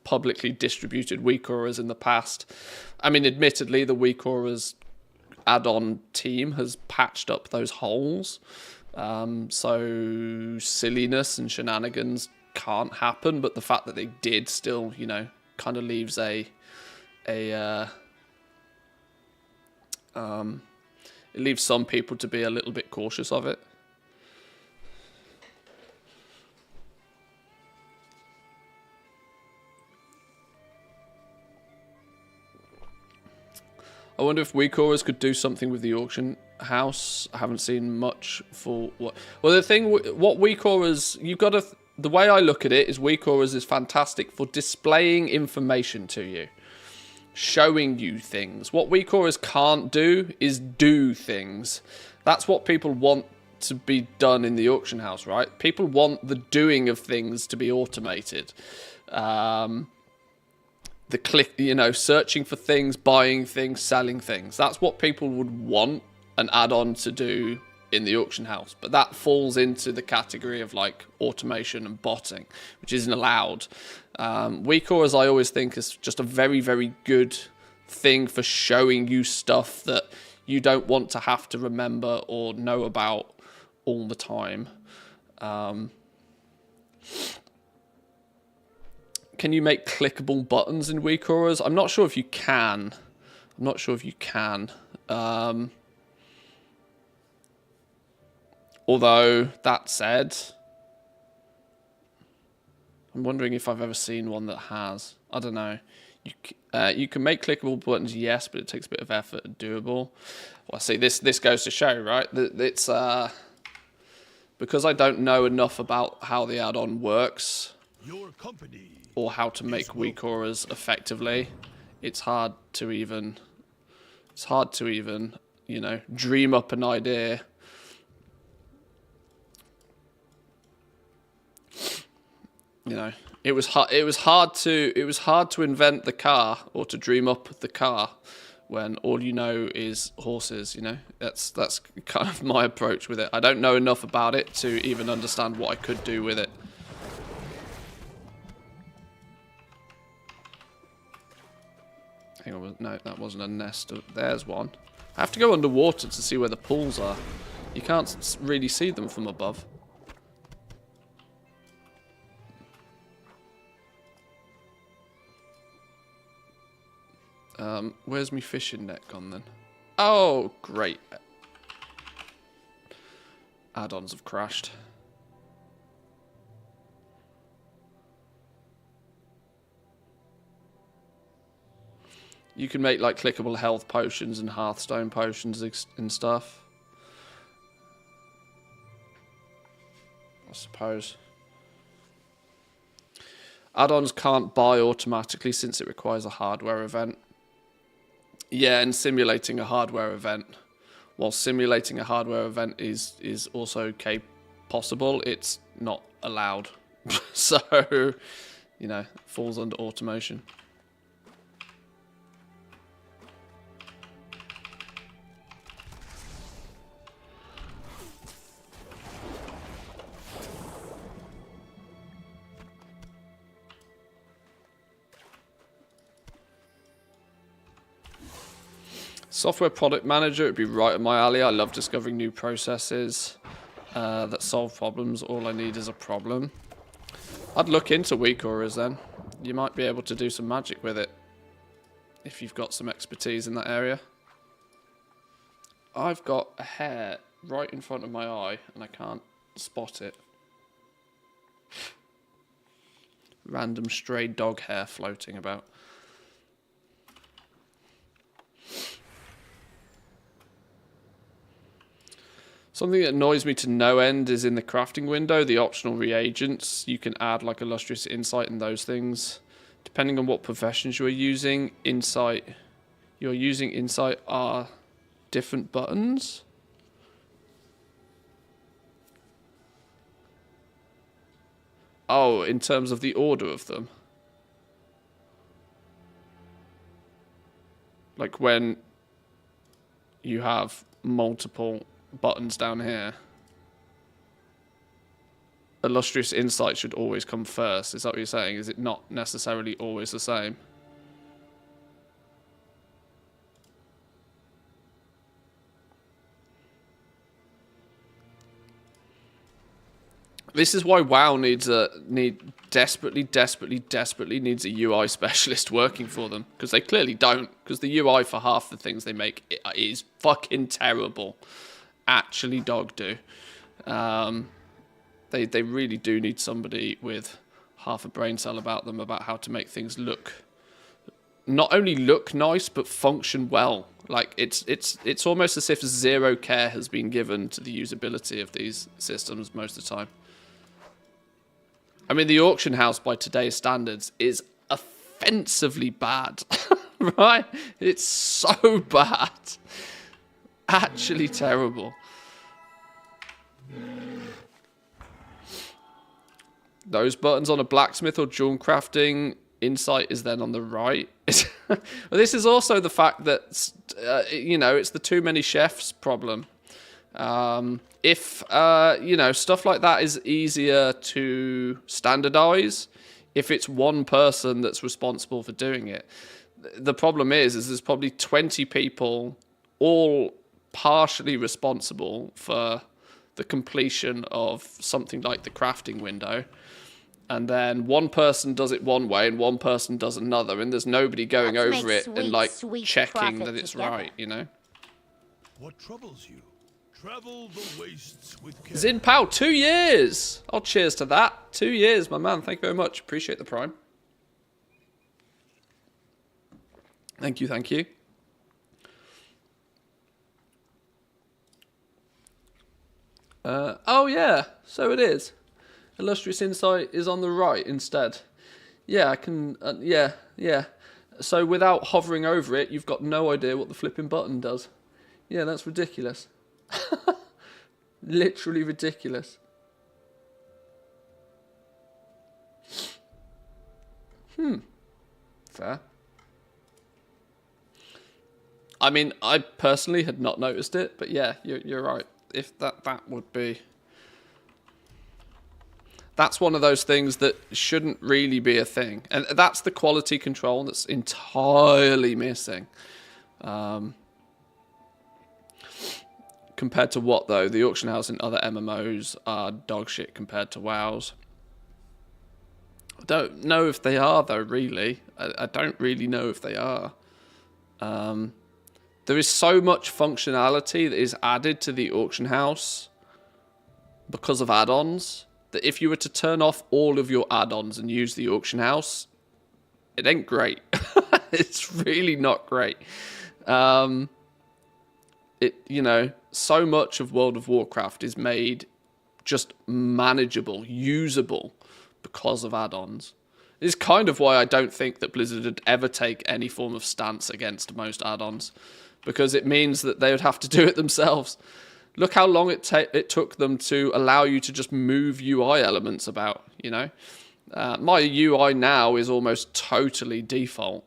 publicly distributed weak auras in the past. I mean, admittedly, the weak auras add-on team has patched up those holes. So silliness and shenanigans can't happen, but the fact that they did still, you know, kind of leaves it leaves some people to be a little bit cautious of it. I wonder if weak auras could do something with the auction house. I haven't seen much for what. Well, the thing, what weak auras, you've got to. The way I look at it is weak auras is fantastic for displaying information to you, showing you things. What weak auras can't do is do things. That's what people want to be done in the auction house, right? People want the doing of things to be automated. The click, you know, searching for things, buying things, selling things. That's what people would want an add-on to do in the auction house. But that falls into the category of like automation and botting, which isn't allowed. Weak auras, I always think, is just a very, very good thing for showing you stuff that you don't want to have to remember or know about all the time. Can you make clickable buttons in weak auras? I'm not sure if you can. Although, that said, I'm wondering if I've ever seen one that has. I don't know. You can make clickable buttons, yes, but it takes a bit of effort and doable. Well, see, this goes to show, right? That it's because I don't know enough about how the add-on works Your company. or how to make weak auras effectively. It's hard to even, you know, dream up an idea. You know, it was hard to invent the car or to dream up the car when all you know is horses. You know, that's kind of my approach with it. I don't know enough about it to even understand what I could do with it. Hang on, no, that wasn't a nest. There's one. I have to go underwater to see where the pools are. You can't really see them from above. Where's my fishing net gone then? Oh, great. Add-ons have crashed. You can make like clickable health potions and hearthstone potions and stuff. I suppose. Add-ons can't buy automatically since it requires a hardware event. Yeah, and simulating a hardware event. While simulating a hardware event is also possible, it's not allowed. So, you know, falls under automation. Software product manager, it'd be right up my alley. I love discovering new processes that solve problems. All I need is a problem. I'd look into weak auras then. You might be able to do some magic with it if you've got some expertise in that area. I've got a hair right in front of my eye and I can't spot it. Random stray dog hair floating about. Something that annoys me to no end is in the crafting window, the optional reagents. You can add like illustrious insight and those things. Depending on what professions you're using insight are different buttons. Oh, in terms of the order of them. Like when you have multiple buttons down here. Illustrious insight should always come first. Is that what you're saying? Is it not necessarily always the same? This is why WoW desperately needs a UI specialist working for them, because they clearly don't. Because the UI for half the things they make is fucking terrible. Actually dog do. They really do need somebody with half a brain cell about them about how to make things not only look nice but function well. Like it's almost as if zero care has been given to the usability of these systems most of the time. I mean, the auction house by today's standards is offensively bad. Right? It's so bad. Actually terrible. Those buttons on a blacksmith or jewel crafting, insight is then on the right. Well, this is also the fact that, you know, it's the too many chefs problem. If, you know, stuff like that is easier to standardize if it's one person that's responsible for doing it. The problem is there's probably 20 people all partially responsible for the completion of something like the crafting window, and then one person does it one way and one person does another, and there's nobody going over it and like checking that it's right, you know. What troubles you? Travel the wastes with care. Zin Pao, 2 years. Oh, cheers to that. 2 years, my man. Thank you very much. Appreciate the prime. Thank you, thank you. Oh, yeah. So it is. Illustrious Insight is on the right instead. Yeah, I can... yeah. So without hovering over it, you've got no idea what the flipping button does. Yeah, that's ridiculous. Literally ridiculous. Fair. I mean, I personally had not noticed it, but yeah, you're right. If that would be... That's one of those things that shouldn't really be a thing. And that's the quality control that's entirely missing. Compared to what, though? The auction house and other MMOs are dog shit compared to WoW's. I don't know if they are, though, really. I don't really know if they are. There is so much functionality that is added to the auction house because of add-ons that if you were to turn off all of your add-ons and use the auction house, it ain't great. It's really not great. You know, so much of World of Warcraft is made just manageable, usable because of add-ons. It's kind of why I don't think that Blizzard would ever take any form of stance against most add-ons, because it means that they would have to do it themselves. Look how long it took them to allow you to just move UI elements about, you know. My UI now is almost totally default,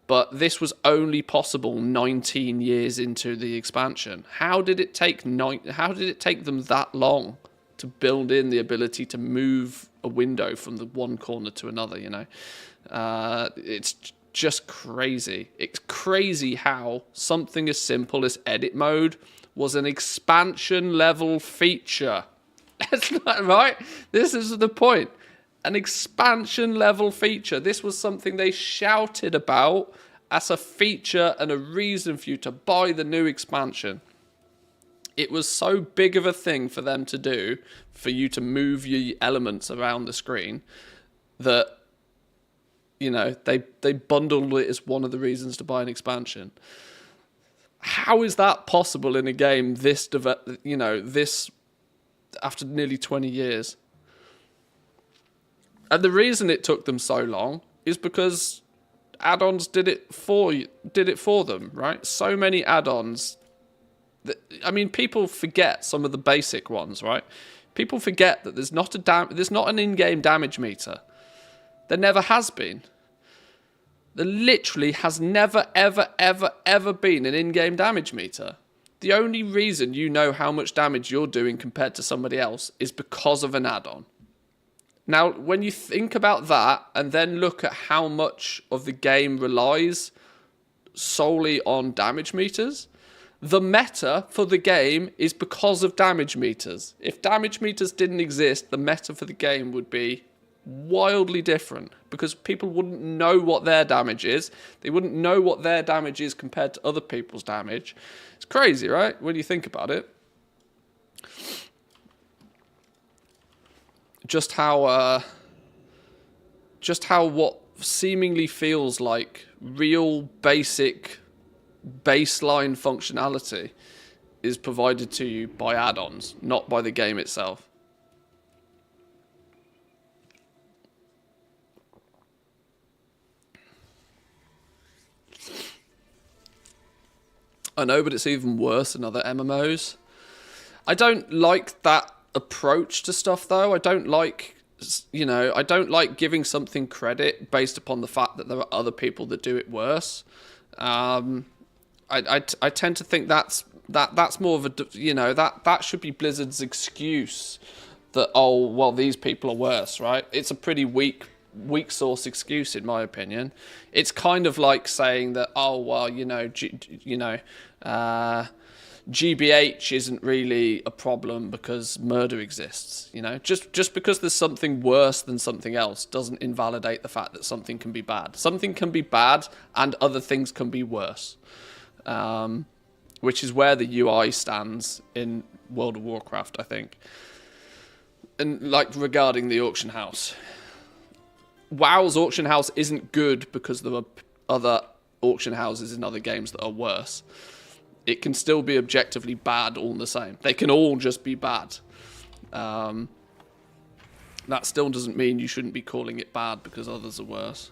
but this was only possible 19 years into the expansion. How did it take them that long to build in the ability to move a window from the one corner to another, you know? It's just crazy. It's crazy how something as simple as edit mode was an expansion level feature. That's not right. This is the point. An expansion level feature. This was something they shouted about as a feature and a reason for you to buy the new expansion. It was so big of a thing for them to do, for you to move your elements around the screen, that, you know, they bundled it as one of the reasons to buy an expansion. How is that possible in a game this after nearly 20 years? And the reason it took them so long is because add-ons did it for them, right? So many add-ons. I mean, people forget some of the basic ones, right? People forget that there's not an in-game damage meter. There never has been. There literally has never, ever, ever, ever been an in-game damage meter. The only reason you know how much damage you're doing compared to somebody else is because of an add-on. Now, when you think about that and then look at how much of the game relies solely on damage meters, the meta for the game is because of damage meters. If damage meters didn't exist, the meta for the game would be wildly different, because people wouldn't know what their damage is. They wouldn't know what their damage is compared to other people's damage. It's crazy, right? When you think about it. Just how what seemingly feels like real basic baseline functionality is provided to you by add-ons, not by the game itself. I know, but it's even worse in other MMOs. I don't like that approach to stuff, though. I don't like giving something credit based upon the fact that there are other people that do it worse. I tend to think that's more of a, that should be Blizzard's excuse that, oh, well, these people are worse, right? It's a pretty weak source excuse, in my opinion. It's kind of like saying that, oh, well, GBH isn't really a problem because murder exists. You know, just because there's something worse than something else doesn't invalidate the fact that something can be bad. Something can be bad and other things can be worse. which is where the UI stands in World of Warcraft, I think. And like regarding the auction house, WoW's auction house isn't good because there are other auction houses in other games that are worse. It can still be objectively bad all the same. They can all just be bad. That still doesn't mean you shouldn't be calling it bad because others are worse.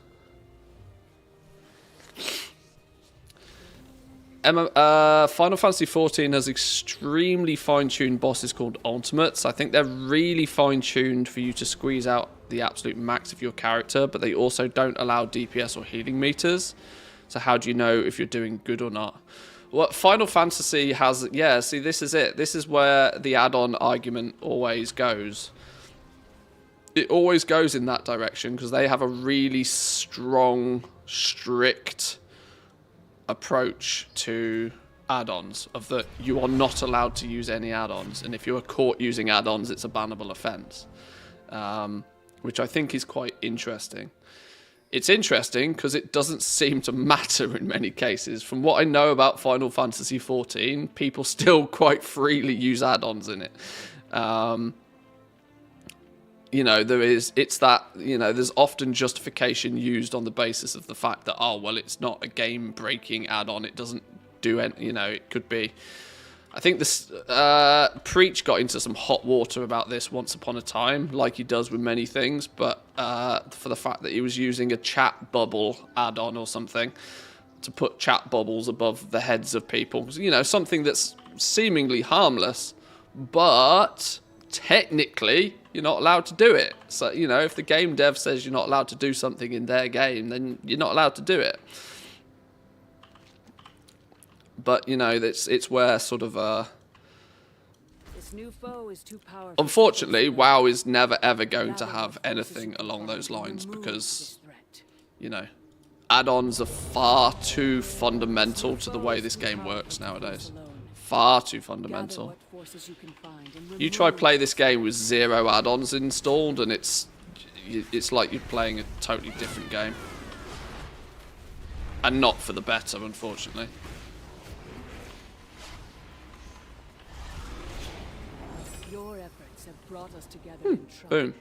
Final Fantasy XIV has extremely fine-tuned bosses called ultimates. I think they're really fine-tuned for you to squeeze out the absolute max of your character, but they also don't allow DPS or healing meters. So how do you know if you're doing good or not? What Final Fantasy has, yeah, see, this is it. This is where the add-on argument always goes. It always goes in that direction because they have a really strong, strict approach to add-ons of that you are not allowed to use any add-ons, and if you are caught using add-ons, it's a bannable offense, which I think is quite interesting. It's interesting because it doesn't seem to matter in many cases. From what I know about Final Fantasy XIV, people still quite freely use add-ons in it. You know, there's often justification used on the basis of the fact that, oh, well, it's not a game-breaking add-on. It doesn't do any, you know, it could be. I think this Preach got into some hot water about this once upon a time, like he does with many things, but for the fact that he was using a chat bubble add-on or something to put chat bubbles above the heads of people. You know, something that's seemingly harmless, but technically you're not allowed to do it. So, you know, if the game dev says you're not allowed to do something in their game, then you're not allowed to do it. But, you know, it's where sort of This new foe is too powerful. Unfortunately, WoW is never ever going to have anything along those lines because, you know, add-ons are far too fundamental to the way this game works nowadays. Far too fundamental. You try play this game with 0 add-ons installed and it's like you're playing a totally different game. And not for the better, unfortunately. Your efforts have brought us together in triumph. Boom.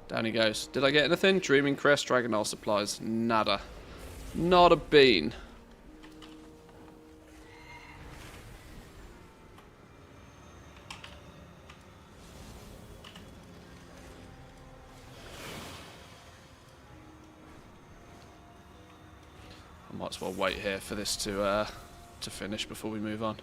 Down he goes. Did I get anything? Dreaming Crest, Dragonile supplies. Nada. Not a bean. I might as well wait here for this to finish before we move on.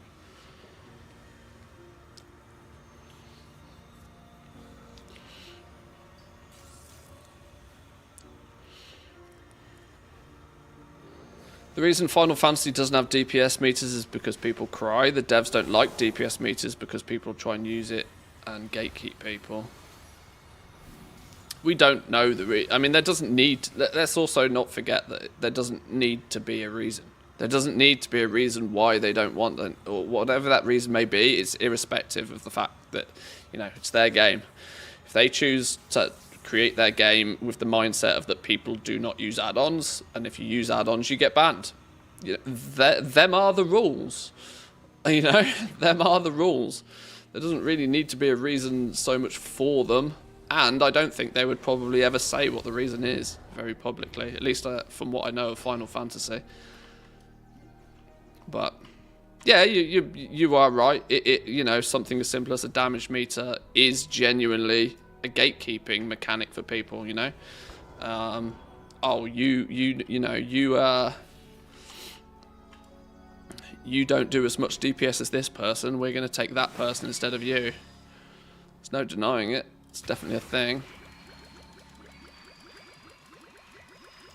The reason Final Fantasy doesn't have DPS meters is because people cry. The devs don't like DPS meters because people try and use it and gatekeep people. We don't know I mean, there doesn't need... Let's also not forget that there doesn't need to be a reason. There doesn't need to be a reason why they don't want them, or whatever that reason may be. It's irrespective of the fact that, you know, it's their game. If they choose to create their game with the mindset of that people do not use add-ons, and if you use add-ons, you get banned. You know, them are the rules. You know, them are the rules. There doesn't really need to be a reason so much for them. And I don't think they would probably ever say what the reason is very publicly, at least from what I know of Final Fantasy. But yeah, you are right. You know, something as simple as a damage meter is genuinely a gatekeeping mechanic for people. You know, oh you don't do as much DPS as this person. We're going to take that person instead of you. There's no denying it. It's definitely a thing.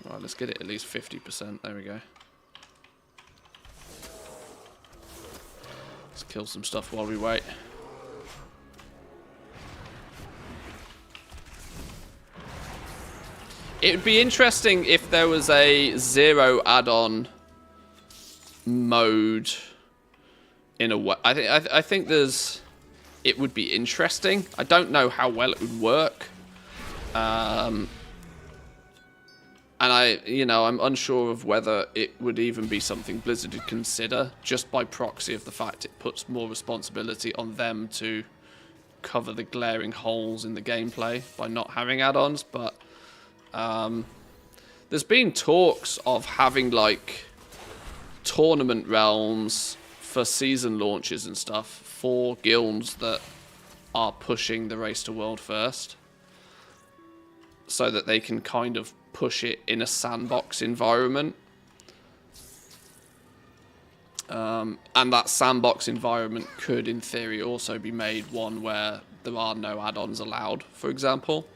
Right, let's get it at least 50%. There we go. Let's kill some stuff while we wait. It would be interesting if there was a 0 add-on mode in a way. I think there's... It would be interesting. I don't know how well it would work. And And I'm unsure of whether it would even be something Blizzard would consider, just by proxy of the fact it puts more responsibility on them to cover the glaring holes in the gameplay by not having add-ons. But there's been talks of having like tournament realms for season launches and stuff for guilds that are pushing the Race to World first, so that they can kind of push it in a sandbox environment. And that sandbox environment could, in theory, also be made one where there are no add-ons allowed, for example.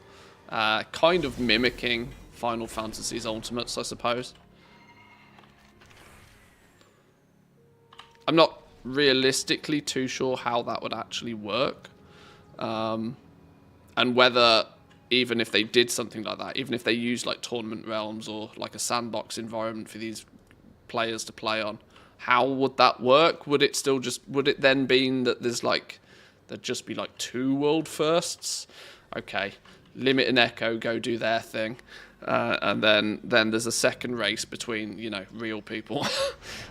Kind of mimicking Final Fantasy's Ultimates, I suppose. I'm not realistically too sure how that would actually work. And whether, even if they did something like that, even if they used like tournament realms or like a sandbox environment for these players to play on, how would that work? Would it then mean that there'd just be like 2 world firsts? Okay, Limit and Echo go do their thing. And then there's a second race between, real people.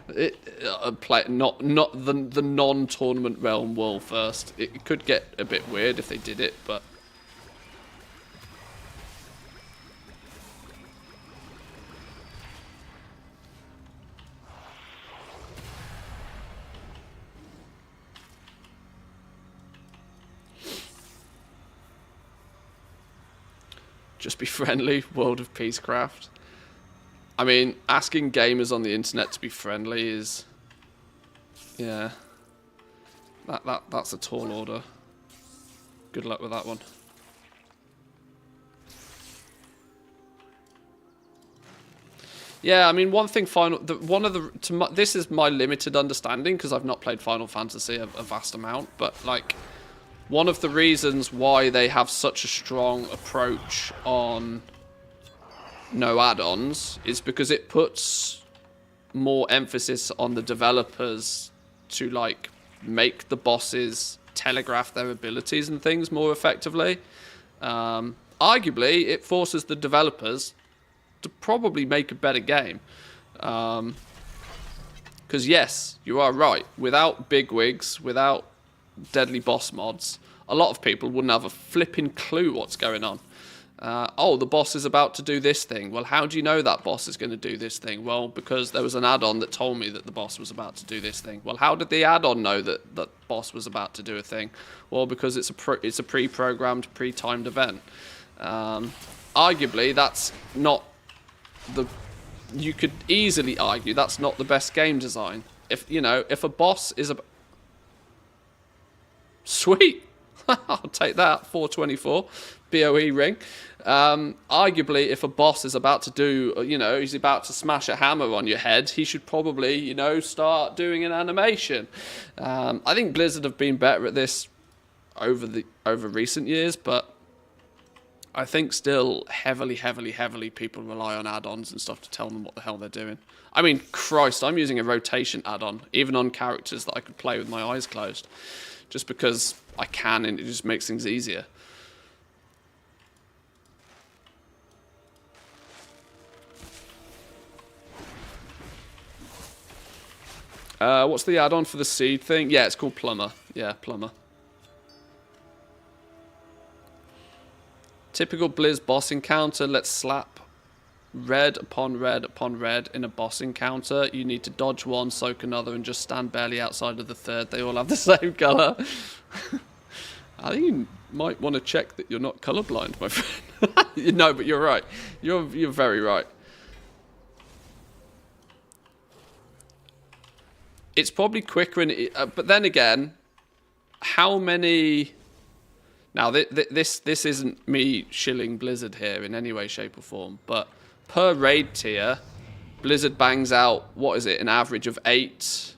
Not the non-tournament realm world first. It could get a bit weird if they did it, but just be friendly, World of Peacecraft. I mean, asking gamers on the internet to be friendly is, yeah, that's a tall order. Good luck with that one. Yeah, I mean, one thing. This is my limited understanding because I've not played Final Fantasy a vast amount, but like, one of the reasons why they have such a strong approach on no add-ons is because it puts more emphasis on the developers to like make the bosses telegraph their abilities and things more effectively. Arguably, it forces the developers to probably make a better game. Because yes, you are right. Without bigwigs, without deadly boss mods, a lot of people wouldn't have a flipping clue what's going on. Oh, the boss is about to do this thing. Well, how do you know that boss is going to do this thing? Well, because there was an add-on that told me that the boss was about to do this thing. Well, how did the add-on know that the boss was about to do a thing? Well, because it's a pre-programmed, pre-timed event. Arguably, that's not the... You could easily argue that's not the best game design. If a boss is a... Sweet! I'll take that, 424, BOE ring. Arguably, if a boss is about to do, he's about to smash a hammer on your head, he should probably, start doing an animation. I think Blizzard have been better at this over recent years, but I think still heavily people rely on add-ons and stuff to tell them what the hell they're doing. I mean, Christ, I'm using a rotation add-on, even on characters that I could play with my eyes closed, just because I can, and it just makes things easier. What's the add-on for the seed thing? Yeah, it's called Plumber. Yeah, Plumber. Typical Blizz boss encounter. Let's slap red upon red upon red in a boss encounter. You need to dodge one, soak another, and just stand barely outside of the third. They all have the same colour. I think you might want to check that you're not colourblind, my friend. No, but you're right. You're very right. It's probably quicker, but then again, how many... Now, this isn't me shilling Blizzard here in any way, shape or form, but per raid tier, Blizzard bangs out, what is it, an average of 8,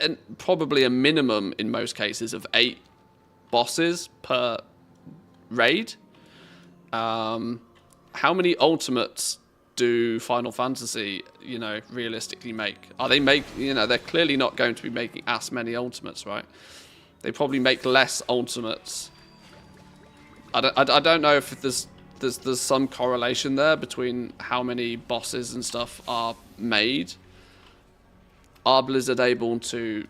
and probably a minimum in most cases of 8 bosses per raid. How many ultimates do Final Fantasy, realistically make? They're clearly not going to be making as many ultimates, right? They probably make less ultimates. I don't know if there's there's some correlation there between how many bosses and stuff are made. Are Blizzard able to,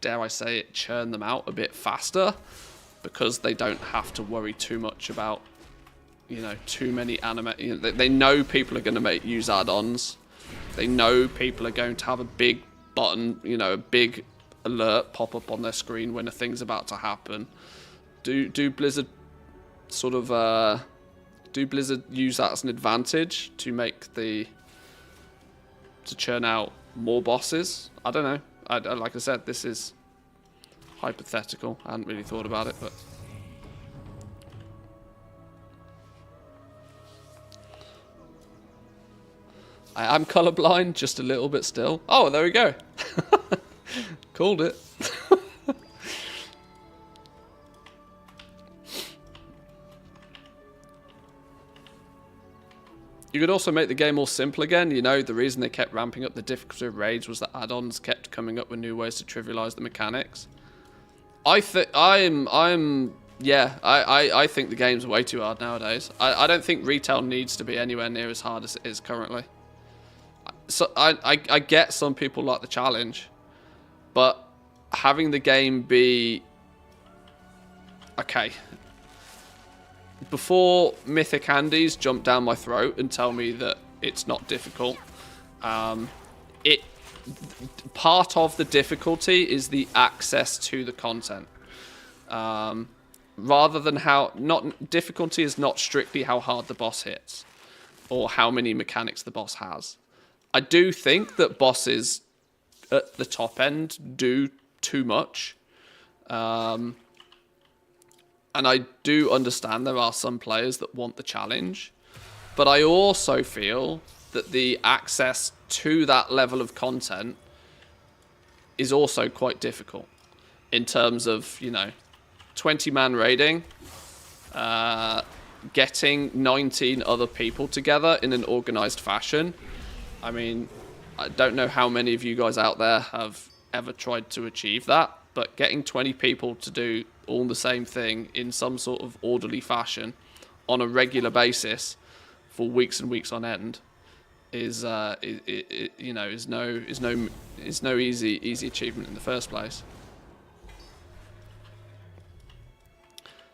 dare I say it, churn them out a bit faster because they don't have to worry too much about, you know, too many anime. You know, they know people are going to use add-ons. They know people are going to have a big button, you know, a big alert pop up on their screen when a thing's about to happen. Do Blizzard sort of do Blizzard use that as an advantage to make to churn out more bosses? I don't know. Like I said, this is hypothetical. I hadn't really thought about it, but I am colorblind, just a little bit still. Oh, there we go. Called it. You could also make the game more simple again. You know, the reason they kept ramping up the difficulty of raids was that add-ons kept coming up with new ways to trivialize the mechanics. I think the game's way too hard nowadays. I don't think retail needs to be anywhere near as hard as it is currently. So I get some people like the challenge, but having the game be okay. Before Mythic Handies jump down my throat and tell me that it's not difficult, part of the difficulty is the access to the content. Rather than difficulty is not strictly how hard the boss hits or how many mechanics the boss has. I do think that bosses at the top end do too much. And I do understand there are some players that want the challenge. But I also feel that the access to that level of content is also quite difficult. In terms of, you know, 20-man raiding, getting 19 other people together in an organized fashion. I mean, I don't know how many of you guys out there have ever tried to achieve that, but getting 20 people to do all the same thing in some sort of orderly fashion on a regular basis for weeks and weeks on end is no easy achievement in the first place.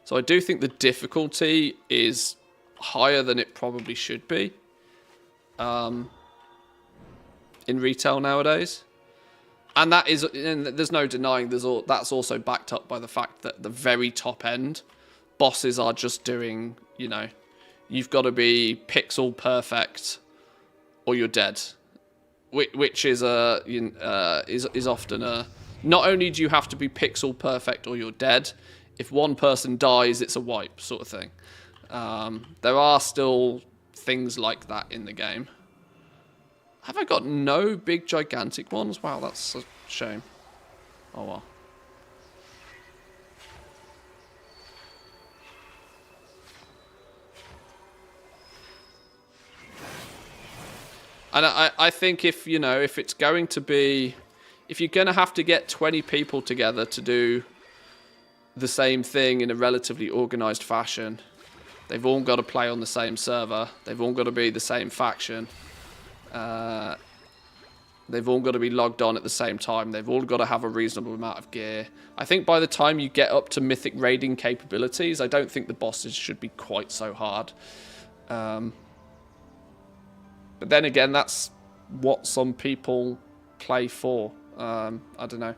So I do think the difficulty is higher than it probably should be in retail nowadays. And there's no denying that's also backed up by the fact that the very top end bosses are just doing, you know, you've got to be pixel perfect or you're dead, which is often a, not only do you have to be pixel perfect or you're dead, if one person dies, it's a wipe sort of thing. There are still things like that in the game. Have I got no big gigantic ones? Wow, that's a shame. Oh well. And I think if it's going to be, if you're going to have to get 20 people together to do the same thing in a relatively organized fashion, they've all got to play on the same server. They've all got to be the same faction. They've all got to be logged on at the same time. They've all got to have a reasonable amount of gear. I think by the time you get up to mythic raiding capabilities, I don't think the bosses should be quite so hard. But then again, that's what some people play for. I don't know.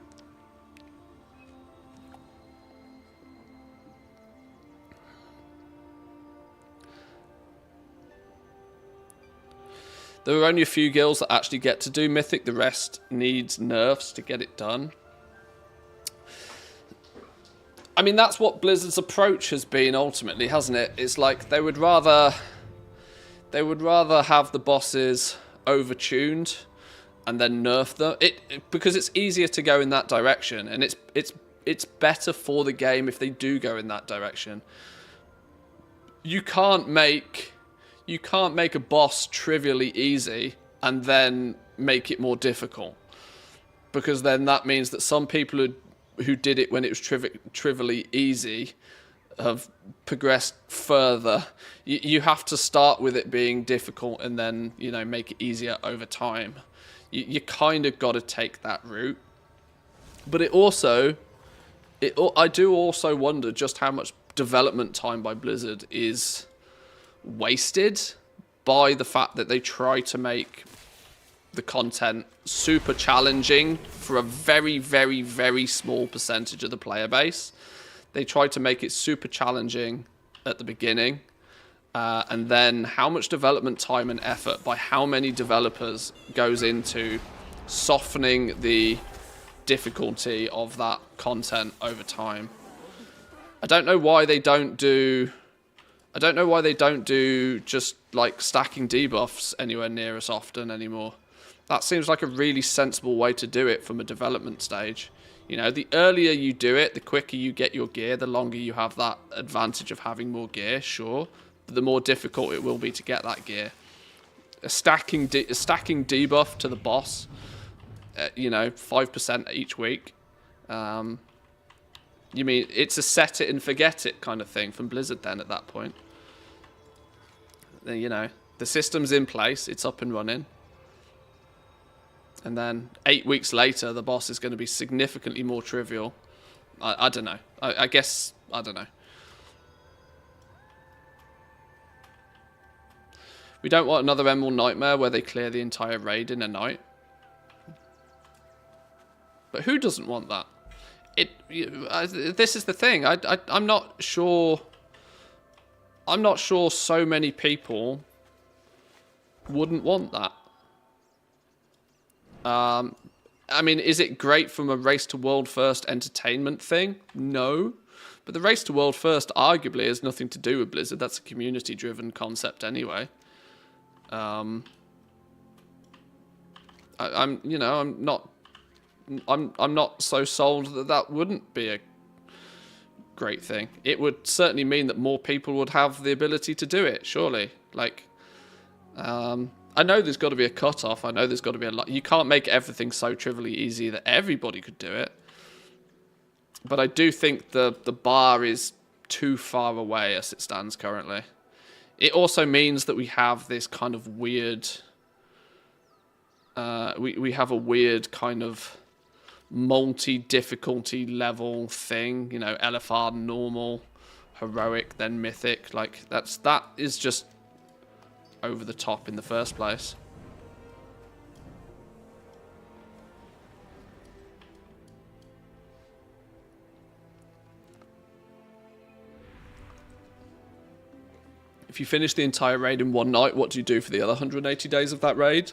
There are only a few guilds that actually get to do Mythic. The rest needs nerfs to get it done. I mean, that's what Blizzard's approach has been ultimately, hasn't it? It's like they would rather have the bosses overtuned and then nerf them. Because it's easier to go in that direction, and it's better for the game if they do go in that direction. You can't make a boss trivially easy and then make it more difficult, because then that means that some people who did it when it was trivially easy have progressed further. You have to start with it being difficult and then, you know, make it easier over time. You kind of got to take that route. But I do also wonder just how much development time by Blizzard is wasted by the fact that they try to make the content super challenging for a very, very, very small percentage of the player base. They try to make it super challenging at the beginning, and then how much development time and effort by how many developers goes into softening the difficulty of that content over time. I don't know why they don't do just like stacking debuffs anywhere near as often anymore. That seems like a really sensible way to do it from a development stage. You know, the earlier you do it, the quicker you get your gear, the longer you have that advantage of having more gear, sure. But the more difficult it will be to get that gear. A stacking debuff to the boss, you know, 5% each week. You mean it's a set it and forget it kind of thing from Blizzard then at that point. You know, the system's in place, it's up and running. And then 8 weeks later, the boss is going to be significantly more trivial. I don't know. I guess, I don't know. We don't want another Emerald Nightmare where they clear the entire raid in a night. But who doesn't want that? This is the thing. I'm not sure. I'm not sure so many people wouldn't want that. I mean, is it great from a race to world first entertainment thing? No. But the race to world first arguably has nothing to do with Blizzard. That's a community driven concept anyway. I'm not so sold that that wouldn't be a great thing. It would certainly mean that more people would have the ability to do it, surely. Like, I know there's got to be a cutoff. I know there's got to be a lot. You can't make everything so trivially easy that everybody could do it. But I do think the bar is too far away as it stands currently. It also means that we have this kind of weird... we have a weird kind of multi-difficulty level thing. You know, LFR, normal, heroic, then mythic. Like, that is just over the top in the first place. If you finish the entire raid in one night, what do you do for the other 180 days of that raid?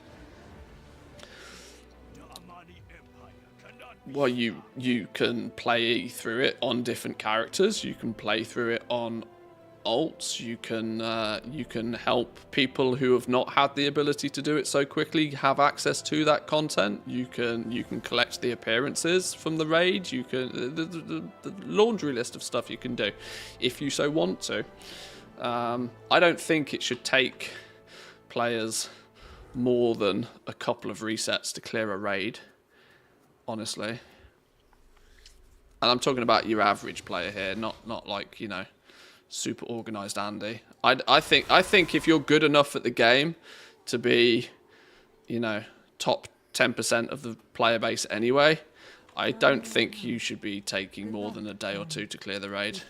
Well, you can play through it on different characters. You can play through it on alts. You can help people who have not had the ability to do it so quickly have access to that content. You can collect the appearances from the raid. You can the laundry list of stuff you can do if you so want to. I don't think it should take players more than a couple of resets to clear a raid, honestly. And I'm talking about your average player here, not like, you know, super organized Andy. I think if you're good enough at the game to be, you know, top 10% of the player base anyway, I don't think you should be taking more than a day or two to clear the raid.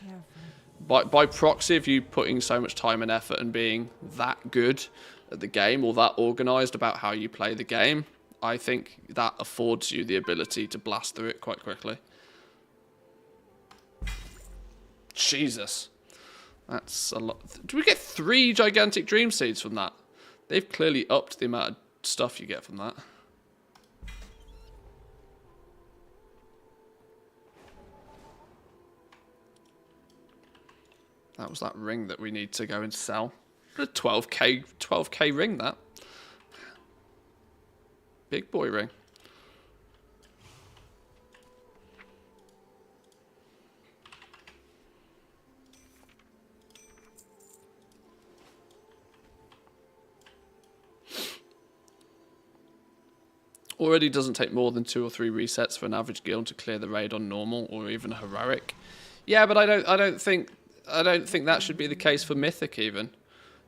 By proxy, if you're putting so much time and effort and being that good at the game or that organized about how you play the game, I think that affords you the ability to blast through it quite quickly. Jesus. That's a lot. Do we get 3 gigantic dream seeds from that? They've clearly upped the amount of stuff you get from that. That was that ring that we need to go and sell. A 12k ring, that. Big boy ring. Already doesn't take more than 2 or 3 resets for an average guild to clear the raid on normal or even heroic. Yeah, but I don't think think that should be the case for Mythic even.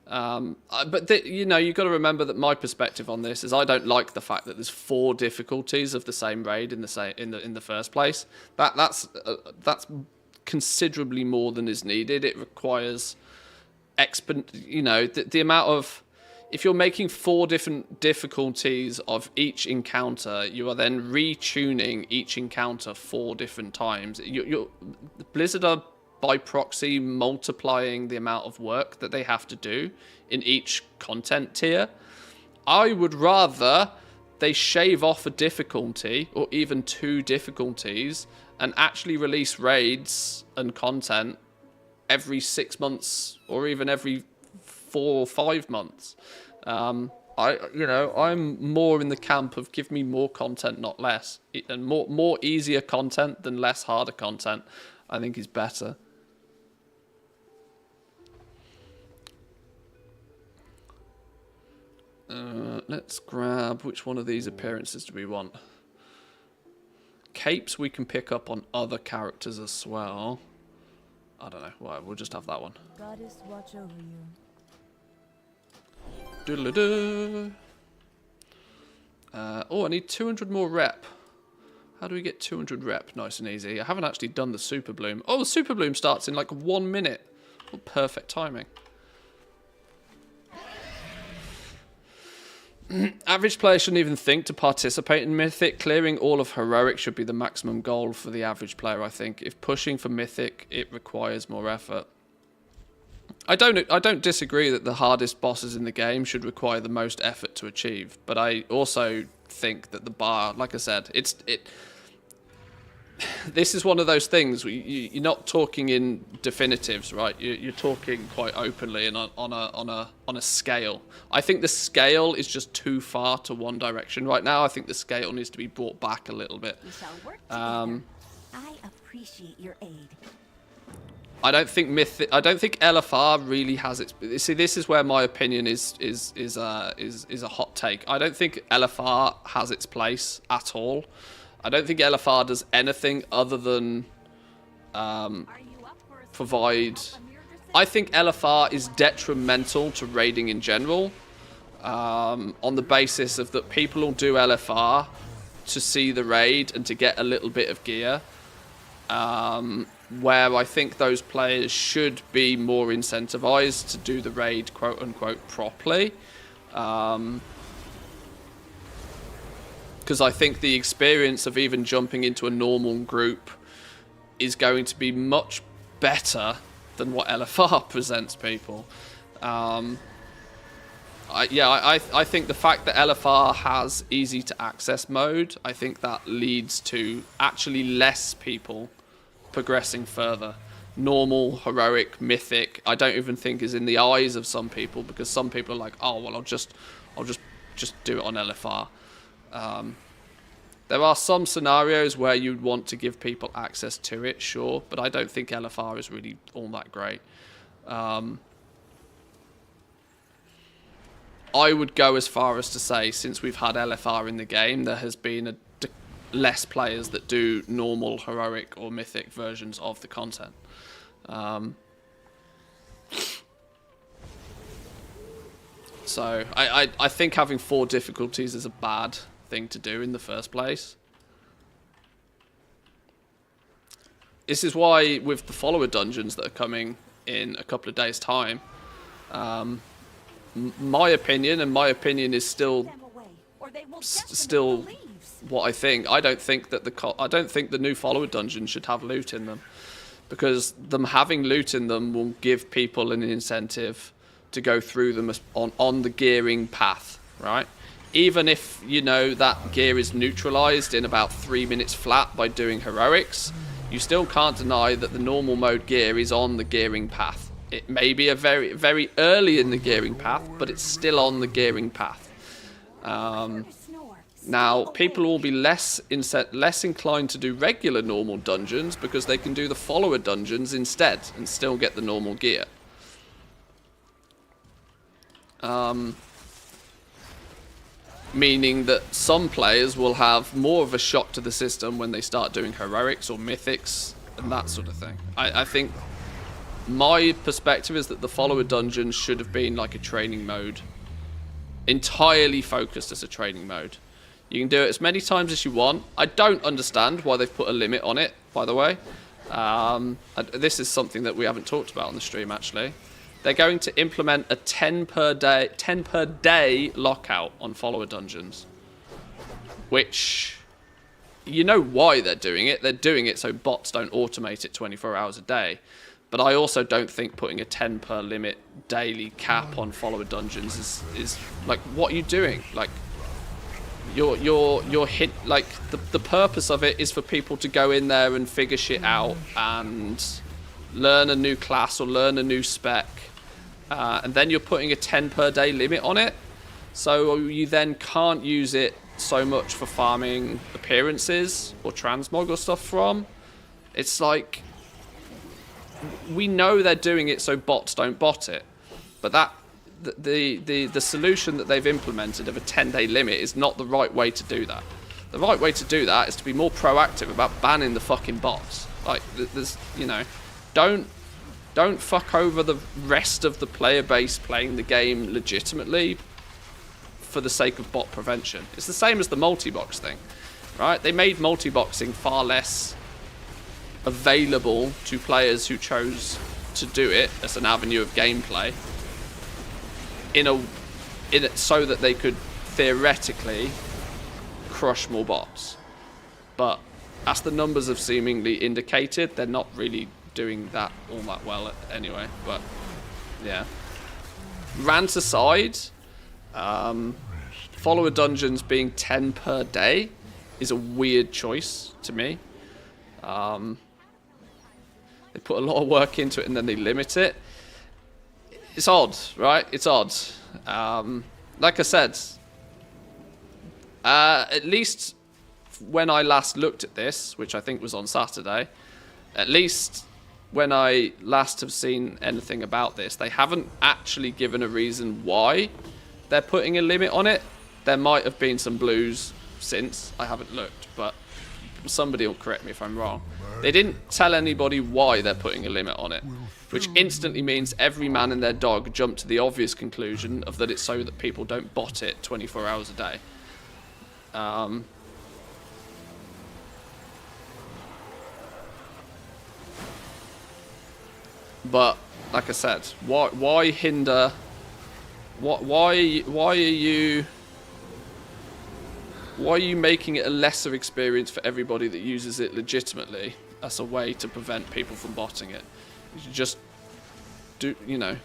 But you know, you've got to remember that my perspective on this is I don't like the fact that there's 4 difficulties of the same raid in the first place. That's considerably more than is needed. It requires you know, the amount of, if you're making 4 different difficulties of each encounter, you are then retuning each encounter 4 different times. Blizzard are by proxy multiplying the amount of work that they have to do in each content tier. I would rather they shave off a difficulty or even 2 difficulties and actually release raids and content every 6 months or even every 4 or 5 months. I'm more in the camp of give me more content, not less, and more easier content than less harder content. I think is better. Let's grab, which one of these appearances do we want? Capes we can pick up on other characters as well. I don't know. Well, we'll just have that one. Goddess watch over you. Doodle-doo. Oh, I need 200 more rep. How do we get 200 rep? Nice and easy. I haven't actually done the Super Bloom. Oh, the Super Bloom starts in like 1 minute. Oh, perfect timing. Average player shouldn't even think to participate in Mythic. Clearing all of Heroic should be the maximum goal for the average player, I think. If pushing for Mythic, it requires more effort. I don't disagree that the hardest bosses in the game should require the most effort to achieve, but I also think that the bar, like I said, this is one of those things where you're not talking in definitives, right? You're talking quite openly and on a scale. I think the scale is just too far to one direction right now. I think the scale needs to be brought back a little bit. We shall work together. I appreciate your aid. I don't think LFR really has its. See, this is where my opinion is a hot take. I don't think LFR has its place at all. I don't think LFR does anything other than provide. I think LFR is detrimental to raiding in general, on the basis of that people will do LFR to see the raid and to get a little bit of gear. Where I think those players should be more incentivized to do the raid quote unquote properly. Because I think the experience of even jumping into a normal group is going to be much better than what LFR presents people. I think the fact that LFR has easy to access mode, I think that leads to actually less people progressing further. Normal, heroic, mythic, I don't even think is in the eyes of some people, because some people are like, oh well, I'll just do it on LFR. There are some scenarios where you'd want to give people access to it, sure, but I don't think LFR is really all that great. I would go as far as to say, since we've had LFR in the game, there has been less players that do normal, heroic, or mythic versions of the content. So I think having 4 difficulties is a bad thing to do in the first place. This is why with the follower dungeons that are coming in a couple of days' time, my opinion is still what I think. I don't think that the new follower dungeon should have loot in them, because them having loot in them will give people an incentive to go through them on the gearing path, right? Even if you know that gear is neutralized in about 3 minutes flat by doing heroics, you still can't deny that the normal mode gear is on the gearing path. It may be a very, very early in the gearing path, but it's still on the gearing path. Now, people will be less inclined to do regular normal dungeons because they can do the follower dungeons instead and still get the normal gear. Meaning that some players will have more of a shock to the system when they start doing heroics or mythics and that sort of thing. I think My perspective is that the follower dungeons should have been like a training mode. Entirely focused as a training mode. You can do it as many times as you want. I don't understand why they've put a limit on it, by the way. This is something that we haven't talked about on the stream, actually. They're going to implement a 10 per day lockout on follower dungeons. Which, you know why they're doing it. They're doing it so bots don't automate it 24 hours a day. But I also don't think putting a 10 per limit daily cap on follower dungeons is like, what are you doing? Like, you're hit, like, the purpose of it is for people to go in there and figure shit out and learn a new class or learn a new spec. And then you're putting a 10 per day limit on it. So you then can't use it so much for farming appearances or transmog or stuff from. It's like, we know they're doing it so bots don't bot it, but that the solution that they've implemented of a 10-day limit is not the right way to do that. The right way to do that is to be more proactive about banning the fucking bots. Like, there's, you know, don't fuck over the rest of the player base playing the game legitimately for the sake of bot prevention. It's the same as the multi-box thing, right? They made multi-boxing far less available to players who chose to do it as an avenue of gameplay so that they could theoretically crush more bots. But as the numbers have seemingly indicated, they're not really doing that all that well anyway. But yeah, rant aside, follower dungeons being 10 per day is a weird choice to me. They put a lot of work into it and then they limit it. It's odd, right? It's odd. Like I said, at least when I last looked at this, which I think was on Saturday, at least when I last have seen anything about this, they haven't actually given a reason why they're putting a limit on it. There might have been some blues since. I haven't looked, but somebody will correct me if I'm wrong. They didn't tell anybody why they're putting a limit on it, which instantly means every man and their dog jumped to the obvious conclusion of that it's so that people don't bot it 24 hours a day. But like I said, why hinder? Why are you making it a lesser experience for everybody that uses it legitimately as a way to prevent people from botting it? You should just do, you know,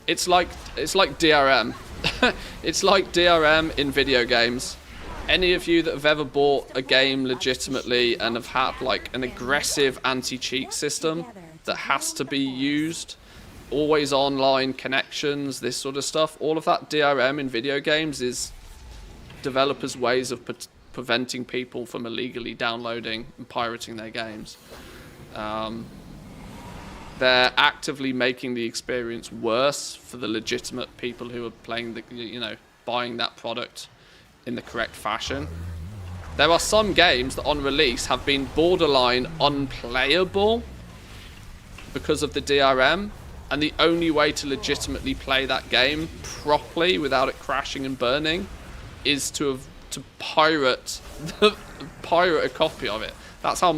it's like DRM. It's like DRM in video games. Any of you that have ever bought a game legitimately and have had like an aggressive anti-cheat system that has to be used, always online connections, this sort of stuff, all of that DRM in video games is developers' ways of preventing people from illegally downloading and pirating their games. They're actively making the experience worse for the legitimate people who are playing the, you know, buying that product in the correct fashion. There are some games that on release have been borderline unplayable because of the DRM, and the only way to legitimately play that game properly without it crashing and burning is to pirate a copy of it. That's how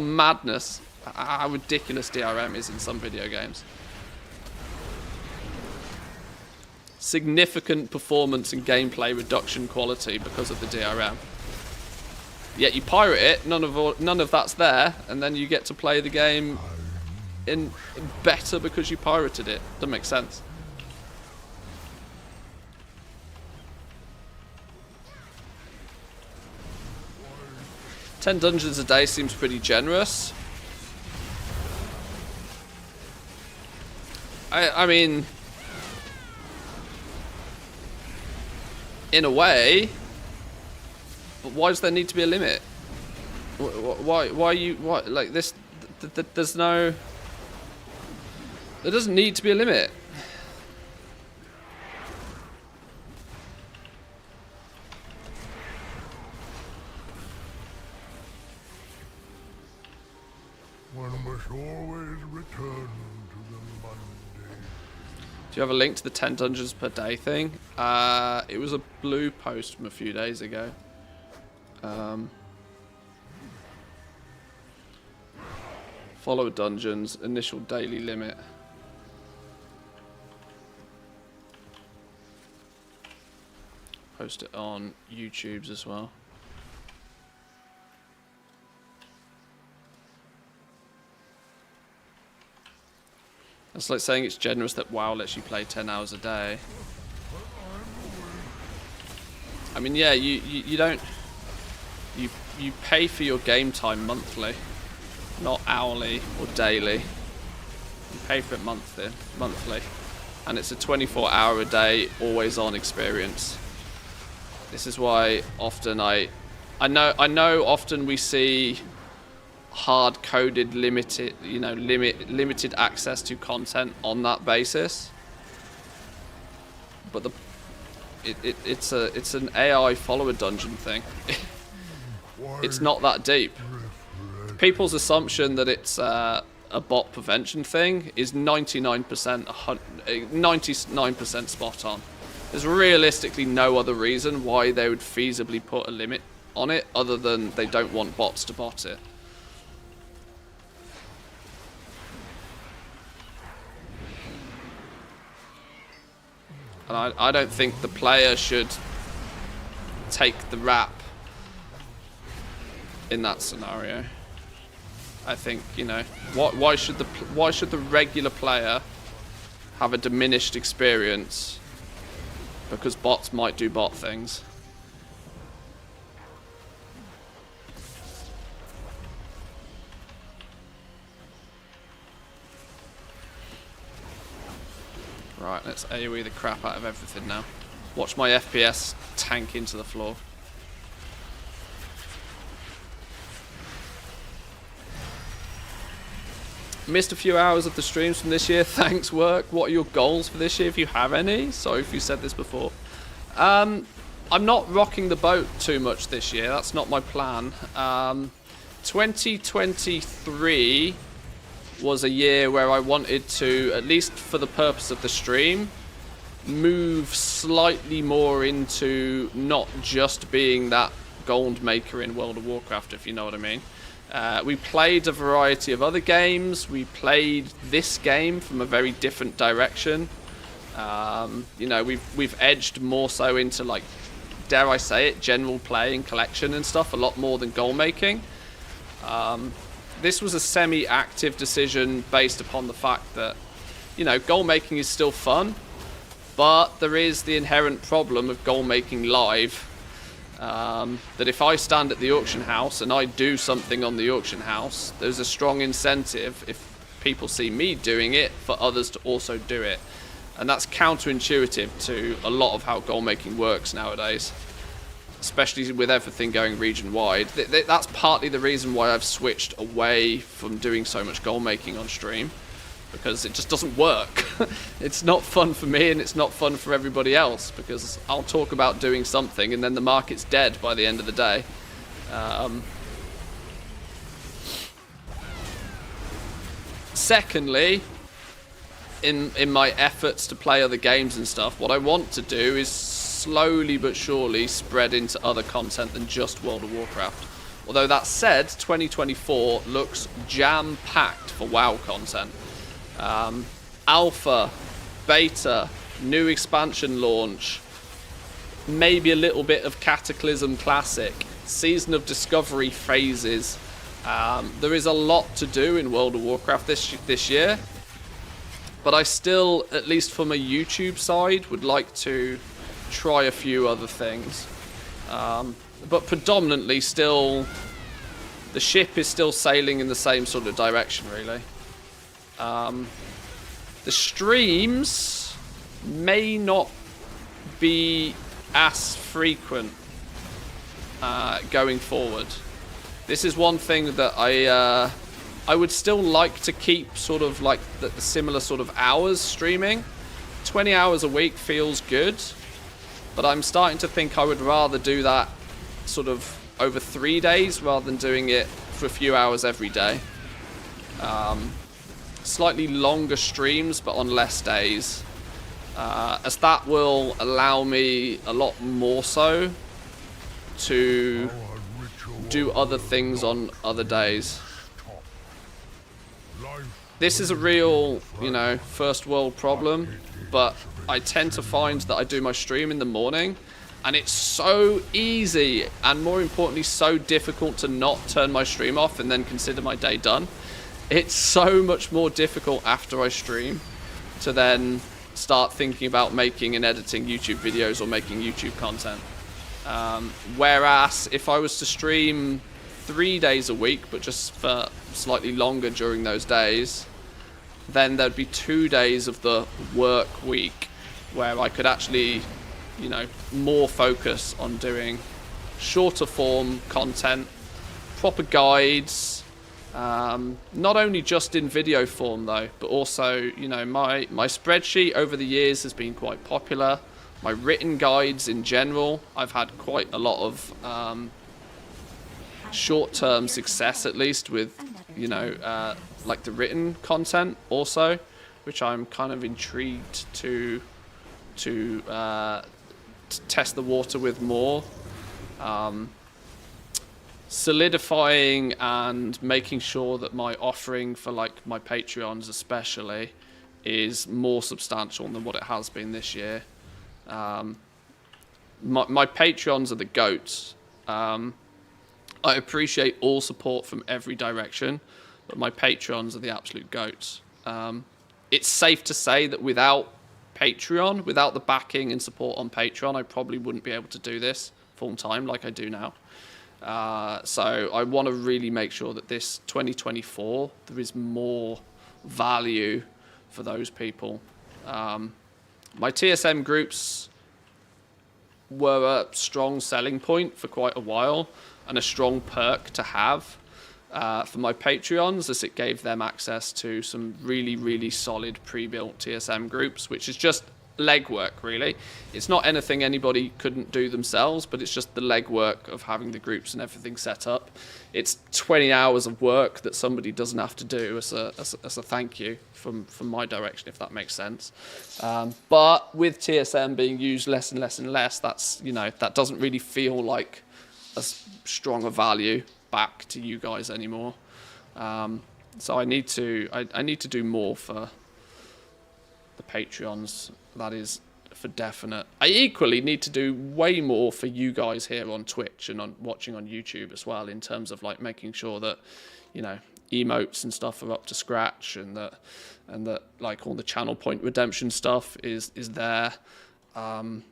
ridiculous DRM is in some video games. Significant performance and gameplay reduction quality because of the DRM. Yet you pirate it, none of that's there, and then you get to play the game in better because you pirated it. Doesn't make sense. $10 dungeons a day seems pretty generous. I mean, in a way, but why does there need to be a limit? Why like this? There's no. There doesn't need to be a limit. One must always return to the money. you have a link to the 10 dungeons per day thing? It was a blue post from a few days ago. Follow dungeons, initial daily limit. Post it on YouTube's as well. It's like saying it's generous that WoW lets you play 10 hours a day. I mean, yeah, you don't... You pay for your game time monthly, not hourly or daily. You pay for it monthly. And it's a 24-hour-a-day, always-on experience. This is why often I know often we see hard-coded, limited access to content on that basis. But it's an AI follower dungeon thing. It's not that deep. People's assumption that it's a bot prevention thing is 99% spot on. There's realistically no other reason why they would feasibly put a limit on it other than they don't want bots to bot it. And I don't think the player should take the rap in that scenario. I think, you know, why should the regular player have a diminished experience because bots might do bot things? Right, let's AoE the crap out of everything now. Watch my FPS tank into the floor. Missed a few hours of the streams from this year. Thanks, work. What are your goals for this year, if you have any? Sorry if you said this before. I'm not rocking the boat too much this year. That's not my plan. 2023 was a year where I wanted to, at least for the purpose of the stream, move slightly more into not just being that gold maker in World of Warcraft, if you know what I mean. We played a variety of other games. We played this game from a very different direction. You know, we've edged more so into, like, dare I say it, general play and collection and stuff, a lot more than goal making. This was a semi-active decision based upon the fact that, you know, goal making is still fun, but there is the inherent problem of goal making live. That if I stand at the auction house and I do something on the auction house, there's a strong incentive, if people see me doing it, for others to also do it. And that's counterintuitive to a lot of how goal making works nowadays, especially with everything going region-wide. That's partly the reason why I've switched away from doing so much goal making on stream, because it just doesn't work. It's not fun for me and it's not fun for everybody else, because I'll talk about doing something and then the market's dead by the end of the day. Secondly, in my efforts to play other games and stuff, what I want to do is slowly but surely spread into other content than just World of Warcraft. Although that said, 2024 looks jam-packed for WoW content. Alpha, beta, new expansion launch, maybe a little bit of Cataclysm Classic, Season of Discovery phases. There is a lot to do in World of Warcraft this year, but I still, at least from a YouTube side, would like to try a few other things. But predominantly still, the ship is still sailing in the same sort of direction, really. The streams may not be as frequent going forward. This is one thing that I would still like to keep sort of like the similar sort of hours streaming. 20 hours a week feels good, but I'm starting to think I would rather do that sort of over 3 days rather than doing it for a few hours every day. Slightly longer streams, but on less days. as that will allow me a lot more so to do other things on other days. This is a real, you know, first world problem, but I tend to find that I do my stream in the morning, and it's so easy, and more importantly, so difficult to not turn my stream off and then consider my day done. It's so much more difficult after I stream to then start thinking about making and editing YouTube videos or making YouTube content. Whereas if I was to stream 3 days a week, but just for slightly longer during those days, then there'd be 2 days of the work week where I could actually, you know, more focus on doing shorter form content, proper guides, not only just in video form though, but also, you know, my spreadsheet over the years has been quite popular. My written guides in general, I've had quite a lot of short-term success, at least with, you know, like the written content also, which I'm kind of intrigued to test the water with more. Solidifying and making sure that my offering for like my Patreons especially is more substantial than what it has been this year. My Patreons are the goats. I appreciate all support from every direction, but my Patreons are the absolute goats. It's safe to say that without Patreon, without the backing and support on Patreon, I probably wouldn't be able to do this full time like I do now. So I want to really make sure that this 2024, there is more value for those people. My TSM groups were a strong selling point for quite a while and a strong perk to have for my Patreons, as it gave them access to some really, really solid pre-built TSM groups, which is just legwork, really. It's not anything anybody couldn't do themselves, but it's just the legwork of having the groups and everything set up. It's 20 hours of work that somebody doesn't have to do as a thank you from my direction, if that makes sense. But with TSM being used less and less and less, that's, you know, that doesn't really feel like a strong a value back to you guys anymore. So I need to do more for the Patreons. That is for definite. I equally need to do way more for you guys here on Twitch and on watching on YouTube as well, in terms of like making sure that, you know, emotes and stuff are up to scratch, and that like all the channel point redemption stuff is there. I'm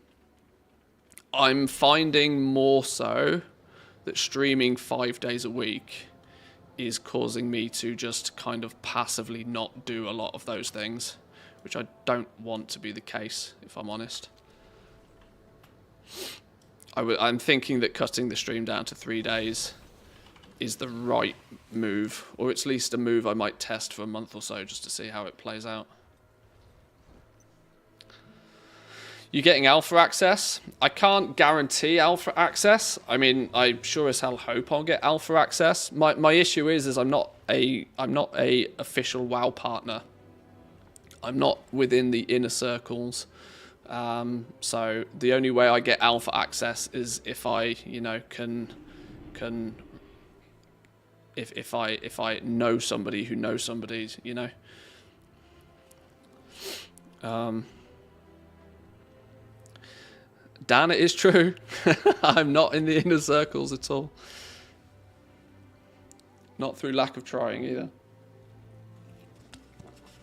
finding more so that streaming 5 days a week is causing me to just kind of passively not do a lot of those things, which I don't want to be the case, if I'm honest. I'm thinking that cutting the stream down to 3 days is the right move, or at least a move I might test for a month or so just to see how it plays out. You're getting alpha access. I can't guarantee alpha access. I mean, I sure as hell hope I'll get alpha access. My issue is I'm not a official WoW partner. I'm not within the inner circles. So the only way I get alpha access is if I, you know, if I know somebody who knows somebody, you know. Dan, it is true. I'm not in the inner circles at all. Not through lack of trying either.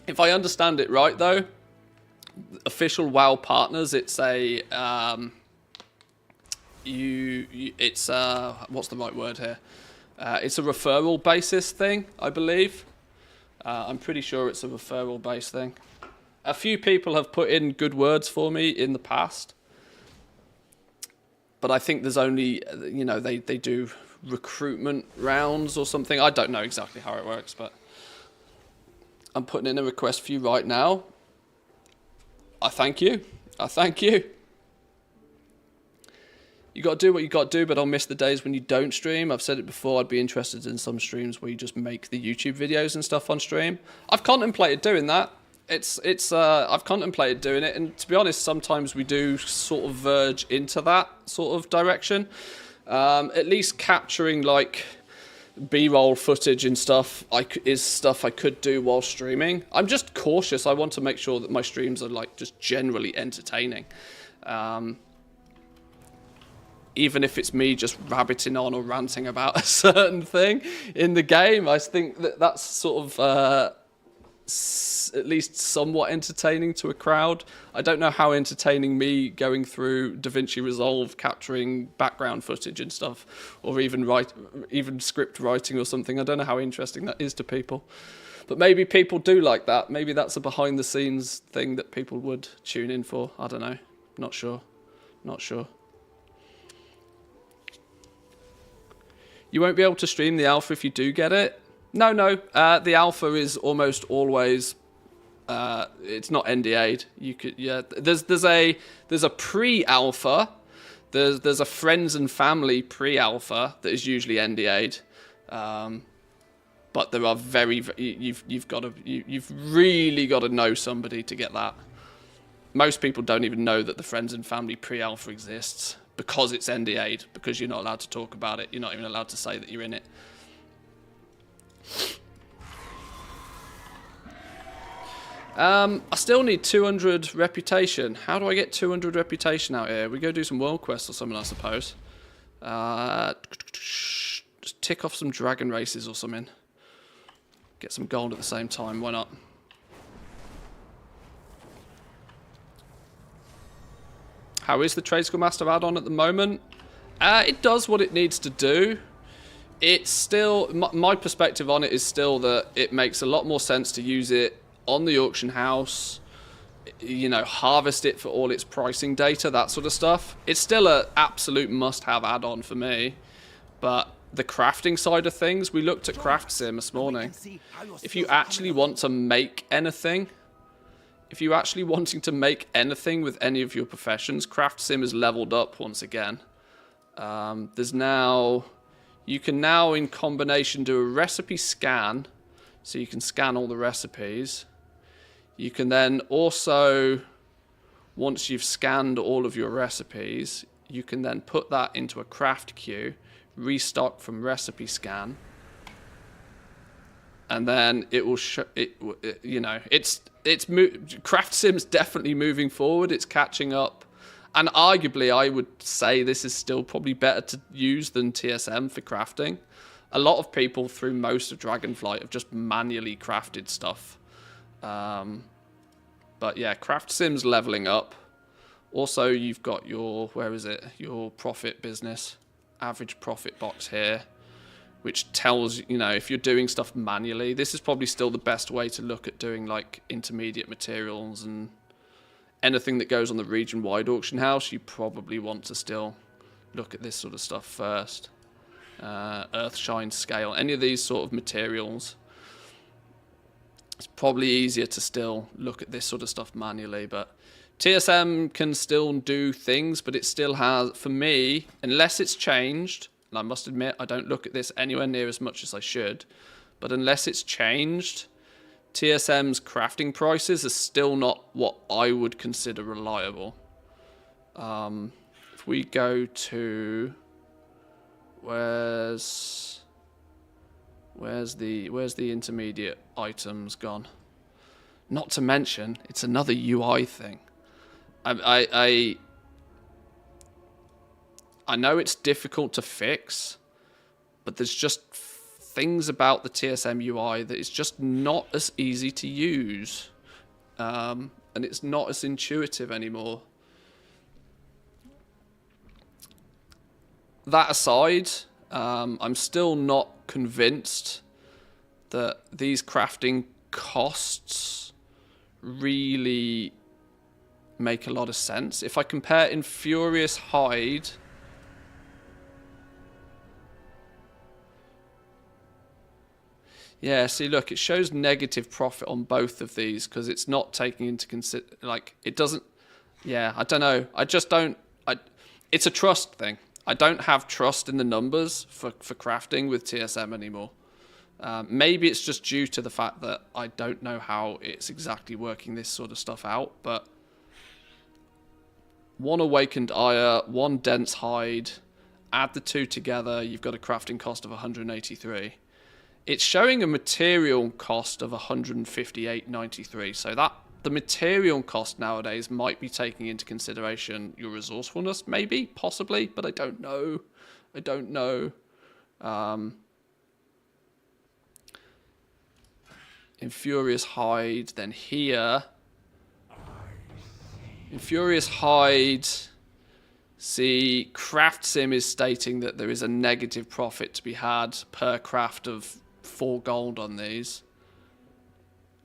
If I understand it right, though, official WoW partners, it's a it's what's the right word here? It's a referral basis thing, I believe. I'm pretty sure it's a referral based thing. A few people have put in good words for me in the past, but I think there's only, you know, they do recruitment rounds or something. I don't know exactly how it works, but I'm putting in a request for you right now. I thank you. I thank you. You got to do what you got to do, but I'll miss the days when you don't stream. I've said it before, I'd be interested in some streams where you just make the YouTube videos and stuff on stream. I've contemplated doing that. I've contemplated doing it, and to be honest, sometimes we do sort of verge into that sort of direction. At least capturing like B-roll footage and stuff is stuff I could do while streaming. I'm just cautious. I want to make sure that my streams are like just generally entertaining. Even if it's me just rabbiting on or ranting about a certain thing in the game, I think that that's sort of at least somewhat entertaining to a crowd. I don't know how entertaining me going through DaVinci Resolve, capturing background footage and stuff, or even script writing or something. I don't know how interesting that is to people. But maybe people do like that. Maybe that's a behind-the-scenes thing that people would tune in for. I don't know. Not sure. Not sure. You won't be able to stream the alpha if you do get it. No. The alpha is almost always. It's not NDA'd. You could, yeah. There's a pre-alpha. There's a friends and family pre-alpha that is usually NDA'd. But there are you've really got to know somebody to get that. Most people don't even know that the friends and family pre-alpha exists because it's NDA'd, because you're not allowed to talk about it. You're not even allowed to say that you're in it. I still need 200 reputation. How do I get 200 reputation out here? We go do some world quests or something, I suppose. Just tick off some dragon races or something. Get some gold at the same time, why not? How is the Trade School Master add-on at the moment? It does what it needs to do. It's still, my perspective on it is still that it makes a lot more sense to use it on the auction house, you know, harvest it for all its pricing data, that sort of stuff. It's still an absolute must-have add-on for me, but the crafting side of things, we looked at Craft Sim this morning. If you actually want to make anything, if you're actually wanting to make anything with any of your professions, Craft Sim is leveled up once again. There's now, you can now in combination do a recipe scan, so you can scan all the recipes. You can then also, once you've scanned all of your recipes, you can then put that into a craft queue, restock from recipe scan, and then it will show it. You know, Craft Sim's definitely moving forward. It's catching up, and arguably, I would say this is still probably better to use than TSM for crafting. A lot of people through most of Dragonflight have just manually crafted stuff. But yeah, Craft Sim's leveling up. Also, you've got your, where is it? Your profit business. Average profit box here, which tells, you know, if you're doing stuff manually, this is probably still the best way to look at doing like intermediate materials and anything that goes on the region-wide auction house. You probably want to still look at this sort of stuff first. Earthshine scale, any of these sort of materials. It's probably easier to still look at this sort of stuff manually, but TSM can still do things, but it still has, for me, unless it's changed, and I must admit I don't look at this anywhere near as much as I should, but unless it's changed, TSM's crafting prices are still not what I would consider reliable. If we go to, where's the intermediate items gone? Not to mention, it's another UI thing. I know it's difficult to fix, but there's just things about the TSM UI that is just not as easy to use, and it's not as intuitive anymore. That aside, I'm still not convinced that these crafting costs really make a lot of sense. If I compare Infurious Hide, yeah, see, look, it shows negative profit on both of these because it's not taking into consider, like, it doesn't, yeah, I don't know. I just don't, it's a trust thing. I don't have trust in the numbers for crafting with TSM anymore. Maybe it's just due to the fact that I don't know how it's exactly working this sort of stuff out, but 1 awakened ire, 1 dense hide, add the 2 together, you've got a crafting cost of 183. It's showing a material cost of 158.93, so that the material cost nowadays might be taking into consideration your resourcefulness, maybe, possibly, but I don't know. I don't know. Infurious hide, then here. Infurious hide. See, Craft Sim is stating that there is a negative profit to be had per craft of 4 gold on these.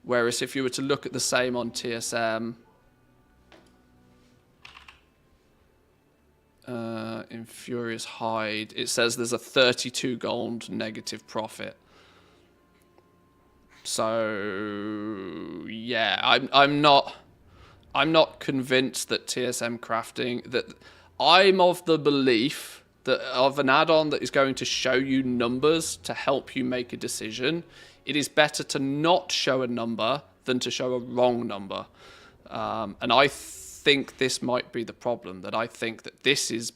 Whereas if you were to look at the same on TSM, Infurious hide, it says there's a 32 gold negative profit. So yeah, I'm not convinced that TSM crafting, that I'm of the belief that of an add-on that is going to show you numbers to help you make a decision, it is better to not show a number than to show a wrong number. And I think this might be the problem, that I think that this is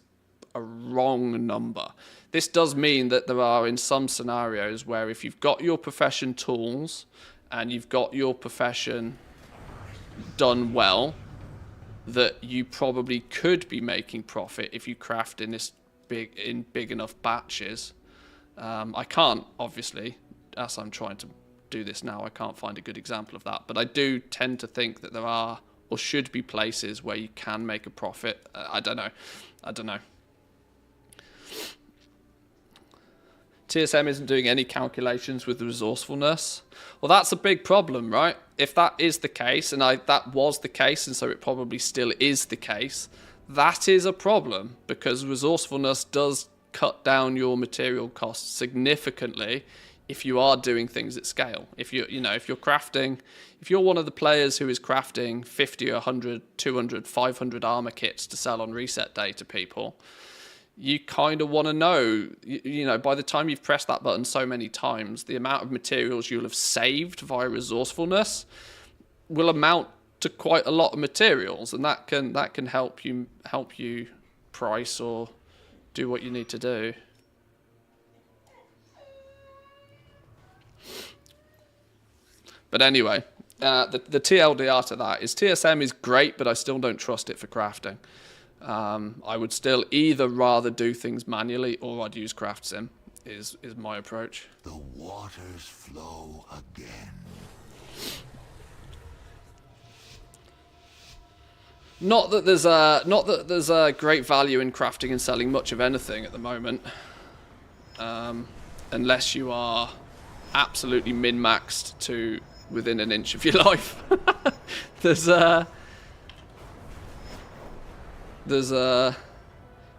a wrong number. This does mean that there are in some scenarios where if you've got your profession tools and you've got your profession done well, that you probably could be making profit if you craft in this big enough batches. I can't, obviously, as I'm trying to do this now, I can't find a good example of that, but I do tend to think that there are or should be places where you can make a profit. I don't know. TSM isn't doing any calculations with the resourcefulness. Well, that's a big problem, right? If that is the case, and that was the case, and so it probably still is the case, that is a problem, because resourcefulness does cut down your material costs significantly if you are doing things at scale. If you're crafting, if you're one of the players who is crafting 50 or 100, 200, 500 armor kits to sell on reset day to people, you kind of want to know, by the time you've pressed that button so many times, the amount of materials you'll have saved via resourcefulness will amount to quite a lot of materials, and that can help you price or do what you need to do. But anyway, the TLDR to that is TSM is great, but I still don't trust it for crafting. I would still either rather do things manually or I'd use Craft Sim, is my approach. The waters flow again. Not that there's a great value in crafting and selling much of anything at the moment, unless you are absolutely min-maxed to within an inch of your life.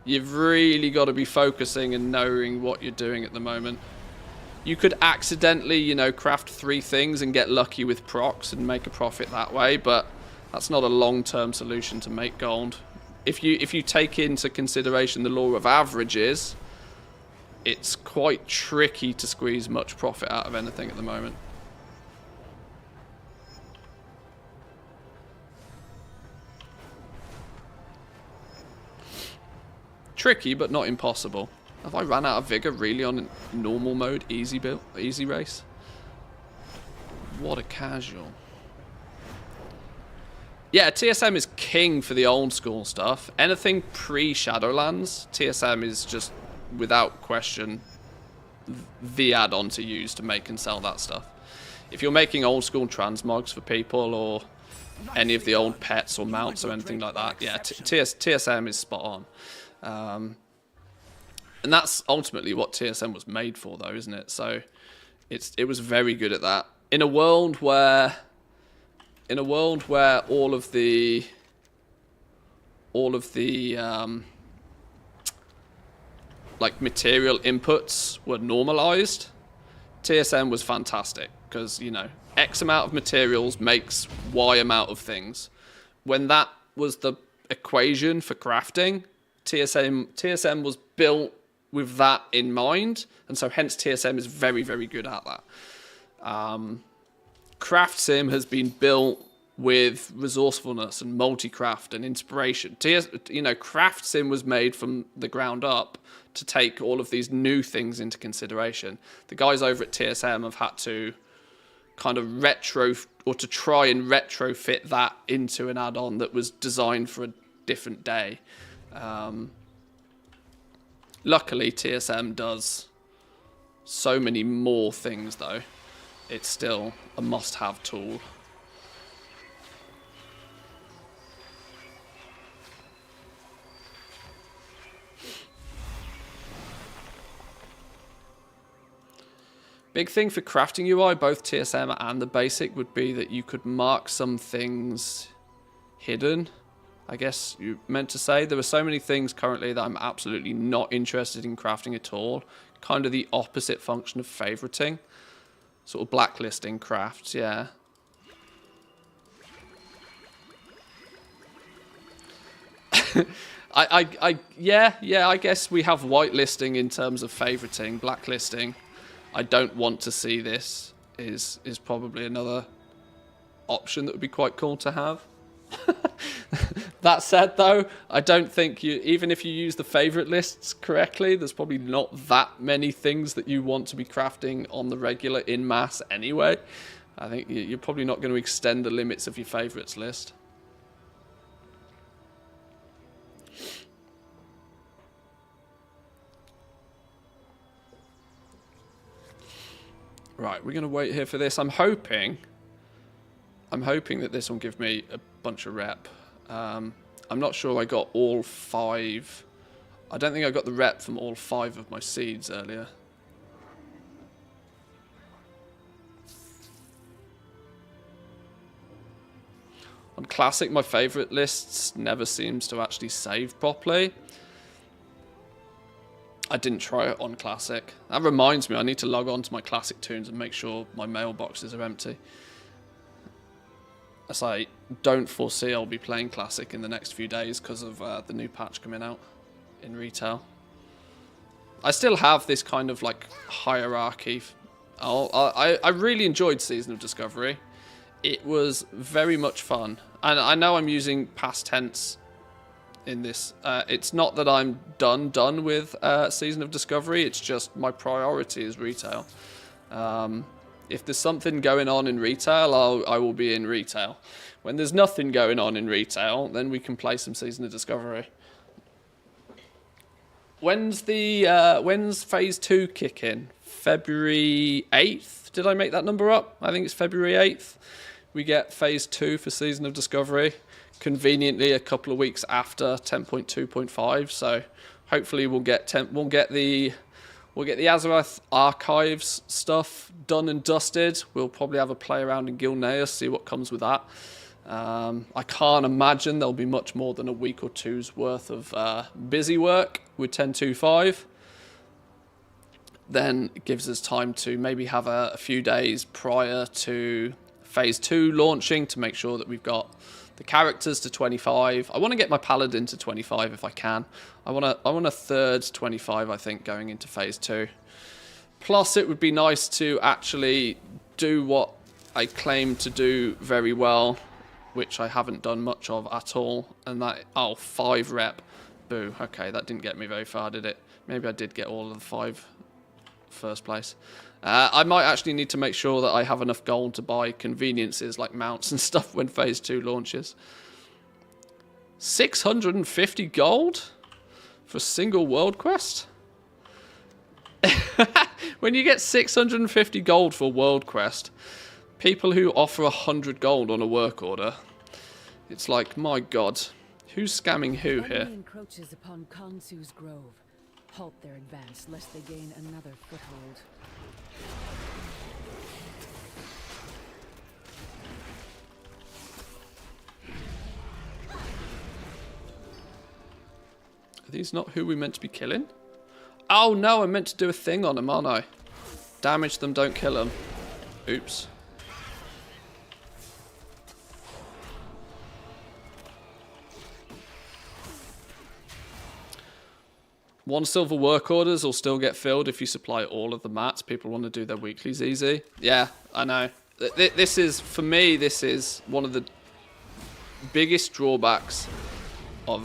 You've really got to be focusing and knowing what you're doing at the moment. You could accidentally, craft 3 things and get lucky with procs and make a profit that way, but that's not a long-term solution to make gold. If you take into consideration the law of averages, it's quite tricky to squeeze much profit out of anything at the moment. Tricky, but not impossible. Have I run out of vigor really on normal mode, easy race? What a casual. Yeah, TSM is king for the old school stuff. Anything pre-Shadowlands, TSM is just, without question, the add-on to use to make and sell that stuff. If you're making old school transmogs for people or any of the old pets or mounts or anything like that, yeah, TSM is spot on. And that's ultimately what TSM was made for, though, isn't it? So it was very good at that. In a world where all of the like material inputs were normalized, TSM was fantastic, because X amount of materials makes Y amount of things. When that was the equation for crafting, TSM was built with that in mind, and so hence TSM is very, very good at that. Craft Sim has been built with resourcefulness and multi-craft and inspiration. Craft Sim was made from the ground up to take all of these new things into consideration. The guys over at TSM have had to kind of try and retrofit that into an add-on that was designed for a different day. Luckily, TSM does so many more things, though. It's still a must-have tool. Big thing for crafting UI, both TSM and the basic, would be that you could mark some things hidden. I guess you meant to say. There are so many things currently that I'm absolutely not interested in crafting at all. Kind of the opposite function of favoriting. Sort of blacklisting crafts, yeah. I guess we have whitelisting in terms of favoriting. Blacklisting, I don't want to see this, is probably another option that would be quite cool to have. That said, though, I don't think even if you use the favorite lists correctly, there's probably not that many things that you want to be crafting on the regular in mass anyway. I think you're probably not going to extend the limits of your favorites list. Right, we're going to wait here for this. I'm hoping that this will give me a bunch of rep. I'm not sure I got all 5. I don't think I got the rep from all 5 of my seeds earlier. On Classic, my favourite lists never seems to actually save properly. I didn't try it on Classic. That reminds me, I need to log on to my Classic tunes and make sure my mailboxes are empty. As I don't foresee I'll be playing Classic in the next few days because of the new patch coming out in retail. I still have this kind of like hierarchy. I really enjoyed Season of Discovery. It was very much fun. And I know I'm using past tense in this. It's not that I'm done with Season of Discovery. It's just my priority is retail. If there's something going on in retail, I will be in retail. When there's nothing going on in retail, then we can play some Season of Discovery. When's phase 2 kick in? February 8th? Did I make that number up? I think it's February 8th. We get phase 2 for Season of Discovery. Conveniently a couple of weeks after 10.2.5, so hopefully we'll get the Azeroth Archives stuff done and dusted. We'll probably have a play around in Gilneas, see what comes with that. I can't imagine there'll be much more than a week or two's worth of busy work with 10.2.5. Then it gives us time to maybe have a few days prior to phase 2 launching to make sure that we've got the characters to 25. I want to get my Paladin to 25 if I can. I want a third 25, I think, going into phase 2. Plus, it would be nice to actually do what I claim to do very well, which I haven't done much of at all. And that, 5 rep. Boo. Okay, that didn't get me very far, did it? Maybe I did get all of the 5 first place. I might actually need to make sure that I have enough gold to buy conveniences like mounts and stuff when phase 2 launches. 650 gold for a single world quest? When you get 650 gold for a world quest, people who offer 100 gold on a work order, it's like, my god, who's scamming who here? Enemy encroaches upon Khonsu's grove. Halt their advance lest they gain another foothold. Are these not who we meant to be killing? Oh no, I meant to do a thing on them, aren't I? Damage them, don't kill them. Oops. 1 silver work orders will still get filled if you supply all of the mats. People want to do their weeklies easy. Yeah, I know. This is, for me, this is one of the biggest drawbacks of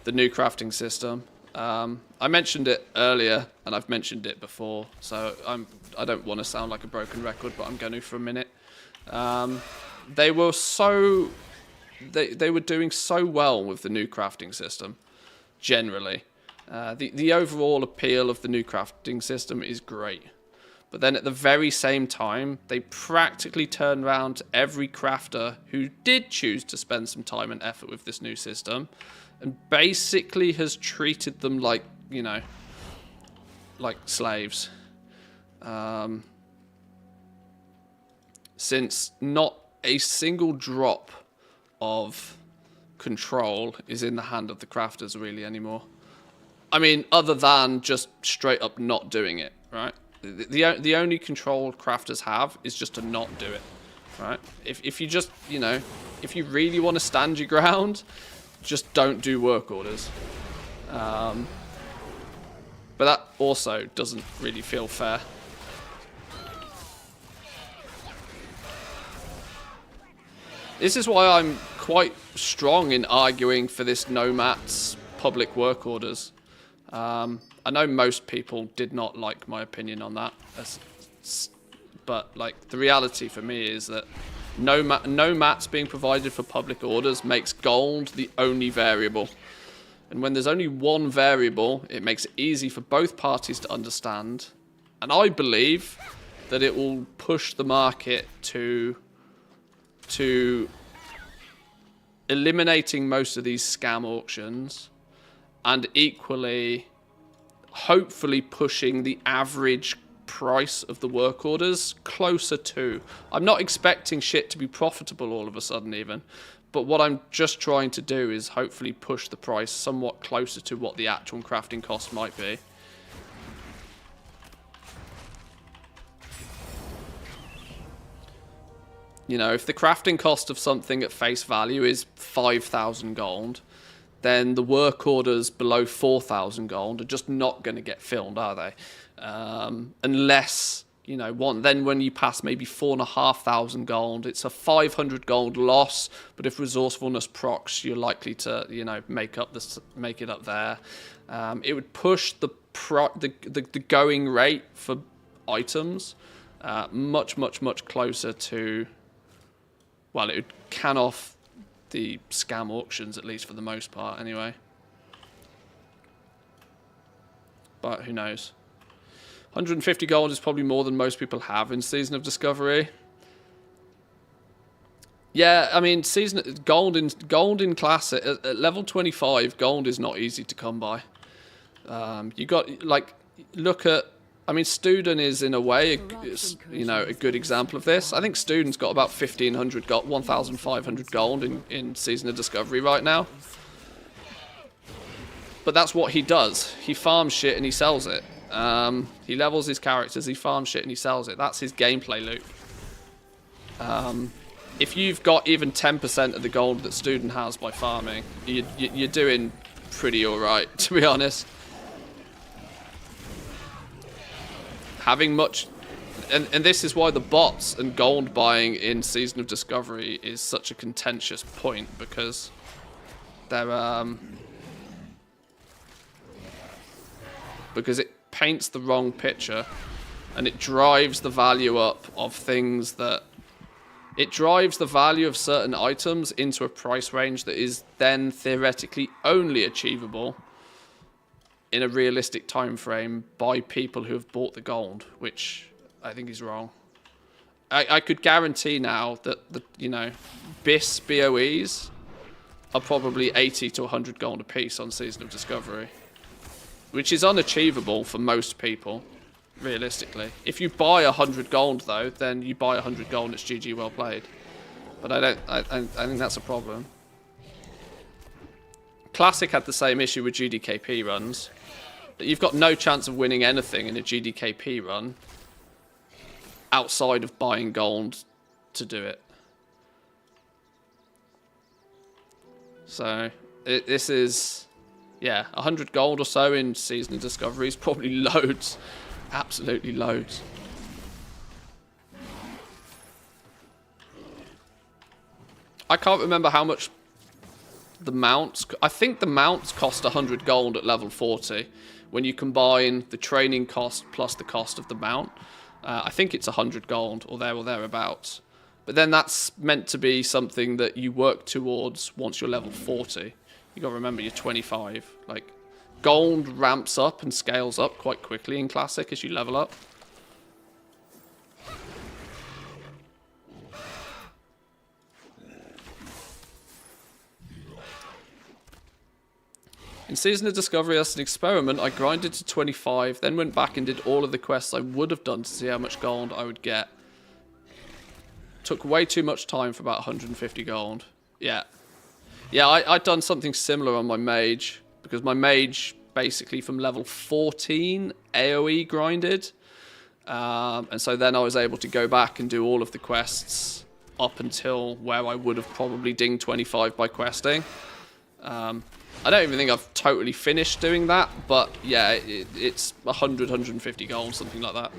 the new crafting system. I mentioned it earlier, and I've mentioned it before, so I don't want to sound like a broken record, but I'm going to for a minute. They were so... They were doing so well with the new crafting system, generally. The overall appeal of the new crafting system is great. But then at the very same time, they practically turned around to every crafter who did choose to spend some time and effort with this new system and basically has treated them like, you know, like slaves. Since not a single drop of control is in the hand of the crafters really anymore. I mean, other than just straight up not doing it, right? The only control crafters have is just to not do it, right? If you just, you know, if you really want to stand your ground, just don't do work orders. But that also doesn't really feel fair. This is why I'm quite strong in arguing for this no mats public work orders. I know most people did not like my opinion on that, but like the reality for me is that no mats being provided for public orders makes gold the only variable. And when there's only one variable, it makes it easy for both parties to understand. And I believe that it will push the market to eliminating most of these scam auctions, and equally hopefully pushing the average price of the work orders closer to. I'm not expecting shit to be profitable all of a sudden even, but what I'm just trying to do is hopefully push the price somewhat closer to what the actual crafting cost might be. You know, if the crafting cost of something at face value is 5,000 gold, then the work orders below 4,000 gold are just not going to get filled, are they? Unless, you know, then when you pass maybe 4,500 gold, it's a 500 gold loss. But if resourcefulness procs, you're likely to, you know, make it up there. It would push the going rate for items much closer to. Well, it would can off the scam auctions, at least for the most part, anyway. But who knows? 150 gold is probably more than most people have in Season of Discovery. Yeah, I mean, gold in Classic at level 25, gold is not easy to come by. You got look at. I mean, Student is in a way, a good example of this. I think Student's got about 1,500 gold, 1,500 gold in Season of Discovery right now. But that's what he does. He farms shit and he sells it. He levels his characters, he farms shit and he sells it. That's his gameplay loop. If you've got even 10% of the gold that Student has by farming, you're doing pretty alright, to be honest. Having much, and this is why the bots and gold buying in Season of Discovery is such a contentious point, because they're because it paints the wrong picture, and it drives the value up of things that it drives the value of certain items into a price range that is then theoretically only achievable in a realistic time frame by people who have bought the gold, which I think is wrong. I could guarantee now that BIS BOEs are probably 80 to 100 gold a piece on Season of Discovery, which is unachievable for most people, realistically. If you buy 100 gold though, then you buy 100 gold and it's GG well played. But I think that's a problem. Classic had the same issue with GDKP runs. That you've got no chance of winning anything in a GDKP run outside of buying gold to do it. So this is Yeah, 100 gold or so in Season of Discovery is probably loads. Absolutely loads. I can't remember how much the mounts... I think the mounts cost 100 gold at level 40. When you combine the training cost plus the cost of the mount. I think it's 100 gold or thereabouts. But then that's meant to be something that you work towards once you're level 40. You got to remember you're 25. Like, gold ramps up and scales up quite quickly in Classic as you level up. In Season of Discovery, as an experiment, I grinded to 25, then went back and did all of the quests I would have done to see how much gold I would get. Took way too much time for about 150 gold. Yeah. Yeah, I'd done something similar on my mage, because my mage, basically from level 14, AoE grinded. And so then I was able to go back and do all of the quests up until where I would have probably dinged 25 by questing. I don't even think I've totally finished doing that, but yeah, it's 100, 150 gold, something like that.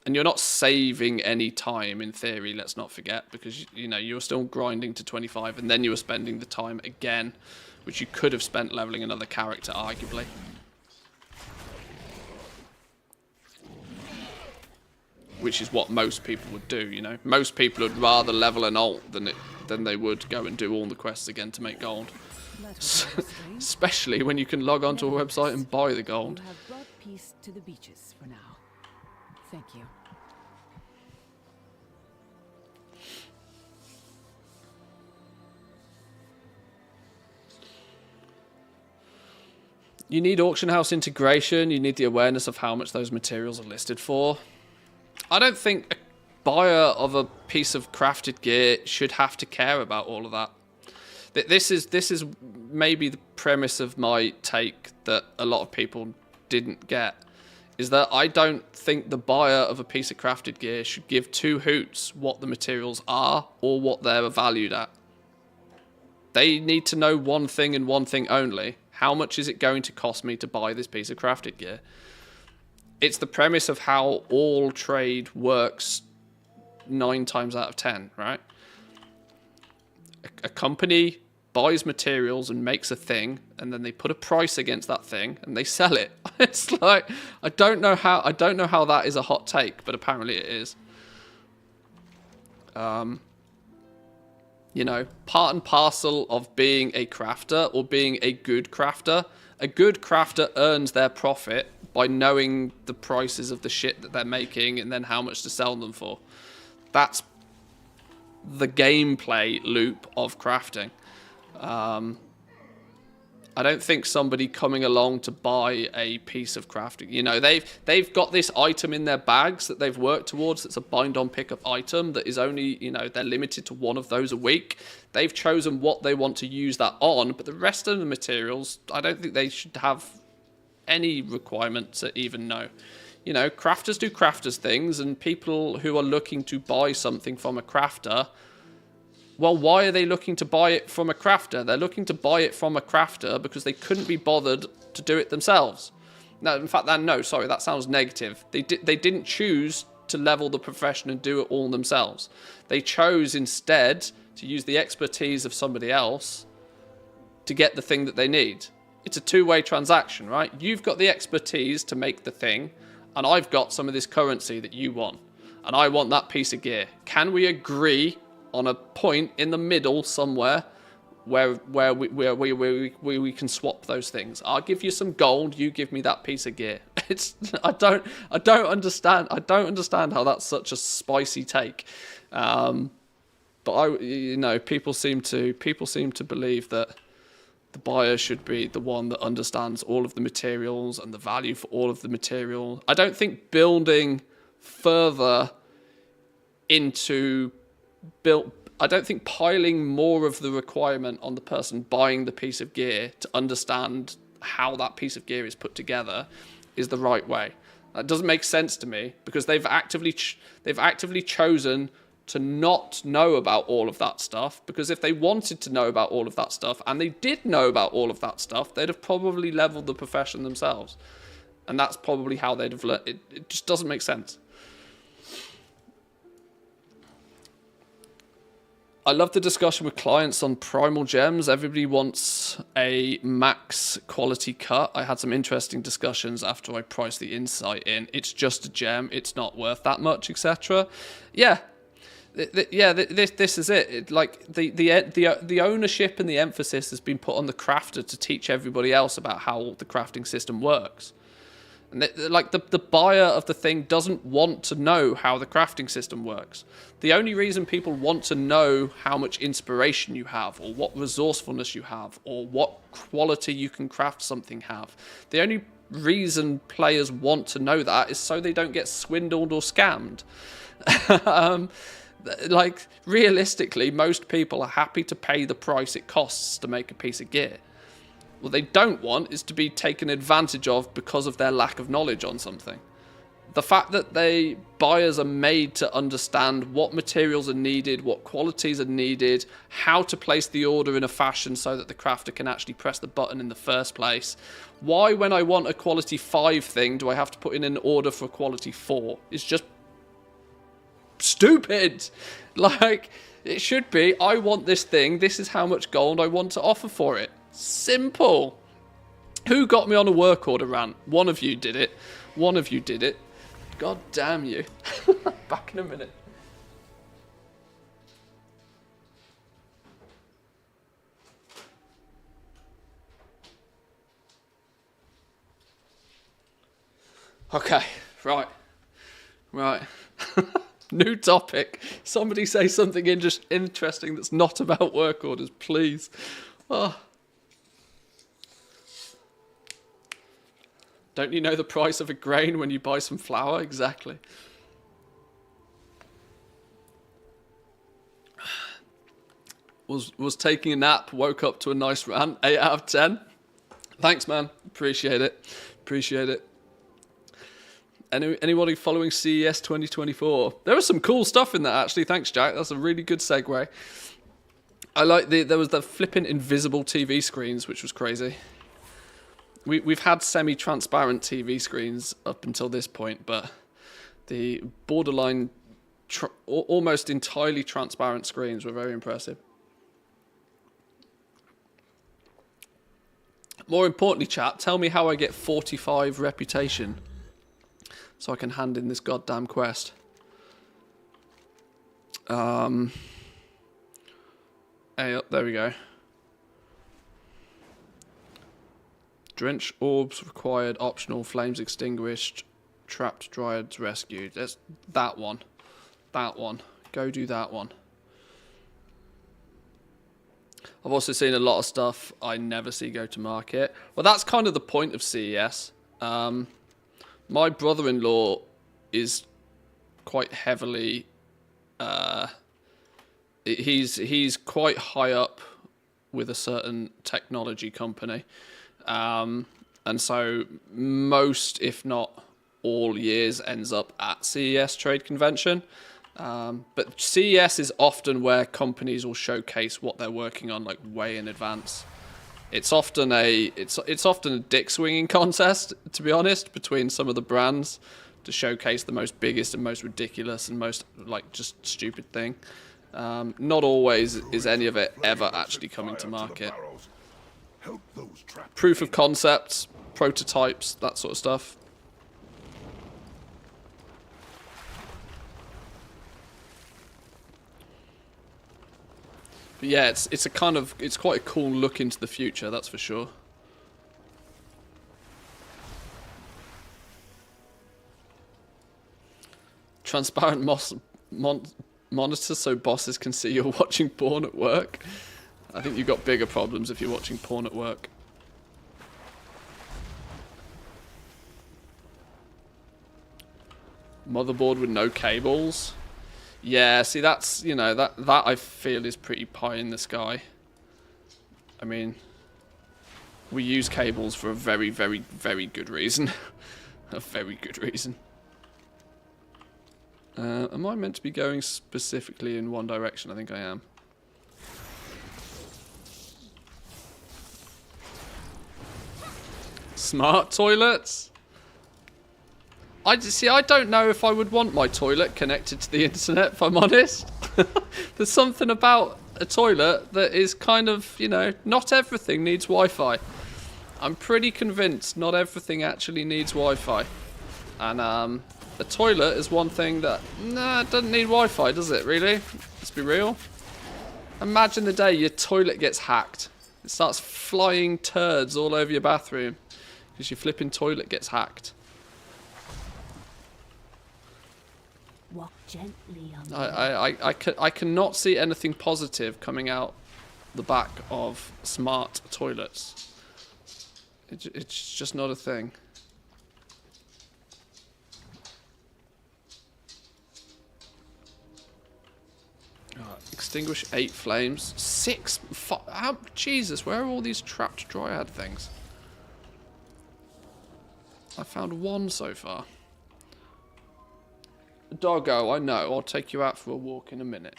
And you're not saving any time in theory, let's not forget, because you know you're still grinding to 25 and then you were spending the time again, which you could have spent leveling another character, arguably. Which is what most people would do, you know. Most people would rather level an alt than they would go and do all the quests again to make gold. Especially when you can log onto a website and buy the gold. You have brought peace to the beaches for now. Thank you. You need auction house integration. You need the awareness of how much those materials are listed for. I don't think a buyer of a piece of crafted gear should have to care about all of that. This is maybe the premise of my take that a lot of people didn't get. Is that I don't think the buyer of a piece of crafted gear should give two hoots what the materials are or what they're valued at. They need to know one thing and one thing only. How much is it going to cost me to buy this piece of crafted gear? It's the premise of how all trade works 9 times out of 10, right? A company buys materials and makes a thing, and then they put a price against that thing and they sell it. It's like I don't know how that is a hot take, but apparently it is. You know, part and parcel of being a crafter or being a good crafter. A good crafter earns their profit by knowing the prices of the shit that they're making and then how much to sell them for. That's the gameplay loop of crafting. I don't think somebody coming along to buy a piece of crafting, you know, they've got this item in their bags that they've worked towards. It's a bind-on pickup item that is only, you know, they're limited to one of those a week. They've chosen what they want to use that on, but the rest of the materials, I don't think they should have any requirement to even know. You know, crafters do crafters things, and people who are looking to buy something from a crafter, well, why are they looking to buy it from a crafter? They're looking to buy it from a crafter because they couldn't be bothered to do it themselves. No, in fact, that sounds negative. They didn't choose to level the profession and do it all themselves. They chose instead to use the expertise of somebody else to get the thing that they need. It's a two-way transaction, right? You've got the expertise to make the thing, and I've got some of this currency that you want, and I want that piece of gear. Can we agree on a point in the middle somewhere where we can swap those things? I'll give you some gold, you give me that piece of gear. I don't understand how that's such a spicy take. But people seem to believe that the buyer should be the one that understands all of the materials and the value for all of the material. I don't think building further into I don't think piling more of the requirement on the person buying the piece of gear to understand how that piece of gear is put together is the right way. That doesn't make sense to me, because they've actively chosen to not know about all of that stuff, because if they wanted to know about all of that stuff, and they did know about all of that stuff, they'd have probably leveled the profession themselves. And that's probably how they'd have learned. It just doesn't make sense. I love the discussion with clients on primal gems. Everybody wants a max quality cut. I had some interesting discussions after I priced the insight in. It's just a gem. It's not worth that much, etc. Yeah. This is it. Like the ownership and the emphasis has been put on the crafter to teach everybody else about how the crafting system works. And the buyer of the thing doesn't want to know how the crafting system works. The only reason people want to know how much inspiration you have, or what resourcefulness you have, or what quality you can craft something have. The only reason players want to know that is so they don't get swindled or scammed. Like, realistically, most people are happy to pay the price it costs to make a piece of gear. What they don't want is to be taken advantage of because of their lack of knowledge on something. The fact that buyers are made to understand what materials are needed, what qualities are needed, how to place the order in a fashion so that the crafter can actually press the button in the first place. Why, when I want a quality 5 thing, do I have to put in an order for quality 4? It's just stupid. Like, it should be, I want this thing, this is how much gold I want to offer for it. Simple. Who got me on a work order rant? One of you did it. One of you did it. God damn you. Back in a minute. Okay, right. New topic. Somebody say something interesting that's not about work orders, please. Oh. Don't you know the price of a grain when you buy some flour? Exactly. Was taking a nap, woke up to a nice rant. 8 out of 10. Thanks, man. Appreciate it. Appreciate it. Anybody following CES 2024? There was some cool stuff in that, actually. Thanks, Jack. That's a really good segue. I like there was the flipping invisible TV screens, which was crazy. We've had semi-transparent TV screens up until this point, but the borderline, almost entirely transparent screens were very impressive. More importantly, chat, tell me how I get 45 reputation so I can hand in this goddamn quest. Hey, there we go. Drench orbs required, optional, flames extinguished, trapped dryads rescued. That's that one. That one. Go do that one. I've also seen a lot of stuff I never see go to market. Well, that's kind of the point of CES. My brother-in-law is quite heavily... he's quite high up with a certain technology company. And so most, if not all years, ends up at CES Trade Convention. But CES is often where companies will showcase what they're working on, like, way in advance. It's often a dick swinging contest, to be honest, between some of the brands to showcase the most biggest and most ridiculous and most, like, just stupid thing. Not always is any of it ever actually coming to market. Proof of concepts, prototypes, that sort of stuff. But yeah, it's quite a cool look into the future, that's for sure. Transparent monitors so bosses can see you're watching porn at work. I think you've got bigger problems if you're watching porn at work. Motherboard with no cables. Yeah, see, that's, you know, that I feel is pretty pie in the sky. I mean, we use cables for a very, very, very good reason. A very good reason. Am I meant to be going specifically in one direction? I think I am. Smart toilets? I don't know if I would want my toilet connected to the internet, if I'm honest. There's something about a toilet that is kind of, you know, not everything needs Wi-Fi. I'm pretty convinced not everything actually needs Wi-Fi. And the toilet is one thing that, nah, it doesn't need Wi-Fi, does it, really? Let's be real. Imagine the day your toilet gets hacked. It starts flying turds all over your bathroom because your flipping toilet gets hacked. Walk gently on the I cannot see anything positive coming out the back of smart toilets. It's just not a thing. Extinguish 8 flames. 6. Jesus, where are all these trapped dryad things? I found 1 so far. Doggo, I know. I'll take you out for a walk in a minute.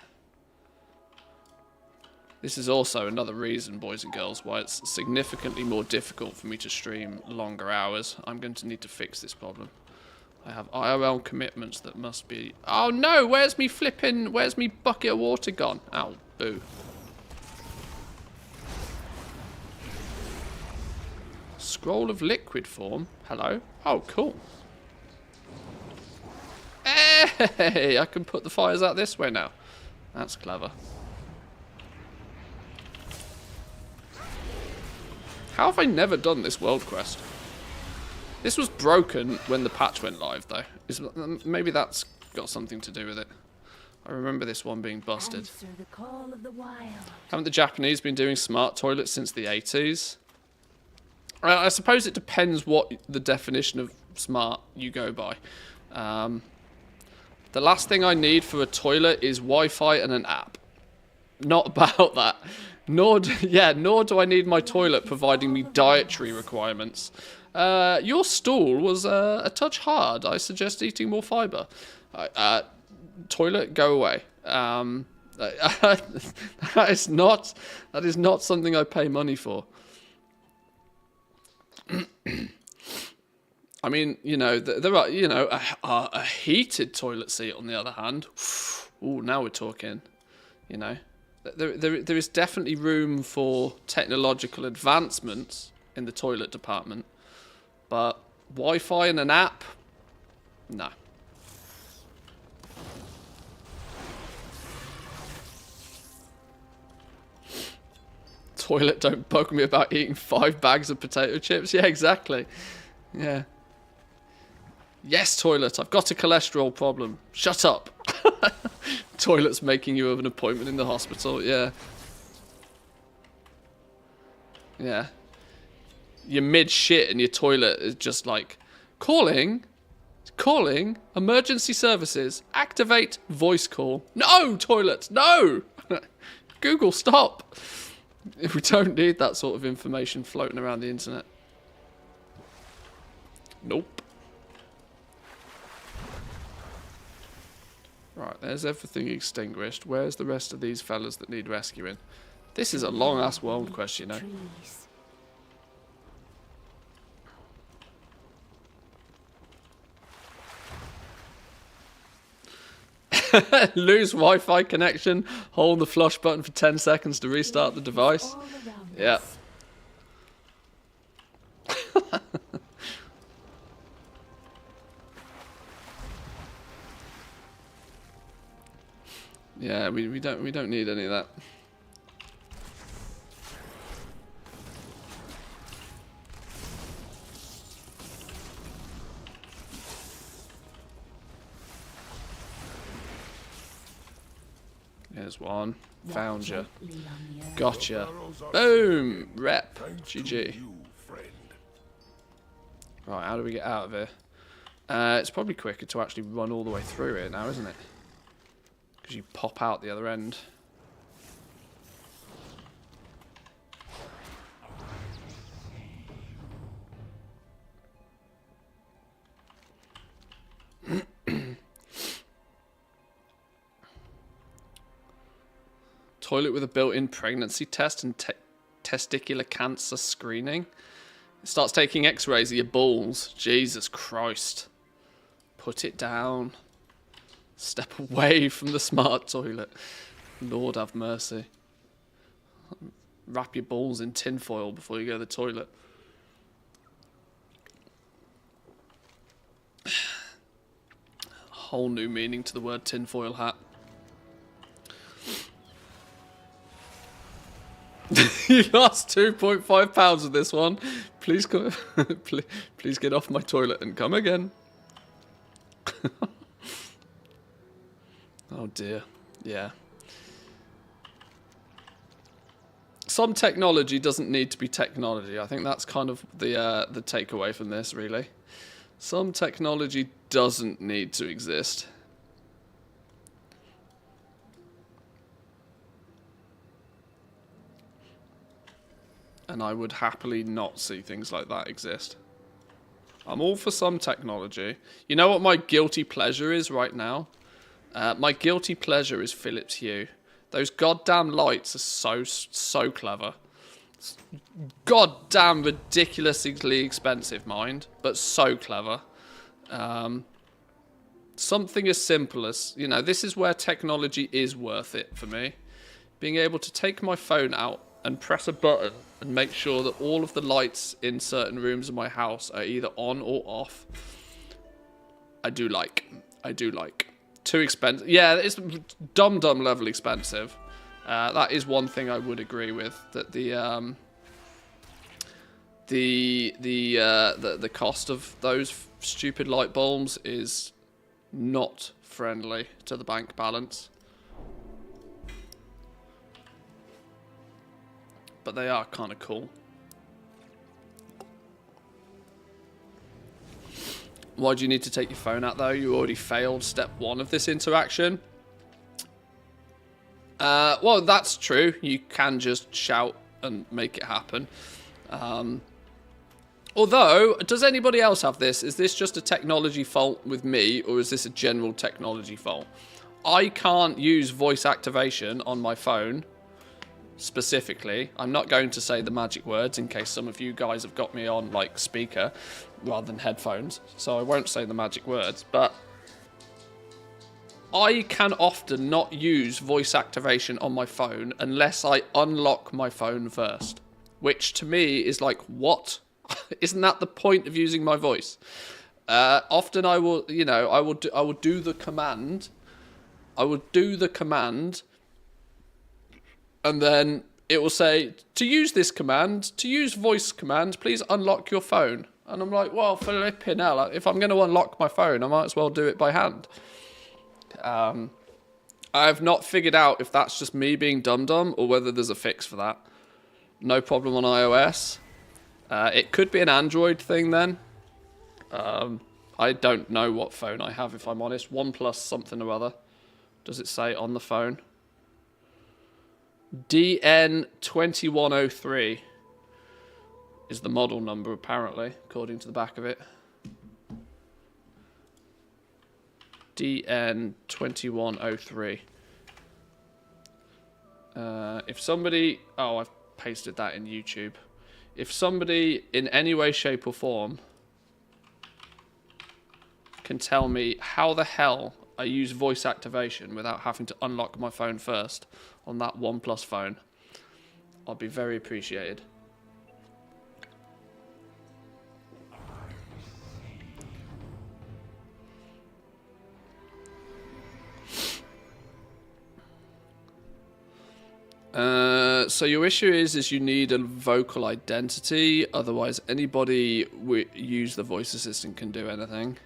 This is also another reason, boys and girls, why it's significantly more difficult for me to stream longer hours. I'm going to need to fix this problem. I have IRL commitments that must be... Oh no, where's me bucket of water gone? Ow, boo. Scroll of liquid form? Hello? Oh, cool. Hey, I can put the fires out this way now. That's clever. How have I never done this world quest? This was broken when the patch went live, though. Maybe that's got something to do with it. I remember this one being busted. answer the call of the wild. Haven't the Japanese been doing smart toilets since the 80s? I suppose it depends what the definition of smart you go by. The last thing I need for a toilet is Wi-Fi and an app. Not about that. Nor do I need my toilet providing me dietary requirements. Your stool was a touch hard. I suggest eating more fibre. Toilet, go away. That is not something I pay money for. I mean, you know, there are, you know, a heated toilet seat on the other hand. Ooh, now we're talking. You know, there is definitely room for technological advancements in the toilet department, but Wi-Fi and an app, no. Toilet, don't bug me about eating 5 bags of potato chips. Yeah, exactly. Yeah. Yes, toilet, I've got a cholesterol problem. Shut up. Toilet's making you have an appointment in the hospital. Yeah. Yeah. You're mid-shit and your toilet is just like, calling, emergency services, activate voice call. No, toilet, no. Google, stop. We don't need that sort of information floating around the internet. Nope. Right, there's everything extinguished. Where's the rest of these fellas that need rescuing? This is a long-ass world quest, you know. Lose Wi-Fi connection. Hold the flush button for 10 seconds to restart the device. Yeah. Yeah, we don't need any of that. There's one. Found you. Gotcha. Boom! Rep. GG. Right, how do we get out of here? It's probably quicker to actually run all the way through it now, isn't it? Because you pop out the other end. Toilet with a built-in pregnancy test and testicular cancer screening. It starts taking x-rays of your balls. Jesus Christ. Put it down. Step away from the smart toilet. Lord have mercy. Wrap your balls in tinfoil before you go to the toilet. Whole new meaning to the word tinfoil hat. You lost £2.5 with this one. Please come. Please get off my toilet and come again. Oh dear. Yeah. Some technology doesn't need to be technology. I think that's kind of the takeaway from this, really. Some technology doesn't need to exist. And I would happily not see things like that exist. I'm all for some technology. You know what my guilty pleasure is right now? My guilty pleasure is Philips Hue. Those goddamn lights are so clever. Goddamn ridiculously expensive, mind, but so clever. Something as simple as, you know, this is where technology is worth it for me. Being able to take my phone out and press a button and make sure that all of the lights in certain rooms of my house are either on or off. I do like. Too expensive. Yeah, it's dumb level expensive. That is one thing I would agree with, that the cost of those stupid light bulbs is not friendly to the bank balance. But they are kind of cool. Why do you need to take your phone out though? You already failed step 1 of this interaction. Well, that's true. You can just shout and make it happen. Although, does anybody else have this? Is this just a technology fault with me, or is this a general technology fault? I can't use voice activation on my phone. Specifically, I'm not going to say the magic words in case some of you guys have got me on like speaker rather than headphones, so I won't say the magic words, but I can often not use voice activation on my phone unless I unlock my phone first, which to me is like, what? Isn't that the point of using my voice? Often I will, you know, I will do the command. And then it will say, to use this command, to use voice command, please unlock your phone. And I'm like, well, flipping hell, if I'm going to unlock my phone, I might as well do it by hand. I've not figured out if that's just me being dumb or whether there's a fix for that. No problem on iOS. It could be an Android thing then. I don't know what phone I have, if I'm honest. OnePlus something or other. Does it say on the phone? DN2103 is the model number, apparently, according to the back of it. DN2103. If somebody... Oh, I've pasted that in YouTube. If somebody in any way, shape or form can tell me how the hell I use voice activation without having to unlock my phone first on that OnePlus phone, I'll be very appreciated. So your issue is you need a vocal identity, otherwise anybody use the voice assistant can do anything.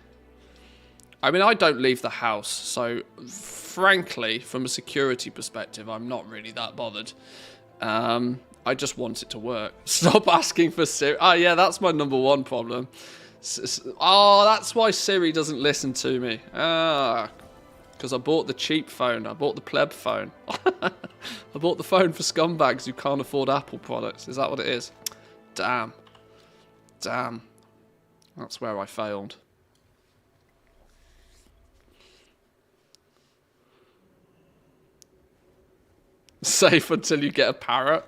I mean, I don't leave the house, so frankly, from a security perspective, I'm not really that bothered. I just want it to work. Stop asking for Siri. Oh, yeah, that's my #1 problem. Oh, that's why Siri doesn't listen to me. Because I bought the cheap phone. I bought the pleb phone. I bought the phone for scumbags who can't afford Apple products. Is that what it is? Damn. That's where I failed. safe until you get a parrot.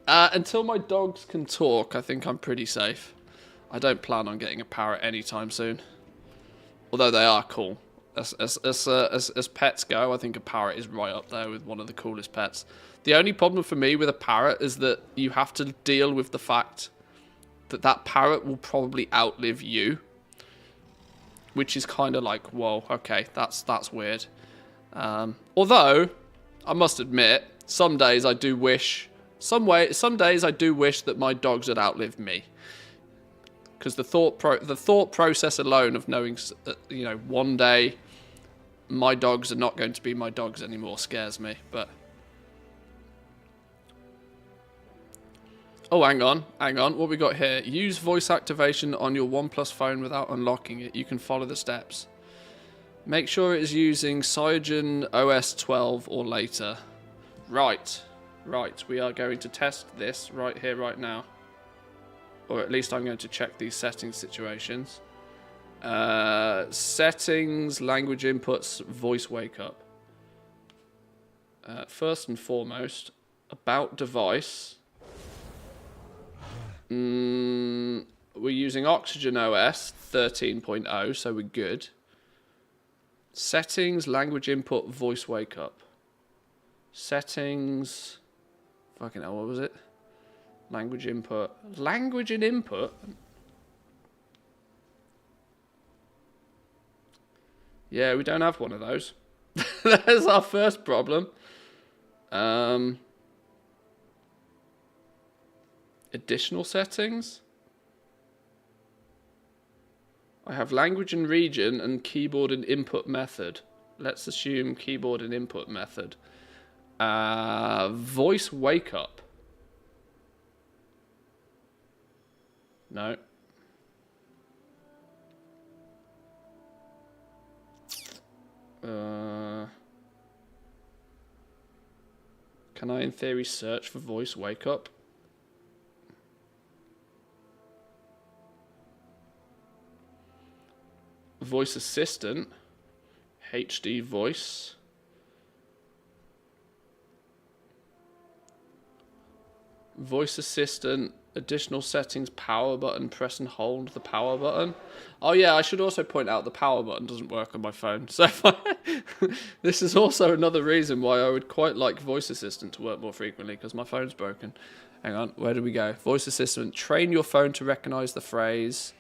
Until my dogs can talk, I think I'm pretty safe. I don't plan on getting a parrot anytime soon. Although they are cool. As pets go, I think a parrot is right up there with one of the coolest pets. The only problem for me with a parrot is that you have to deal with the fact that that parrot will probably outlive you. Which is kind of like, whoa, okay, that's weird. Although, I must admit, some days I do wish... Some days I do wish that my dogs had outlived me. Because the thought process alone of knowing, you know, one day my dogs are not going to be my dogs anymore scares me. But oh, hang on. What we got here? Use voice activation on your OnePlus phone without unlocking it. You can follow the steps. Make sure it is using Cyanogen OS 12 or later. Right. We are going to test this right here, right now. Or at least I'm going to check these settings situations. Settings, language inputs, voice wake up. First and foremost, about device. We're using Oxygen OS 13.0, so we're good. Settings, language input, voice wake up. Settings. Fucking hell, what was it? Language input. Language and input? Yeah, we don't have one of those. There's our first problem. Additional settings? I have language and region and keyboard and input method. Let's assume keyboard and input method. Voice wake up. No. Can I in theory search for voice wake up? Voice assistant. HD voice. Voice assistant, additional settings, power button, press and hold the power button. Oh yeah, I should also point out the power button doesn't work on my phone. So this is also another reason why I would quite like voice assistant to work more frequently, because my phone's broken. Hang on, where do we go? Voice assistant, train your phone to recognize the phrase,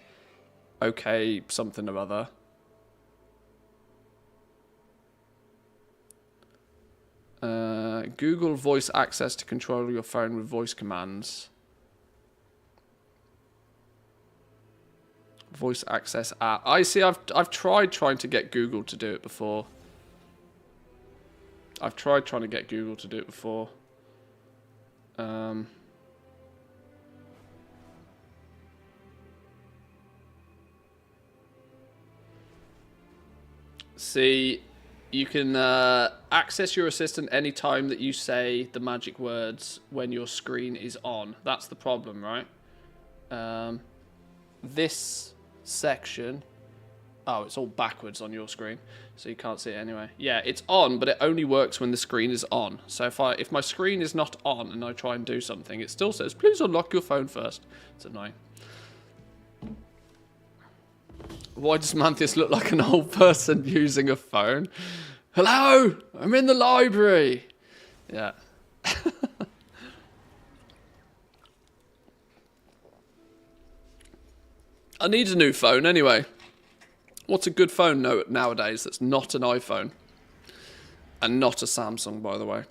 okay, something or other. Google voice access to control your phone with voice commands. Voice access app. I see. I've tried trying to get Google to do it before. See. You can access your assistant anytime that you say the magic words when your screen is on. That's the problem, right? This section... Oh, it's all backwards on your screen, so you can't see it anyway. Yeah, it's on, but it only works when the screen is on. So if my screen is not on and I try and do something, it still says, please unlock your phone first. It's annoying. Why does Mantheus look like an old person using a phone? Hello, I'm in the library. Yeah. I need a new phone anyway. What's a good phone nowadays that's not an iPhone? And not a Samsung, by the way.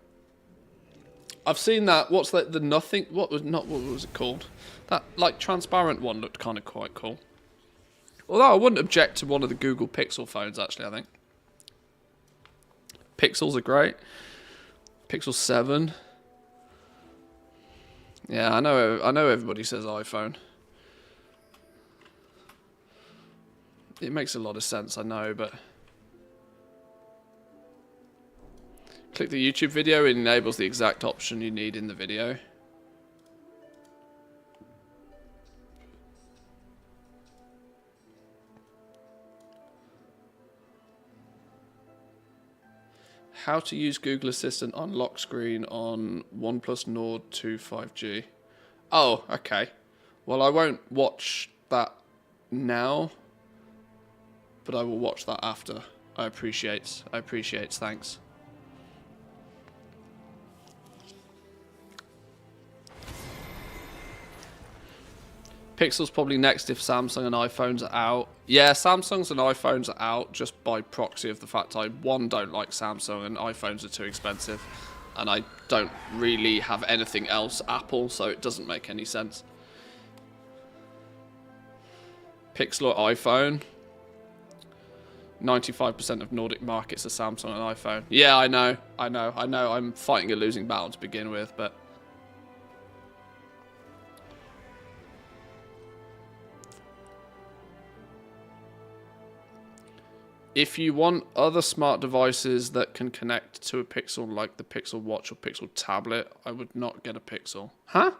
I've seen that. What's that? The nothing. What was it called? That like transparent one looked kind of quite cool. Although I wouldn't object to one of the Google Pixel phones, actually, I think. Pixels are great. Pixel 7. Yeah, I know everybody says iPhone. It makes a lot of sense, I know, but... Click the YouTube video, it enables the exact option you need in the video. How to use Google Assistant on lock screen on OnePlus Nord 2 5G. Oh, okay. Well, I won't watch that now, but I will watch that after. I appreciate, thanks. Pixel's probably next if Samsung and iPhones are out. Yeah, Samsungs and iPhones are out just by proxy of the fact I, one, don't like Samsung, and iPhones are too expensive. And I don't really have anything else Apple, so it doesn't make any sense. Pixel or iPhone? 95% of Nordic markets are Samsung and iPhone. Yeah, I know. I'm fighting a losing battle to begin with, but... If you want other smart devices that can connect to a Pixel, like the Pixel Watch or Pixel Tablet, I would not get a Pixel. Huh?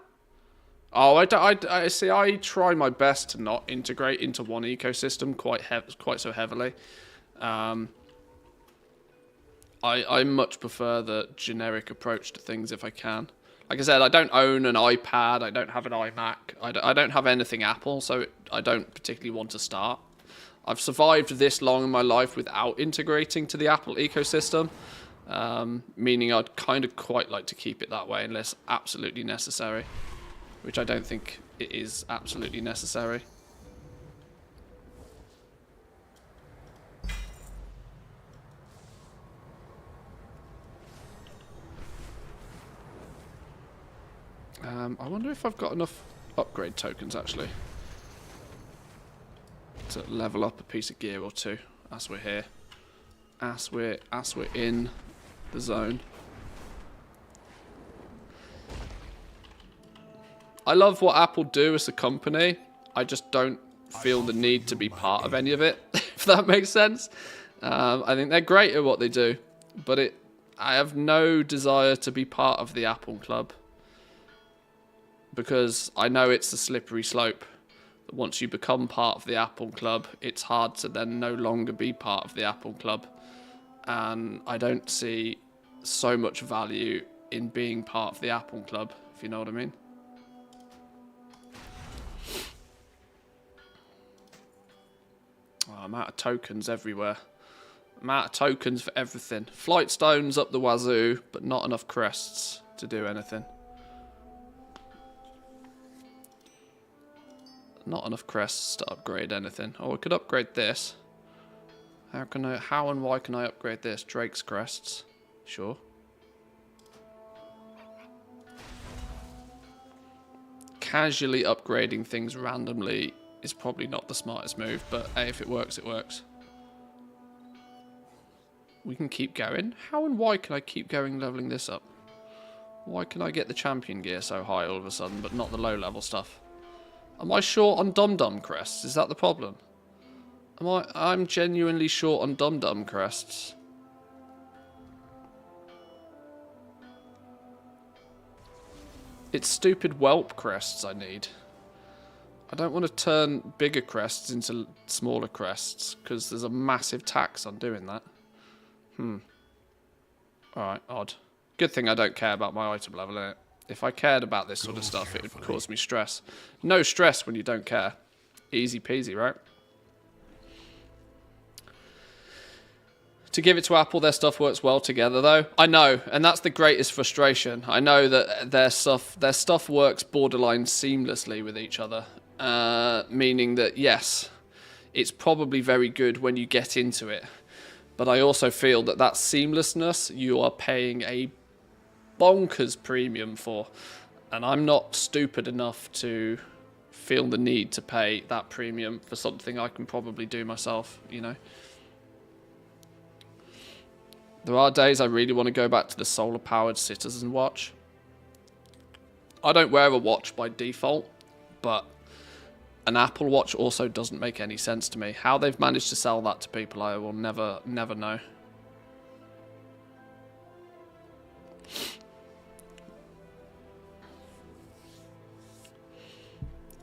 Oh, I see. I try my best to not integrate into one ecosystem quite so heavily. I much prefer the generic approach to things if I can. Like I said, I don't own an iPad. I don't have an iMac. I don't have anything Apple, so I don't particularly want to start. I've survived this long in my life without integrating to the Apple ecosystem, meaning I'd kind of quite like to keep it that way unless absolutely necessary, which I don't think it is absolutely necessary. I wonder if I've got enough upgrade tokens actually to level up a piece of gear or two as we're here, as we're in the zone. I love what Apple do as a company. I just don't feel the need to be part of any of it, if that makes sense. I think they're great at what they do, but I have no desire to be part of the Apple Club, because I know it's a slippery slope. Once you become part of the Apple Club, it's hard to then no longer be part of the Apple Club. And I don't see so much value in being part of the Apple Club, if you know what I mean. Oh, I'm out of tokens everywhere. I'm out of tokens for everything. Flight stones up the wazoo, but not enough crests to do anything. Not enough crests to upgrade anything. Oh, I could upgrade this. How and why can I upgrade this? Drake's crests. Sure. Casually upgrading things randomly is probably not the smartest move, but hey, if it works, it works. We can keep going. How and why can I keep going leveling this up? Why can I get the champion gear so high all of a sudden, but not the low level stuff? Am I short on Dum-Dum crests? Is that the problem? I'm genuinely short on Dum-Dum crests. It's stupid whelp crests I need. I don't want to turn bigger crests into smaller crests, because there's a massive tax on doing that. Alright, odd. Good thing I don't care about my item level, innit? If I cared about this sort of stuff, it would cause me stress. No stress when you don't care. Easy peasy, right? To give it to Apple, their stuff works well together, though. I know, and that's the greatest frustration. I know that their stuff works borderline seamlessly with each other. Meaning that, yes, it's probably very good when you get into it. But I also feel that seamlessness, you are paying a bonkers premium for, and I'm not stupid enough to feel the need to pay that premium for something I can probably do myself, you know. There are days I really want to go back to the solar powered Citizen watch. I don't wear a watch by default, but an Apple Watch also doesn't make any sense to me. How they've managed to sell that to people, I will never know.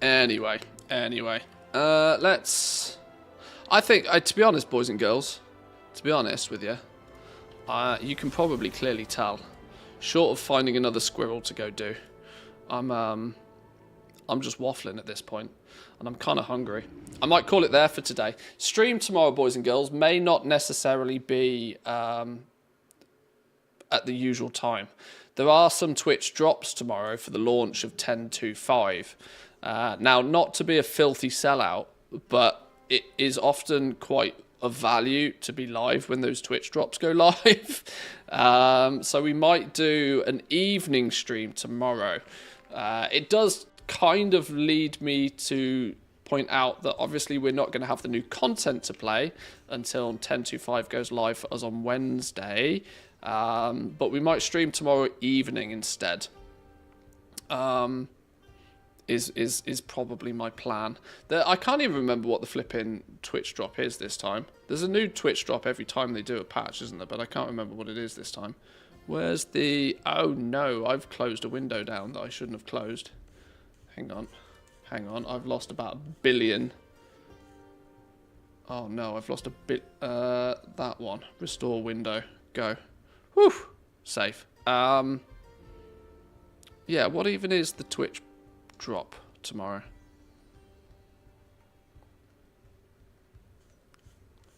Anyway, let's... I think, to be honest, boys and girls, to be honest with you, You can probably clearly tell. Short of finding another squirrel to go do, I'm just waffling at this point, and I'm kind of hungry. I might call it there for today. Stream tomorrow, boys and girls, may not necessarily be at the usual time. There are some Twitch drops tomorrow for the launch of 10.25. Now, not to be a filthy sellout, but it is often quite of value to be live when those Twitch drops go live. So we might do an evening stream tomorrow. It does kind of lead me to point out that obviously we're not going to have the new content to play until 10.25 goes live for us on Wednesday. But we might stream tomorrow evening instead. Is probably my plan. I can't even remember what the flipping Twitch drop is this time. There's a new Twitch drop every time they do a patch, isn't there? But I can't remember what it is this time. Where's the... Oh no, I've closed a window down that I shouldn't have closed. Hang on. I've lost about 1 billion. Oh no, I've lost a bit. That one. Restore window. Go. Whew. Safe. Yeah, what even is the Twitch drop tomorrow?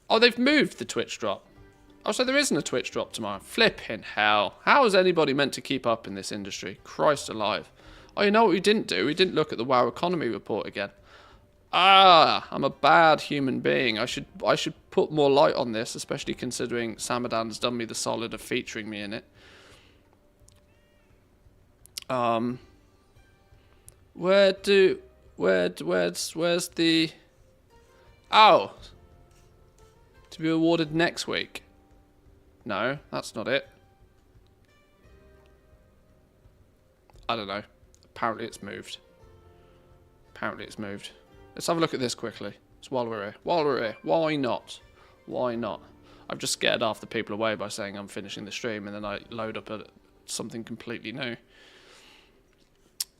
Oh, they've moved the Twitch drop. Oh, so there isn't a Twitch drop tomorrow. Flipping hell. How is anybody meant to keep up in this industry? Christ alive. Oh, you know what we didn't do? We didn't look at the WoW economy report again. Ah, I'm a bad human being. I should put more light on this, especially considering Samadan's done me the solid of featuring me in it. Where's the... Oh! To be awarded next week. No, that's not it. I don't know. Apparently it's moved. Let's have a look at this quickly. It's while we're here. Why not? I've just scared half the people away by saying I'm finishing the stream, and then I load up something completely new.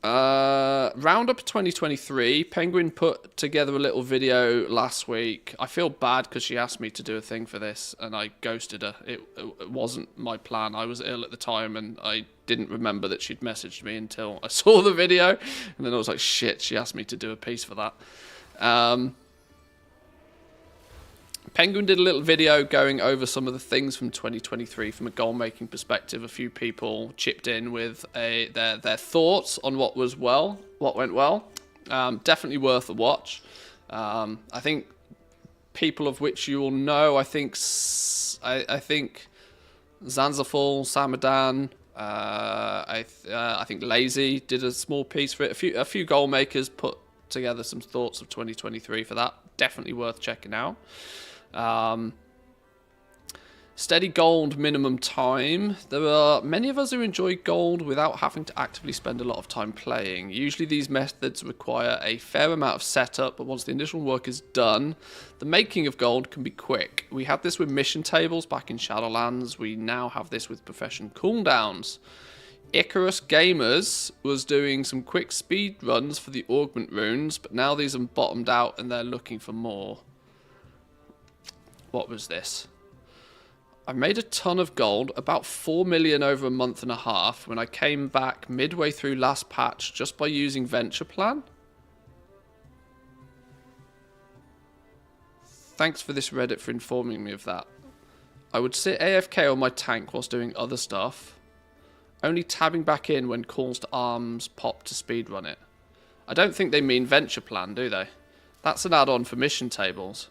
Roundup 2023. Penguin put together a little video last week. I feel bad because she asked me to do a thing for this and I ghosted her. It wasn't my plan. I was ill at the time and I didn't remember that she'd messaged me until I saw the video, and then I was like, shit, she asked me to do a piece for that. Penguin did a little video going over some of the things from 2023 from a goal-making perspective. A few people chipped in with their thoughts on what went well. Definitely worth a watch. I think people of which you will know. I think Zanzaful, Samadan. I think Lazy did a small piece for it. A few goal makers put together some thoughts of 2023 for that. Definitely worth checking out. Steady gold minimum time. There are many of us who enjoy gold without having to actively spend a lot of time playing. Usually these methods require a fair amount of setup, but once the initial work is done, the making of gold can be quick. We had this with mission tables back in Shadowlands. We now have this with profession cooldowns. Icarus Gamers was doing some quick speed runs for the augment runes, but now these have bottomed out and they're looking for more. What was this? I made a ton of gold, about 4 million over a month and a half, when I came back midway through last patch just by using Venture Plan. Thanks for this Reddit for informing me of that. I would sit AFK on my tank whilst doing other stuff, only tabbing back in when calls to arms pop to speedrun it. I don't think they mean Venture Plan, do they? That's an add-on for mission tables.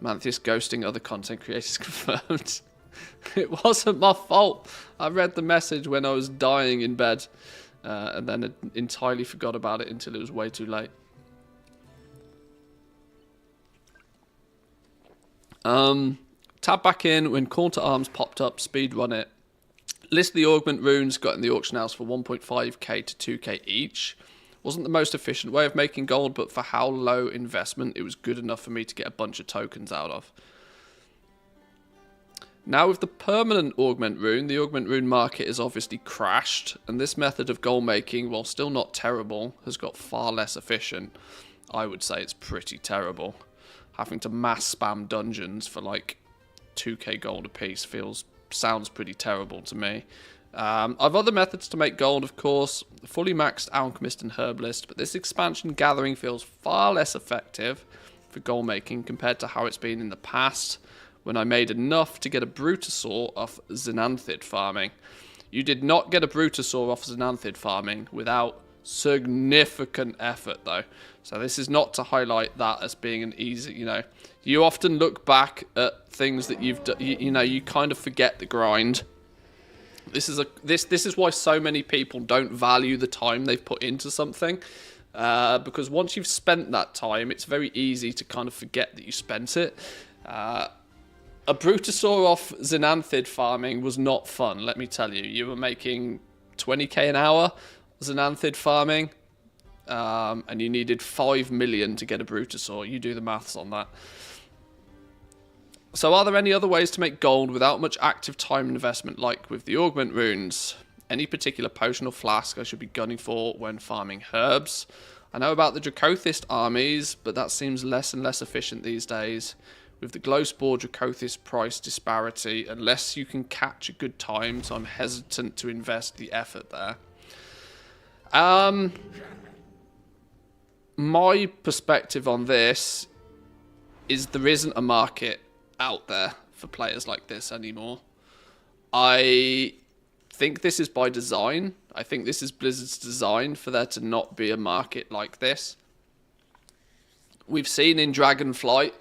Mantheus ghosting other content creators confirmed. It wasn't my fault. I read the message when I was dying in bed, and then entirely forgot about it until it was way too late. Tab back in when call to arms popped up, speedrun it. List the augment runes got in the auction house for 1.5k to 2k each. Wasn't the most efficient way of making gold, but for how low investment, it was good enough for me to get a bunch of tokens out of. Now with the permanent augment rune, the augment rune market is obviously crashed, and this method of gold making, while still not terrible, has got far less efficient. I would say it's pretty terrible. having to mass spam dungeons for like 2k gold a piece sounds pretty terrible to me. I've other methods to make gold, of course, fully maxed alchemist and herbalist, but this expansion gathering feels far less effective for gold making compared to how it's been in the past, when I made enough to get a Brutosaur off Xenanthid farming. You did not get a Brutosaur off Xenanthid farming without significant effort, though. So this is not to highlight that as being an easy, you often look back at things that you've done, you kind of forget the grind. This is why so many people don't value the time they've put into something, because once you've spent that time, it's very easy to kind of forget that you spent it. A Brutosaur off Xenanthid farming was not fun, let me tell you. You were making 20k an hour Xenanthid farming, and you needed 5 million to get a Brutosaur. You do the maths on that. So are there any other ways to make gold without much active time investment, like with the augment runes? Any particular potion or flask I should be gunning for when farming herbs? I know about the Dracothist armies, but that seems less and less efficient these days. With the Glowspore Dracothist price disparity, unless you can catch a good time, so I'm hesitant to invest the effort there. My perspective on this is there isn't a market out there for players like this anymore. I think this is by design. I think this is Blizzard's design for there to not be a market like this. We've seen in Dragonflight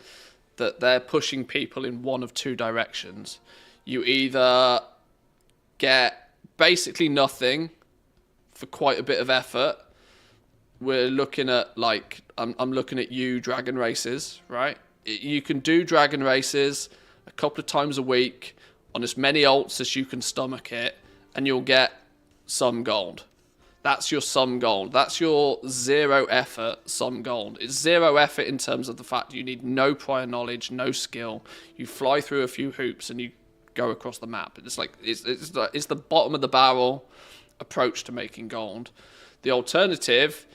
that they're pushing people in one of two directions. You either get basically nothing for quite a bit of effort. We're looking at, like, I'm looking at you, Dragon Races, right? You can do Dragon Races a couple of times a week on as many alts as you can stomach it, and you'll get some gold. That's your some gold. That's your zero effort some gold. It's zero effort in terms of the fact you need no prior knowledge, no skill. You fly through a few hoops and you go across the map. It's like it's the bottom of the barrel approach to making gold. The alternative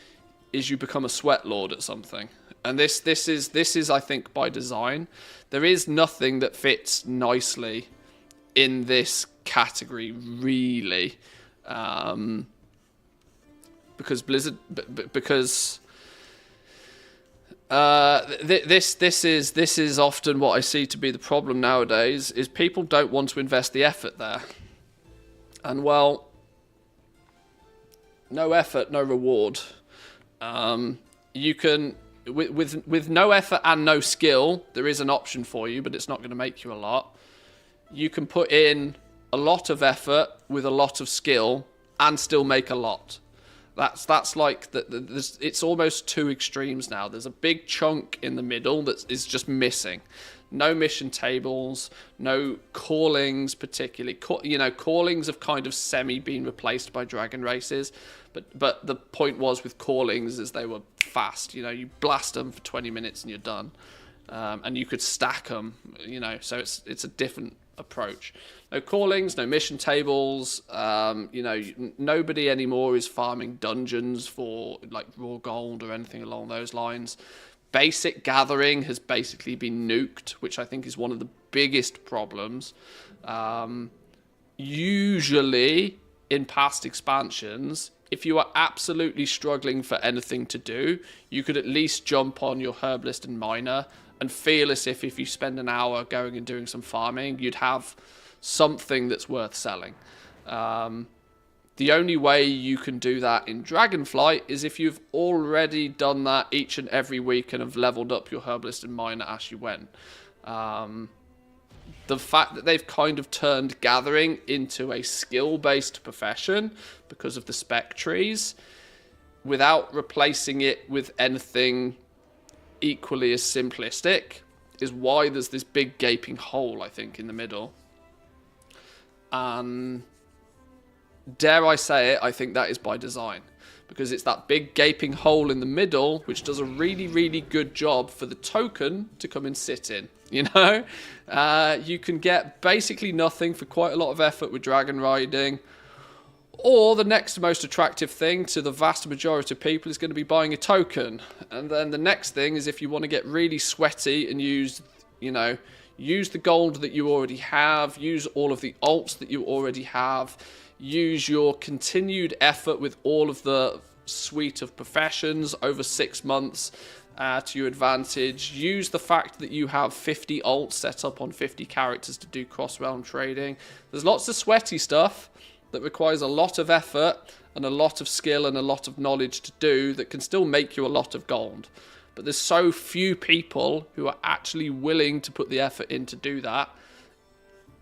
is you become a sweat lord at something. And this is I think by design. There is nothing that fits nicely in this category really, because Blizzard, because this is often what I see to be the problem nowadays, is people don't want to invest the effort there. And well, no effort, no reward. You can with no effort and no skill, there is an option for you, but it's not going to make you a lot. You can put in a lot of effort with a lot of skill and still make a lot. That's like it's almost two extremes now. There's a big chunk in the middle that is just missing. No mission tables, no callings particularly. Callings have kind of semi been replaced by Dragon Races, but the point was with callings is they were fast. You blast them for 20 minutes and you're done, and you could stack them. So it's a different approach. No callings, no mission tables. Nobody anymore is farming dungeons for like raw gold or anything along those lines. Basic gathering has basically been nuked, which I think is one of the biggest problems. Usually in past expansions, if you are absolutely struggling for anything to do, you could at least jump on your herbalist and miner and feel as if you spend an hour going and doing some farming, you'd have something that's worth selling. The only way you can do that in Dragonflight is if you've already done that each and every week and have leveled up your herbalist and miner as you went. The fact that they've kind of turned gathering into a skill-based profession because of the spec trees, without replacing it with anything equally as simplistic, is why there's this big gaping hole, I think, in the middle. And dare I say it, I think that is by design, because it's that big gaping hole in the middle which does a really, really good job for the token to come and sit in. You can get basically nothing for quite a lot of effort with dragon riding, Or the next most attractive thing to the vast majority of people is going to be buying a token. And then the next thing is if you want to get really sweaty and use, use the gold that you already have, use all of the alts that you already have, use your continued effort with all of the suite of professions over 6 months to your advantage. Use the fact that you have 50 alts set up on 50 characters to do cross-realm trading. There's lots of sweaty stuff that requires a lot of effort and a lot of skill and a lot of knowledge to do that can still make you a lot of gold. But there's so few people who are actually willing to put the effort in to do that.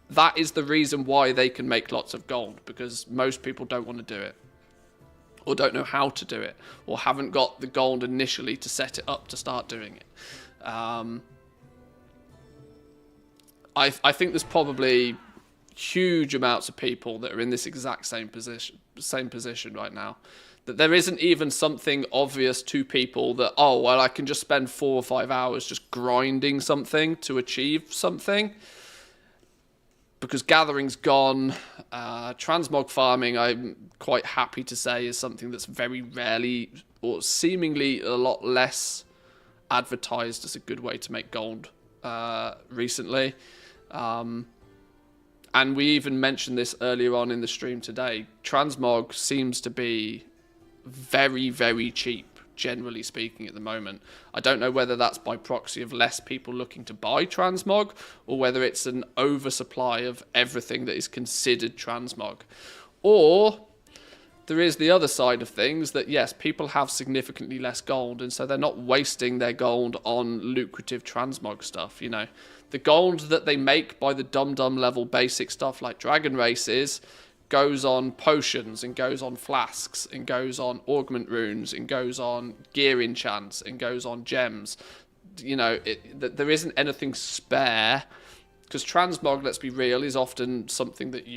That is the reason why they can make lots of gold, because most people don't want to do it, or don't know how to do it, or haven't got the gold initially to set it up to start doing it. I think there's probably huge amounts of people that are in this exact same position right now, that there isn't even something obvious to people that, oh, well, I can just spend 4 or 5 hours just grinding something to achieve something, because gathering's gone. Transmog farming, I'm quite happy to say, is something that's very rarely, or seemingly a lot less advertised as a good way to make gold recently. And we even mentioned this earlier on in the stream today. Transmog seems to be very, very cheap, generally speaking, at the moment. I don't know whether that's by proxy of less people looking to buy transmog, or whether it's an oversupply of everything that is considered transmog. Or there is the other side of things, that yes, people have significantly less gold, and so they're not wasting their gold on lucrative transmog stuff, The gold that they make by the dum-dum level basic stuff like dragon races goes on potions, and goes on flasks, and goes on augment runes, and goes on gear enchants, and goes on gems. There isn't anything spare, because transmog, let's be real, is often something that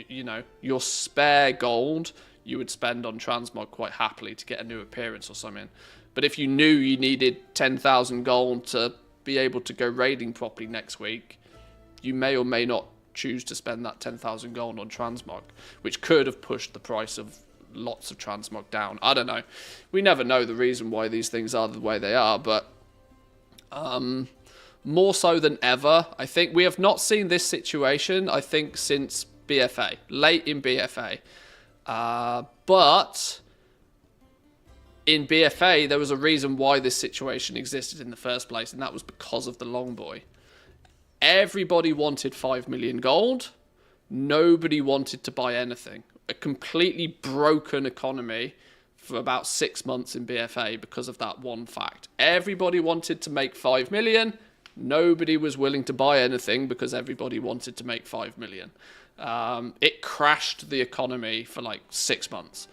your spare gold you would spend on transmog quite happily to get a new appearance or something. But if you knew you needed 10,000 gold to be able to go raiding properly next week, you may or may not choose to spend that 10,000 gold on transmog, which could have pushed the price of lots of transmog down. I don't know. We never know the reason why these things are the way they are, but more so than ever, I think we have not seen this situation, I think, since BFA, late in BFA. But in BFA, there was a reason why this situation existed in the first place, and that was because of the Longboy. Everybody wanted 5 million gold. Nobody wanted to buy anything. A completely broken economy for about 6 months in BFA because of that one fact. Everybody wanted to make 5 million. Nobody was willing to buy anything because everybody wanted to make 5 million. It crashed the economy for like 6 months.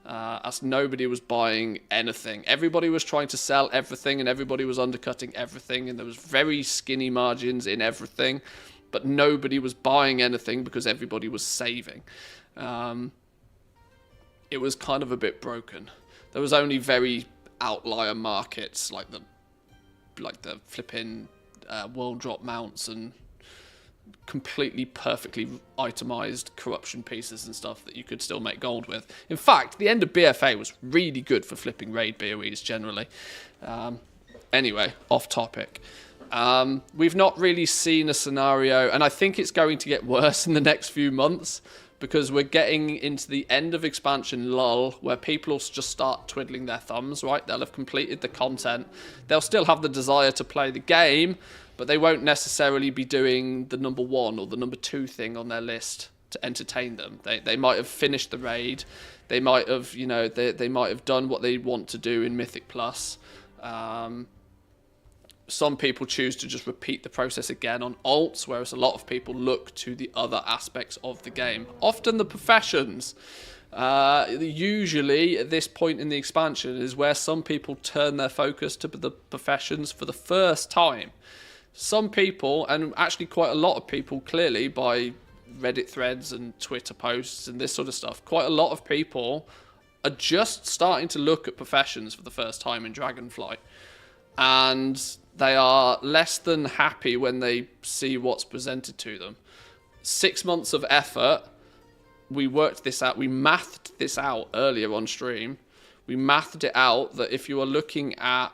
As nobody was buying anything. Everybody was trying to sell everything, and everybody was undercutting everything, and there was very skinny margins in everything, but nobody was buying anything because everybody was saving. It was kind of a bit broken. There was only very outlier markets like the flipping world drop mounts and completely perfectly itemized corruption pieces and stuff that you could still make gold with. In fact, the end of BFA was really good for flipping raid BOEs generally. Anyway, off topic. We've not really seen a scenario, and I think it's going to get worse in the next few months, because we're getting into the end of expansion lull, where people will just start twiddling their thumbs, right? They'll have completed the content. They'll still have the desire to play the game, but they won't necessarily be doing the number 1 or the number 2 thing on their list to entertain them. They might have finished the raid. They might have, they might have done what they want to do in Mythic Plus. Some people choose to just repeat the process again on alts, whereas a lot of people look to the other aspects of the game. Often the professions. Usually at this point in the expansion is where some people turn their focus to the professions for the first time. Some people, and actually quite a lot of people clearly by Reddit threads and Twitter posts and this sort of stuff, quite a lot of people are just starting to look at professions for the first time in Dragonflight. And they are less than happy when they see what's presented to them. 6 months of effort we worked this out. We mathed this out earlier on stream. We mathed it out that if you are looking at,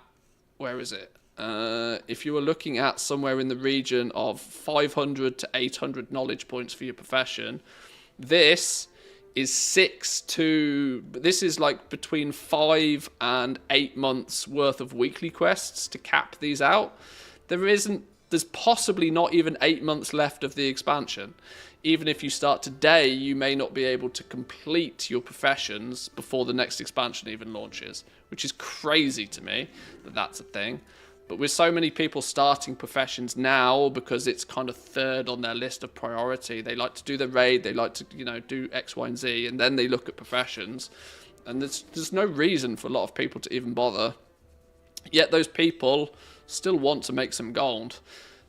where is it? If you are looking at somewhere in the region of 500 to 800 knowledge points for your profession, this is this is like between 5 and 8 months worth of weekly quests to cap these out. There's possibly not even 8 months left of the expansion. Even if you start today, you may not be able to complete your professions before the next expansion even launches, which is crazy to me that that's a thing. But with so many people starting professions now because it's kind of third on their list of priority, they like to do the raid, they like to, do X, Y, and Z, and then they look at professions. And there's no reason for a lot of people to even bother. Yet those people still want to make some gold.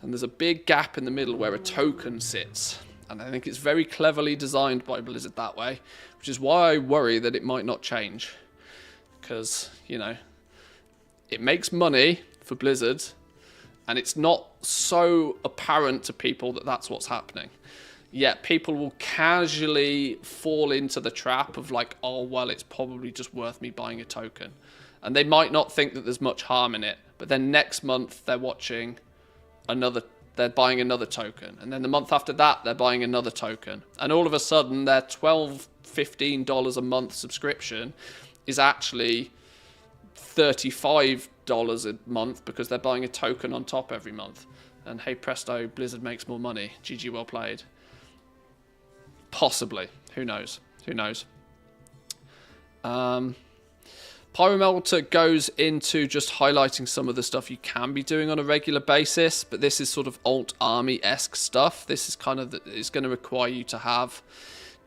And there's a big gap in the middle where a token sits. And I think it's very cleverly designed by Blizzard that way, which is why I worry that it might not change. Because, it makes money for Blizzard, and it's not so apparent to people that that's what's happening. Yet people will casually fall into the trap of like, oh, well, it's probably just worth me buying a token. And they might not think that there's much harm in it, but then next month they're buying another token. And then the month after that, they're buying another token. And all of a sudden, their $12, $15 a month subscription is actually $35 a month because they're buying a token on top every month. And hey presto, Blizzard makes more money. GG, well played. Possibly. Who knows? Pyromelter goes into just highlighting some of the stuff you can be doing on a regular basis, but this is sort of alt army-esque stuff. This is kind of it's going to require you to have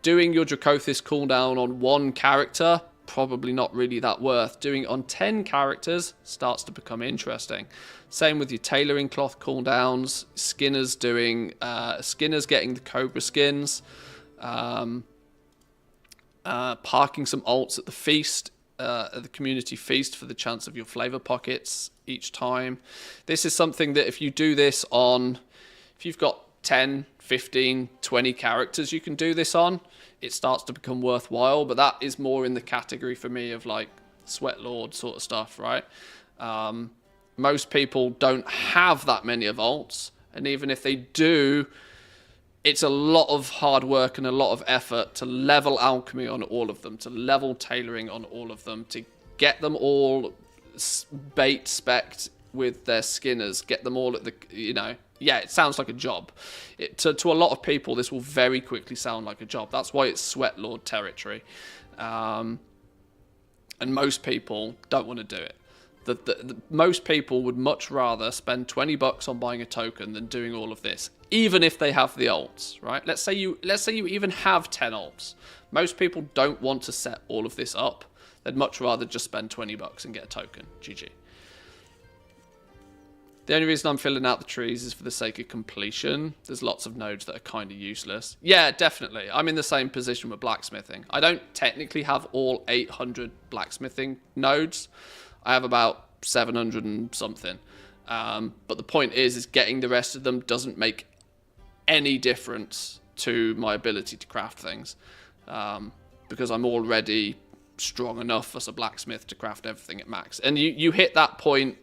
doing your Dracothis cooldown on one character. Probably not really that worth. Doing it on 10 characters starts to become interesting. Same with your tailoring cloth cooldowns. Skinners getting the Cobra skins. Parking some alts at the feast, at the community feast for the chance of your flavor pockets each time. This is something that if you do this on, if you've got 10, 15, 20 characters you can do this on, it starts to become worthwhile, but that is more in the category for me of like Sweat Lord sort of stuff, right? Most people don't have that many of alts, and even if they do, it's a lot of hard work and a lot of effort to level alchemy on all of them, to level tailoring on all of them, to get them all bait spec'd with their skinners, get them all at the, yeah, it sounds like a job. To a lot of people, this will very quickly sound like a job. That's why it's Sweat Lord territory. And most people don't want to do it. Most people would much rather spend $20 on buying a token than doing all of this, even if they have the alts, right? Let's say you even have 10 alts. Most people don't want to set all of this up. They'd much rather just spend $20 and get a token. GG. The only reason I'm filling out the trees is for the sake of completion. There's lots of nodes that are kind of useless. Yeah, definitely. I'm in the same position with blacksmithing. I don't technically have all 800 blacksmithing nodes. I have about 700 and something. But the point is getting the rest of them doesn't make any difference to my ability to craft things. Because I'm already strong enough as a blacksmith to craft everything at max. And you hit that point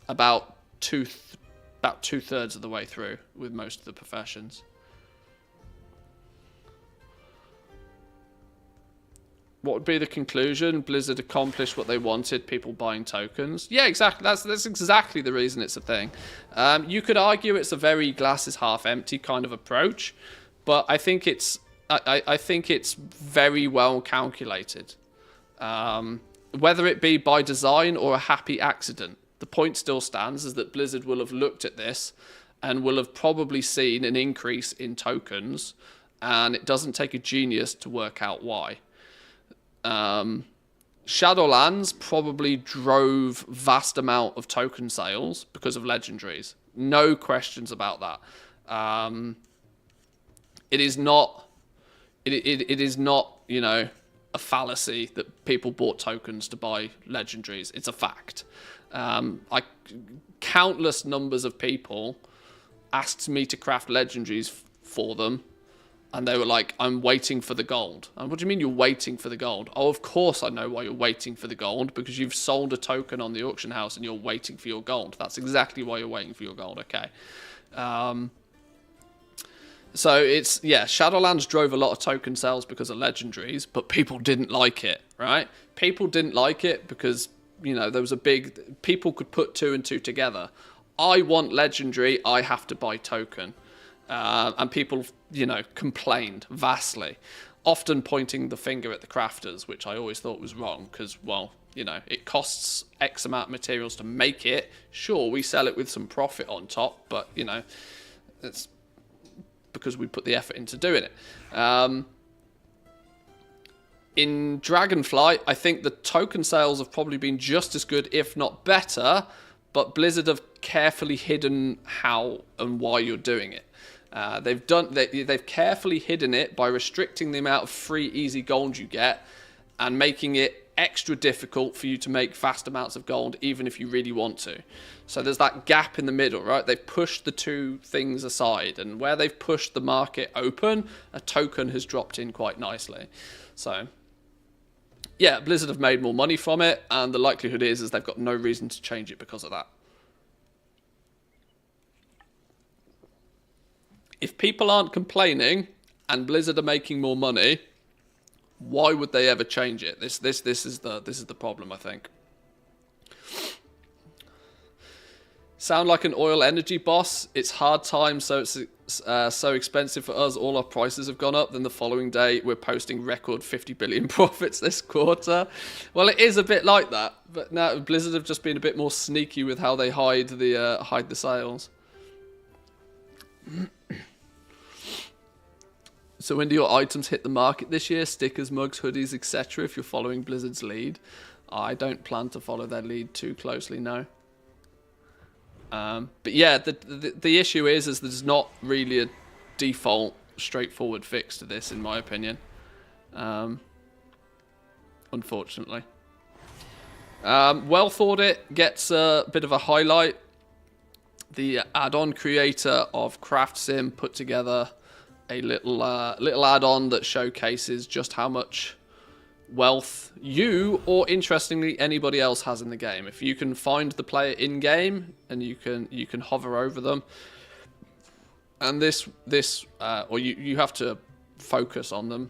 about two-thirds of the way through with most of the professions. What would be the conclusion? Blizzard accomplished what they wanted, people buying tokens. Yeah, exactly. That's exactly the reason it's a thing. You could argue it's a very glass is half empty kind of approach, but I think it's very well calculated. Whether it be by design or a happy accident, the point still stands is that Blizzard will have looked at this and will have probably seen an increase in tokens, and it doesn't take a genius to work out why. Shadowlands probably drove vast amount of token sales because of legendaries. No questions about that. It is not, a fallacy that people bought tokens to buy legendaries. It's a fact. Countless numbers of people asked me to craft legendaries for them, And they were like, I'm waiting for the gold. And what do you mean you're waiting for the gold? Oh, of course I know why you're waiting for the gold, because you've sold a token on the auction house and you're waiting for your gold. That's exactly why you're waiting for your gold. Okay. So it's, yeah, Shadowlands drove a lot of token sales because of legendaries, but people didn't like it, right? People didn't like it because, you know, there was a big, people could put 2 and 2 together. I want legendary, I have to buy token. And people, you know, complained vastly, often pointing the finger at the crafters, which I always thought was wrong because, well, you know, it costs X amount of materials to make it. Sure, we sell it with some profit on top, but, you know, it's because we put the effort into doing it. In Dragonflight, I think the token sales have probably been just as good, if not better, but Blizzard have carefully hidden how and why you're doing it. They've carefully hidden it by restricting the amount of free easy gold you get and making it extra difficult for you to make vast amounts of gold even if you really want to. So there's that gap in the middle, right? They've pushed the two things aside, and where they've pushed the market open, a token has dropped in quite nicely. So yeah, Blizzard have made more money from it, and the likelihood is they've got no reason to change it because of that. If people aren't complaining and Blizzard are making more money, why would they ever change it? This is the problem, I think. Sound like an oil energy boss? It's hard times, so it's so expensive for us. All our prices have gone up. Then the following day, we're posting record 50 billion profits this quarter. Well, it is a bit like that, but now Blizzard have just been a bit more sneaky with how they hide the sales. So when do your items hit the market this year? Stickers, mugs, hoodies, etc. If you're following Blizzard's lead. I don't plan to follow their lead too closely, no. But yeah, the issue is there's not really a default, straightforward fix to this, in my opinion. Unfortunately. Wealth Audit gets a bit of a highlight. The add-on creator of Craft Sim put together a little add-on that showcases just how much wealth you, or interestingly anybody else, has in the game. If you can find the player in game and you can hover over them, and or you have to focus on them,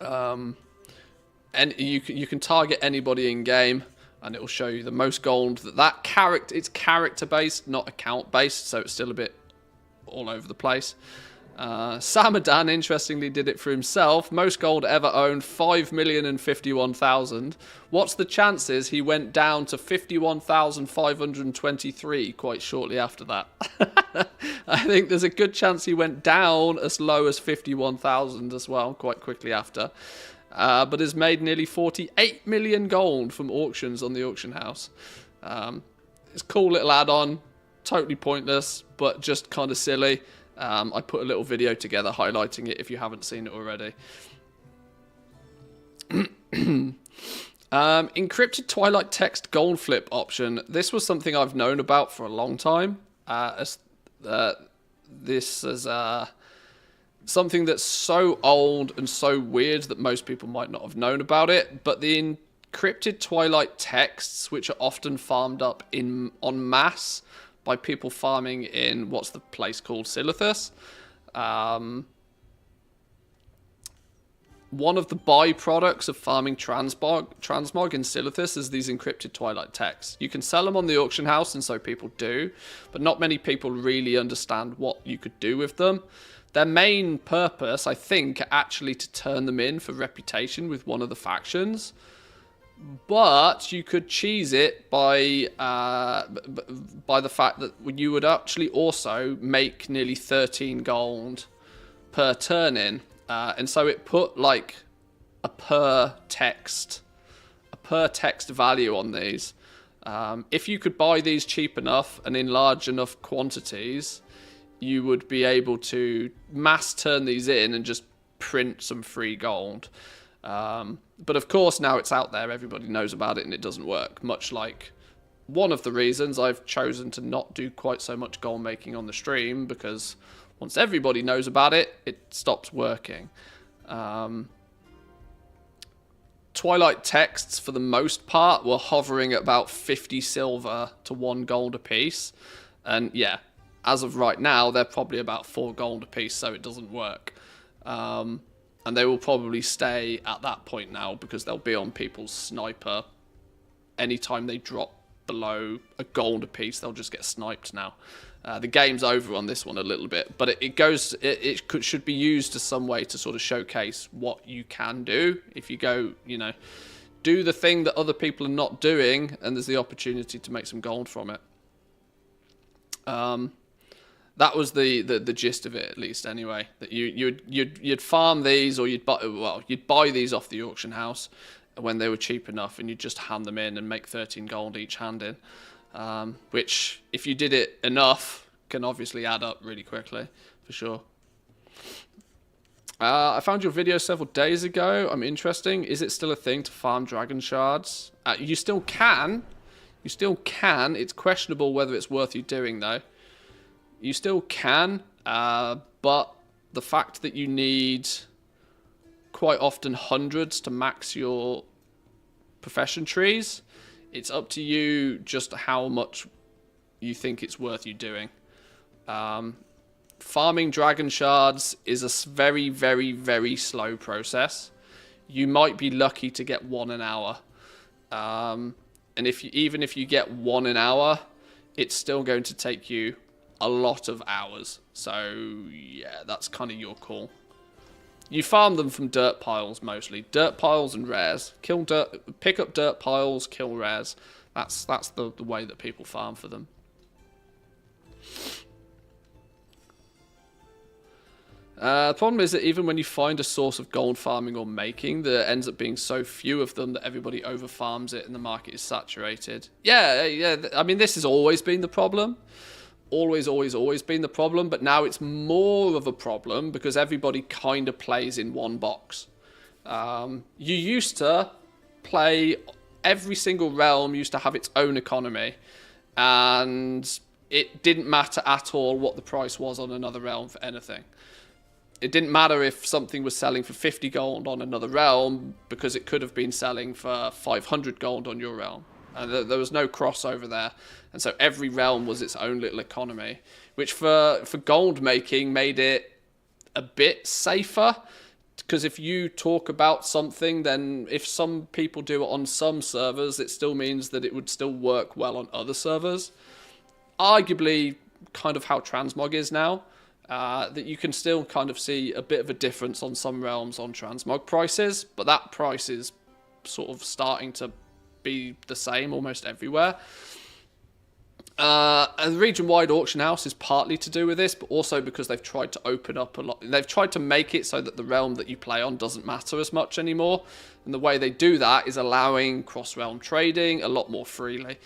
and you can target anybody in game, and it will show you the most gold that character. It's character based, not account based, so it's still a bit all over the place. Samadan, interestingly, did it for himself. Most gold ever owned, 5,051,000. What's the chances he went down to 51,523 quite shortly after that? I think there's a good chance he went down as low as 51,000 as well, quite quickly after. But has made nearly 48 million gold from auctions on the auction house. It's a cool little add-on, totally pointless, but just kind of silly. I put a little video together highlighting it if you haven't seen it already. Encrypted Twilight text gold flip option. This was something I've known about for a long time. This is something that's so old and so weird that most people might not have known about it. But the encrypted Twilight texts, which are often farmed up en masse by people farming in, what's the place called, Silithus. One of the byproducts of farming transmog in Silithus is these encrypted Twilight texts. You can sell them on the auction house, and so people do, but not many people really understand what you could do with them. Their main purpose, I think, are actually to turn them in for reputation with one of the factions. But you could cheese it by the fact that you would actually also make nearly 13 gold per turn-in. And so it put like a per text value on these. If you could buy these cheap enough and in large enough quantities, you would be able to mass turn these in and just print some free gold. But of course, now it's out there, everybody knows about it, and it doesn't work. Much like one of the reasons I've chosen to not do quite so much gold making on the stream, because Once everybody knows about it, it stops working. Twilight texts, for the most part, were hovering at about 50 silver to 1 gold apiece. And yeah, as of right now, they're probably about 4 gold apiece, so it doesn't work. And they will probably stay at that point now, because they'll be on people's sniper. Anytime they drop below a gold apiece, they'll just get sniped now. The game's over on this one a little bit, but it should be used as some way to sort of showcase what you can do if you go, you know, do the thing that other people are not doing, and there's the opportunity to make some gold from it. That was the gist of it, at least, anyway. That you'd farm these, or you'd buy these off the auction house when they were cheap enough, and you'd just hand them in and make 13 gold each hand in. Which, if you did it enough, can obviously add up really quickly, for sure. I found your video several days ago. I'm interesting. Is it still a thing to farm dragon shards? You still can. You still can. It's questionable whether it's worth you doing, though. You still can, but the fact that you need quite often hundreds to max your profession trees, it's up to you just how much you think it's worth you doing. Farming dragon shards is a very, very, very slow process. You might be lucky to get 1 an hour. And even if you get 1 an hour, it's still going to take you a lot of hours. So, yeah, that's kind of your call. You farm them from dirt piles mostly. Dirt piles and rares. Pick up dirt piles, kill rares. That's the way that people farm for them. The problem is that even when you find a source of gold farming or making, there ends up being so few of them that everybody over farms it and the market is saturated. Yeah. I mean, this has always been the problem. Always been the problem, but now it's more of a problem because everybody kind of plays in one box. You used to play, every single realm used to have its own economy, and it didn't matter at all what the price was on another realm for anything. It didn't matter if something was selling for 50 gold on another realm, because it could have been selling for 500 gold on your realm. And there was no crossover there. And so every realm was its own little economy, which for gold making made it a bit safer. Because if you talk about something, then if some people do it on some servers, it still means that it would still work well on other servers. Arguably kind of how transmog is now. That you can still kind of see a bit of a difference on some realms on transmog prices, but that price is sort of starting to be the same almost everywhere. And the region-wide auction house is partly to do with this, but also because they've tried to open up a lot. They've tried to make it so that the realm that you play on doesn't matter as much anymore. And the way they do that is allowing cross-realm trading a lot more freely.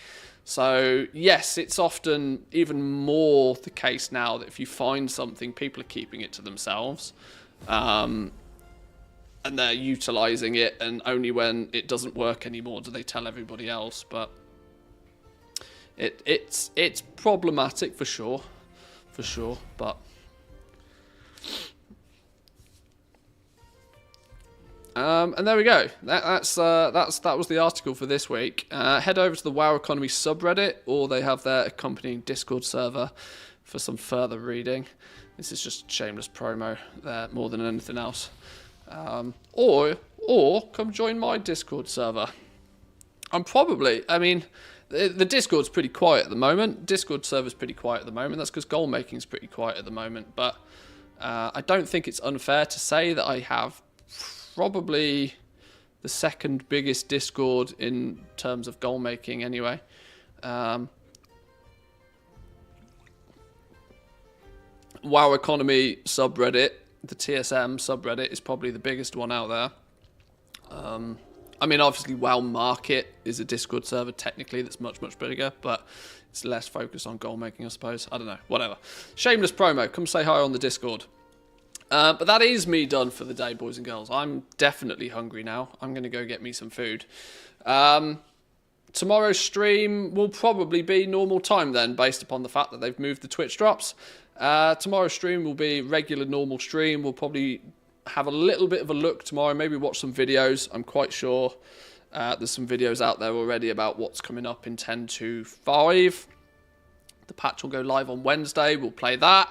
So, yes, it's often even more the case now that if you find something, people are keeping it to themselves. And they're utilising it, and only when it doesn't work anymore do they tell everybody else. But it's problematic for sure. But and there we go. That was the article for this week. Head over to the WoW Economy subreddit, or they have their accompanying Discord server for some further reading. This is just shameless promo there more than anything else. Or come join my Discord server. I mean, the Discord's pretty quiet at the moment. Discord server's pretty quiet at the moment. That's because Goldmaking's pretty quiet at the moment. But I don't think it's unfair to say that I have probably the second biggest Discord in terms of Goldmaking anyway. WoW Economy subreddit, the TSM subreddit, is probably the biggest one out there. I mean, obviously WoW Market is a Discord server technically that's much, much bigger, but it's less focused on Goldmaking, I suppose. I don't know, whatever. Shameless promo, come say hi on the Discord. But that is me done for the day, boys and girls. I'm definitely hungry now. I'm going to go get me some food. Tomorrow's stream will probably be normal time then, based upon the fact that they've moved the Twitch drops. Tomorrow's stream will be regular normal stream. We'll probably have a little bit of a look tomorrow, maybe watch some videos. I'm quite sure there's some videos out there already about what's coming up in 10.2.5. The patch will go live on Wednesday. We'll play that.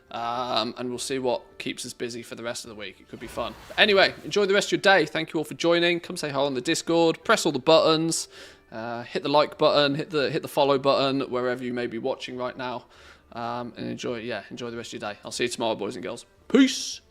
And we'll see what keeps us busy for the rest of the week. It could be fun. But anyway, enjoy the rest of your day. Thank you all for joining. Come say hi on the Discord. Press all the buttons. Hit the like button. Hit the follow button wherever you may be watching right now. And enjoy the rest of your day. I'll see you tomorrow, boys and girls. Peace.